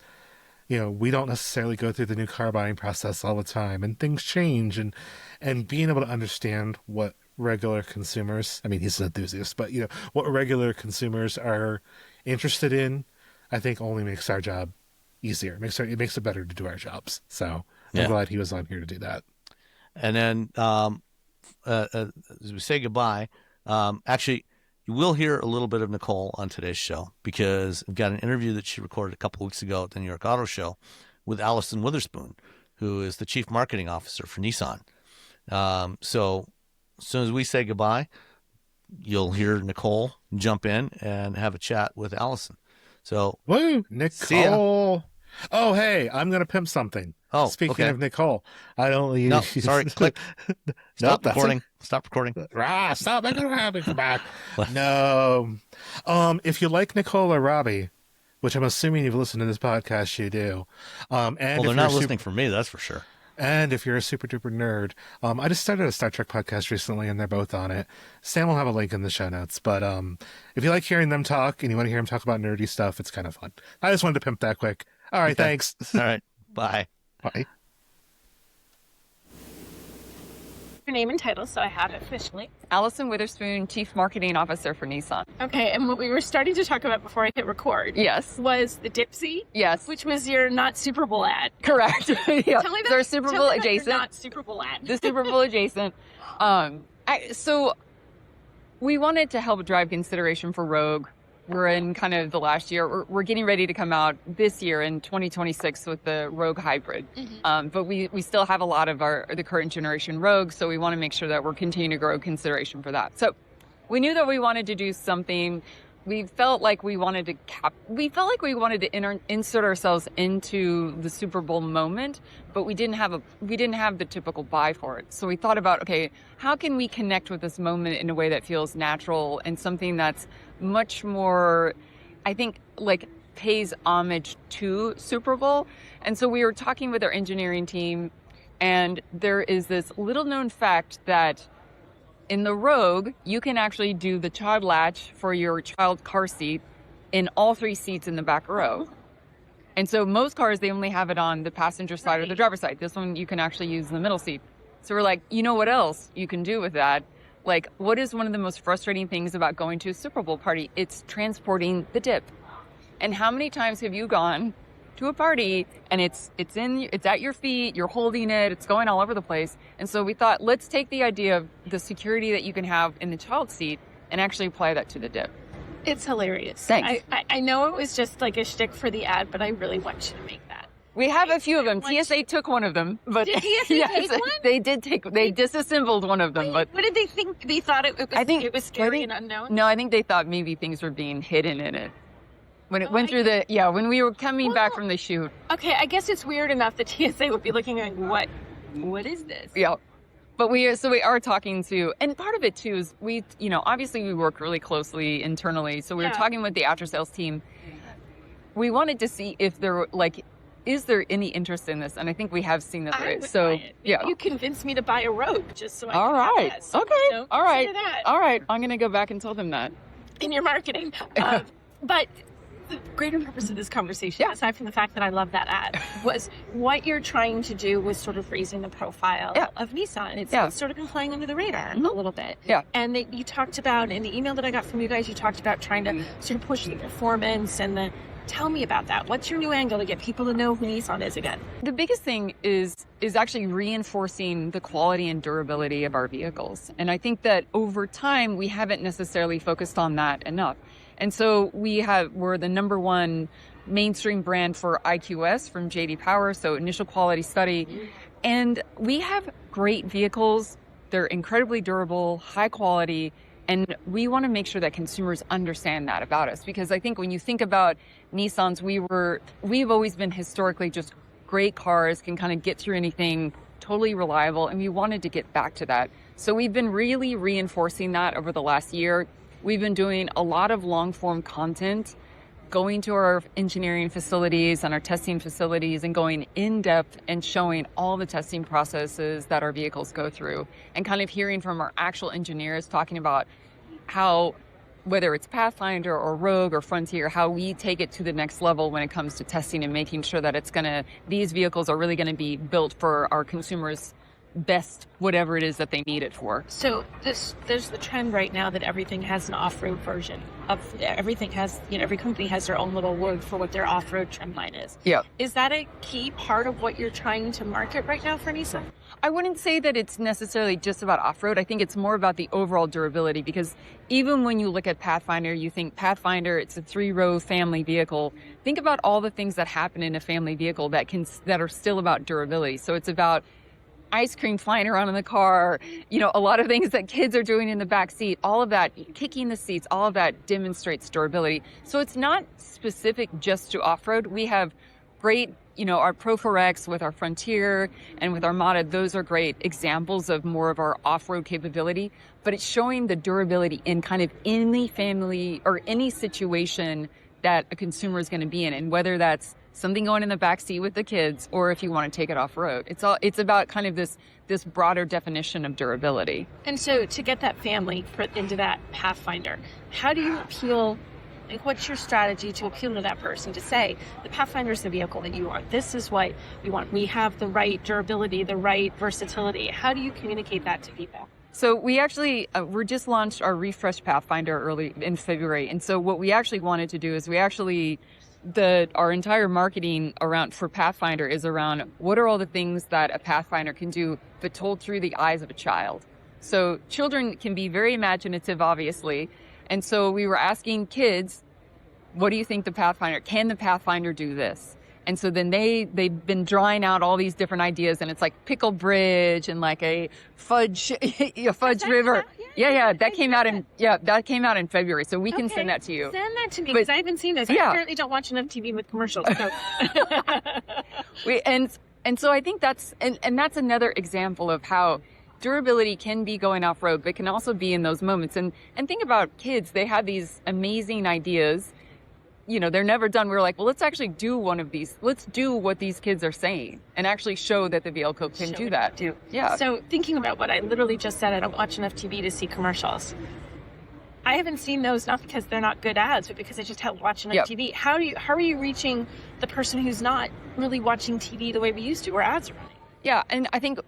we don't necessarily go through the new car buying process all the time, and things change, and being able to understand what regular consumers, I mean, he's an enthusiast, but what regular consumers are interested in, I think only makes our job easier. It makes it better to do our jobs. So I'm glad he was on here to do that. And then, as we say goodbye, actually, you will hear a little bit of Nicole on today's show, because I've got an interview that she recorded a couple of weeks ago at the New York Auto Show with Allison Witherspoon, who is the Chief Marketing Officer for Nissan. So as soon as we say goodbye, you'll hear Nicole jump in and have a chat with Allison. So, woo, Nicole. Oh, hey, I'm going to pimp something. Oh, speaking of Nicole, I don't use. No, sorry. Click. Stop recording. Stop recording. Stop. I'm going to have it come back. No. If you like Nicole or Robbie, which I'm assuming you've listened to this podcast, you do. And they're not listening for me, that's for sure. And if you're a super duper nerd, I just started a Star Trek podcast recently, and they're both on it. Sam will have a link in the show notes. But if you like hearing them talk and you want to hear them talk about nerdy stuff, it's kind of fun. I just wanted to pimp that quick. All right, thanks. All right, bye. Bye. Your name and title, so I have it officially. Allison Witherspoon, Chief Marketing Officer for Nissan. Okay, and what we were starting to talk about before I hit record, yes, was the Dipsy. Yes, which was your not Super Bowl ad. Correct. Yeah. Tell me that. They're Super Bowl adjacent. Not Super Bowl ad. The Super Bowl adjacent. So we wanted to help drive consideration for Rogue. We're in kind of the last year. We're getting ready to come out this year in 2026 with the Rogue Hybrid. Mm-hmm. But we still have a lot of the current generation Rogue, so we want to make sure that we're continuing to grow consideration for that. So we knew that we wanted to do something we felt like we wanted to insert ourselves into the Super Bowl moment, but we didn't have the typical buy for it. So we thought about, okay, how can we connect with this moment in a way that feels natural and something that's much more, I think, like pays homage to Super Bowl. And so we were talking with our engineering team, and there is this little known fact that in the Rogue, you can actually do the child latch for your child car seat in all 3 seats in the back row. And so most cars, they only have it on the passenger side or the driver's side. This one you can actually use in the middle seat. So we're like, you know what else you can do with that? Like, what is one of the most frustrating things about going to a Super Bowl party? It's transporting the dip. And how many times have you gone to a party and it's at your feet, you're holding it, it's going all over the place. And so we thought, let's take the idea of the security that you can have in the child seat and actually apply that to the dip. It's hilarious. Thanks. I know it was just like a shtick for the ad, but I really want you to make that. We have a few of them. TSA took one of them, but did TSA take one? They disassembled one of them. But what did they think? They thought it was scary and unknown? No, I think they thought maybe things were being hidden in it. When it went through when we were coming back from the shoot. Okay, I guess it's weird enough that TSA would be looking at what is this? Yeah. But we are talking to, and part of it too is obviously we work really closely internally. So we were talking with the after sales team. We wanted to see if is there any interest in this? And I think we have seen that there is. So yeah. You convinced me to buy a Rogue just so I all can right. have that. So, okay. All right. That. All right. I'm going to go back and tell them that. In your marketing. But the greater purpose of this conversation, aside from the fact that I love that ad, was what you're trying to do was sort of raising the profile of Nissan. It's sort of been flying under the radar a little bit. Yeah. And you talked about, in the email that I got from you guys, you talked about trying to sort of push the performance and the... Tell me about that. What's your new angle to get people to know who Nissan is again? The biggest thing is actually reinforcing the quality and durability of our vehicles. And I think that over time, we haven't necessarily focused on that enough. And so we're the #1 mainstream brand for IQS from J.D. Power, so initial quality study. And we have great vehicles. They're incredibly durable, high quality, and we want to make sure that consumers understand that about us. Because I think when you think about Nissans, we've always been historically just great cars, can kind of get through anything, totally reliable, and we wanted to get back to that. So we've been really reinforcing that over the last year. We've been doing a lot of long-form content, going to our engineering facilities and our testing facilities and going in depth and showing all the testing processes that our vehicles go through, and kind of hearing from our actual engineers talking about how, whether it's Pathfinder or Rogue or Frontier, how we take it to the next level when it comes to testing and making sure that these vehicles are really going to be built for our consumers' best, whatever it is that they need it for. So there's the trend right now that everything has an off-road version of everything. Has every company has their own little word for what their off-road trend line is. Yeah. Is that a key part of what you're trying to market right now for Nissan? I wouldn't say that it's necessarily just about off-road. I think it's more about the overall durability, because even when you look at Pathfinder, you think Pathfinder, it's a 3-row family vehicle. Think about all the things that happen in a family vehicle that are still about durability. So it's about ice cream flying around in the car, a lot of things that kids are doing in the back seat, all of that, kicking the seats, all of that demonstrates durability. So it's not specific just to off-road. We have great, our Pro 4X with our Frontier and with Armada, those are great examples of more of our off-road capability, but it's showing the durability in kind of any family or any situation that a consumer is going to be in, and whether that's something going in the back seat with the kids, or if you want to take it off road. It's about kind of this broader definition of durability. And so to get that family put into that Pathfinder, how do you appeal? What's your strategy to appeal to that person to say, the Pathfinder is the vehicle that you want. This is what we want. We have the right durability, the right versatility. How do you communicate that to people? So we actually, we just launched our refreshed Pathfinder early in February. And so what we actually wanted to do is our entire marketing for Pathfinder is around what are all the things that a Pathfinder can do, but told through the eyes of a child. So children can be very imaginative, obviously. And so we were asking kids, what do you think can the Pathfinder do this? And so then they've been drawing out all these different ideas, and it's like Pickle Bridge and like a fudge river. That came out in February. So we can send that to you. Send that to me, because I haven't seen those. I apparently don't watch enough TV with commercials. So. And so I think that's another example of how durability can be going off road, but can also be in those moments. And think about kids; they have these amazing ideas. They're never done. We're like, well, let's actually do one of these. Let's do what these kids are saying and actually show that the vehicle can do that. Yeah. So thinking about what I literally just said, I don't watch enough TV to see commercials. I haven't seen those, not because they're not good ads, but because I just haven't watched enough TV. How are you reaching the person who's not really watching TV the way we used to, where ads are running? Yeah, and I think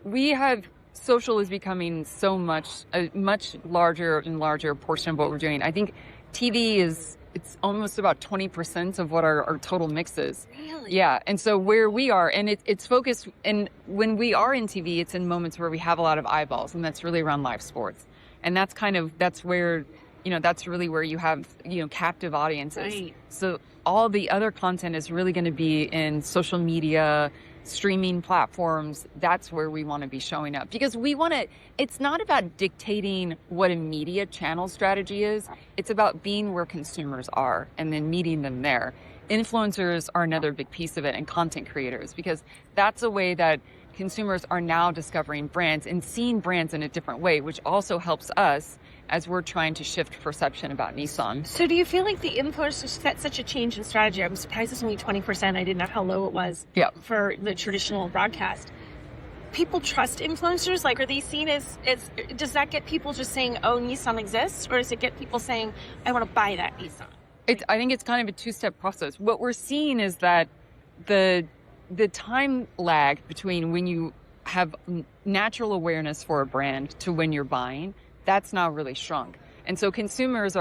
social is becoming a much larger and larger portion of what we're doing. I think TV it's almost about 20% of what our total mix is. Really? Yeah. And so where we are, and it's focused, and when we are in TV, it's in moments where we have a lot of eyeballs, and that's really around live sports. And that's where, that's really where you have, captive audiences. Right. So all the other content is really going to be in social media, streaming platforms. That's where we want to be showing up, because it's not about dictating what a media channel strategy is. It's about being where consumers are and then meeting them there. Influencers are another big piece of it, and content creators, because that's a way that consumers are now discovering brands and seeing brands in a different way, which also helps us as we're trying to shift perception about Nissan. So do you feel like the influencers set such a change in strategy? I'm surprised it's only 20%. I didn't know how low it was for the traditional broadcast. People trust influencers? Like, are these seen as does that get people just saying, oh, Nissan exists? Or does it get people saying, I want to buy that Nissan? I think it's kind of a two-step process. What we're seeing is that the time lag between when you have natural awareness for a brand to when you're buying, that's now really shrunk. And so consumers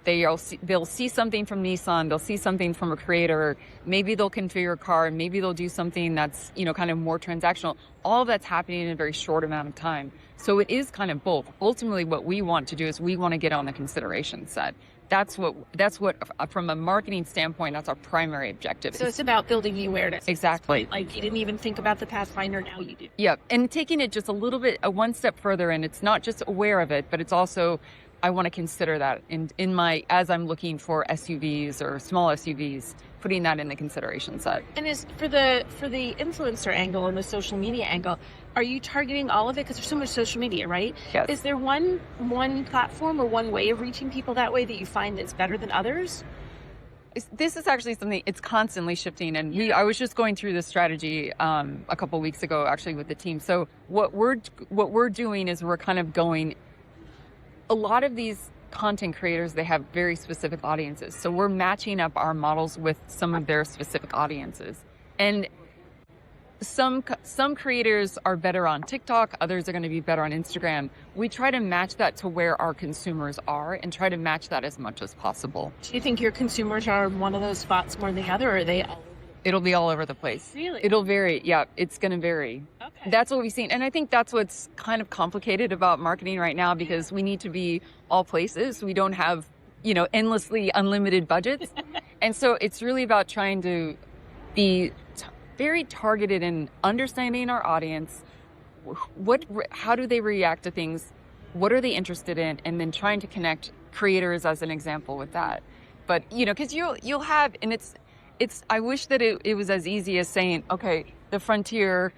they'll see something from Nissan, they'll see something from a creator, maybe they'll configure a car, maybe they'll do something that's, kind of more transactional. All of that's happening in a very short amount of time. So it is kind of both. Ultimately, what we want to do is we want to get on the consideration set. That's what from a marketing standpoint, that's our primary objective. So it's about building the awareness. Exactly. Like, you didn't even think about the Pathfinder, now you do. Yeah, and taking it just a little bit, one step further, and it's not just aware of it, but it's also, I want to consider that as I'm looking for SUVs or small SUVs, putting that in the consideration set. And is for the influencer angle and the social media angle, are you targeting all of it? Because there's so much social media, right? Yes. Is there one platform or one way of reaching people that way that you find that's better than others? This is actually something, it's constantly shifting. And I was just going through this strategy a couple weeks ago, actually, with the team. So what we're doing is we're kind of going, a lot of these content creators, they have very specific audiences. So we're matching up our models with some of their specific audiences. And some creators are better on TikTok, others are going to be better on Instagram. We try to match that to where our consumers are and try to match that as much as possible. Do you think your consumers are one of those spots more than the other, or are they all? It'll be all over the place. Really? It'll vary. Yeah, it's going to vary. Okay. That's what we've seen. And I think that's what's kind of complicated about marketing right now, because we need to be all places. We don't have, endlessly unlimited budgets. And so it's really about trying to be very targeted in understanding our audience. How do they react to things? What are they interested in? And then trying to connect creators as an example with that. But, because you'll have, and I wish that it was as easy as saying, okay, the Frontier,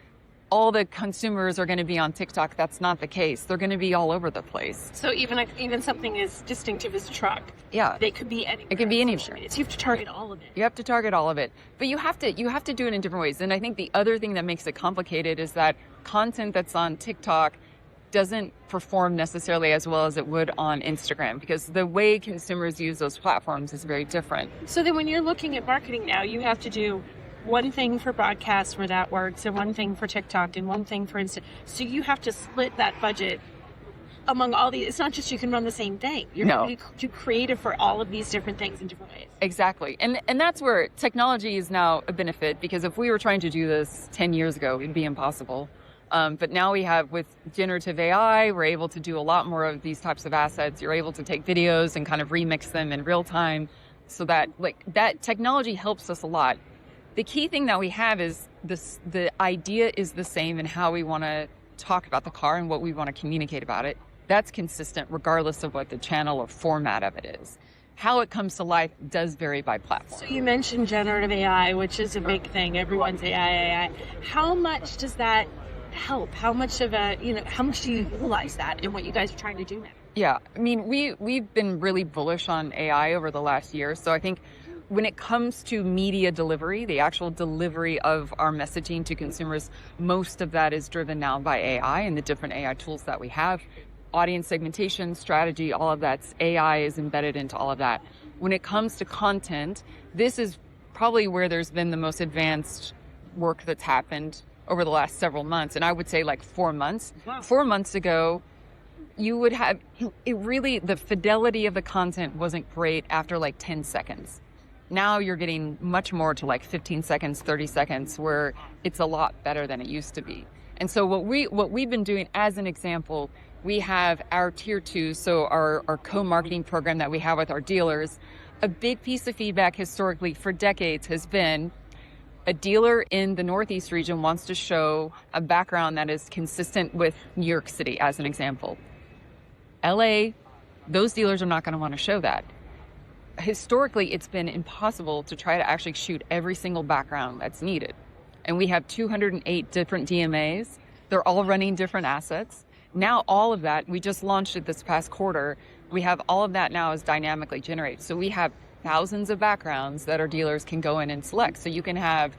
all the consumers are going to be on TikTok. That's not the case. They're going to be all over the place. So even something as distinctive as a truck, they could be anywhere. It can be anywhere. So you have to target all of it. You have to target all of it, but you have to do it in different ways. And I think the other thing that makes it complicated is that content that's on TikTok doesn't perform necessarily as well as it would on Instagram, because the way consumers use those platforms is very different. So then when you're looking at marketing now, you have to do one thing for broadcast where that works, and one thing for TikTok, and one thing for Insta. So you have to split that budget among all these. It's not just you can run the same thing. You're going to do creative for all of these different things in different ways. Exactly. And that's where technology is now a benefit, because if we were trying to do this 10 years ago, it'd be impossible. But now we have, with generative AI, we're able to do a lot more of these types of assets. You're able to take videos and kind of remix them in real time, so that that technology helps us a lot. the key thing that we have is this, the idea is the same in how we want to talk about the car and what we want to communicate about it. That's consistent regardless of what the channel or format of it is. How it comes to life does vary by platform. So you mentioned generative AI, which is a big thing. Everyone's AI. How much does that help? How much of how much do you utilize that in what you guys are trying to do now? Yeah, I mean, we've been really bullish on AI over the last year. So I think when it comes to media delivery, the actual delivery of our messaging to consumers, most of that is driven now by AI and the different AI tools that we have. Audience segmentation, strategy, all of that's AI is embedded into all of that. When it comes to content, this is probably where there's been the most advanced work that's happened over the last several months. And I would say like 4 months. 4 months ago, you would have, the fidelity of the content wasn't great after like 10 seconds. Now you're getting much more to like 15 seconds, 30 seconds, where it's a lot better than it used to be. And so what we've been doing, as an example, we have our tier 2, so our co-marketing program that we have with our dealers. A big piece of feedback historically for decades has been a dealer in the Northeast region wants to show a background that is consistent with New York City, as an example. LA, those dealers are not going to want to show that. Historically, it's been impossible to try to actually shoot every single background that's needed. And we have 208 different DMAs. They're all running different assets. Now all of that, we just launched it this past quarter. We have all of that now is dynamically generated. So we have thousands of backgrounds that our dealers can go in and select. So you can have,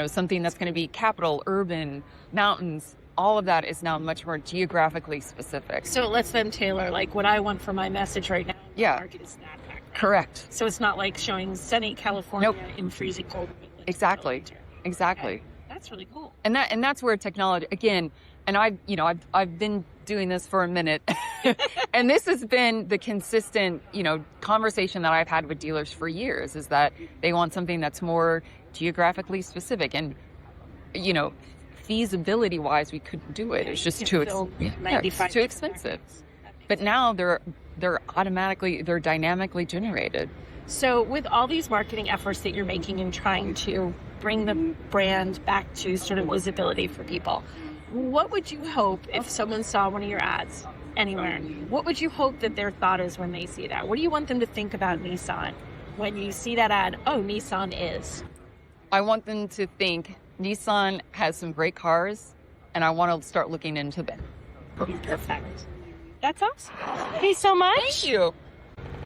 something that's going to be capital, urban, mountains. All of that is now much more geographically specific. So it lets them tailor like what I want for my message right now. Yeah. Market is that background. Correct. So it's not like showing sunny California Nope. in freezing cold. Exactly. Exactly. Okay. That's really cool. And that's where technology, again, and I've been doing this for a minute, and this has been the consistent, conversation that I've had with dealers for years, is that they want something that's more geographically specific, and feasibility wise, we couldn't do it. It's just too expensive. But now they're dynamically generated. So with all these marketing efforts that you're making and trying to bring the brand back to sort of visibility for people, what would you hope if someone saw one of your ads anywhere? What would you hope that their thought is when they see that? What do you want them to think about Nissan when you see that ad? Oh, Nissan is. I want them to think Nissan has some great cars, and I want to start looking into them. Perfect. That's awesome. Thank you so much. Thank you.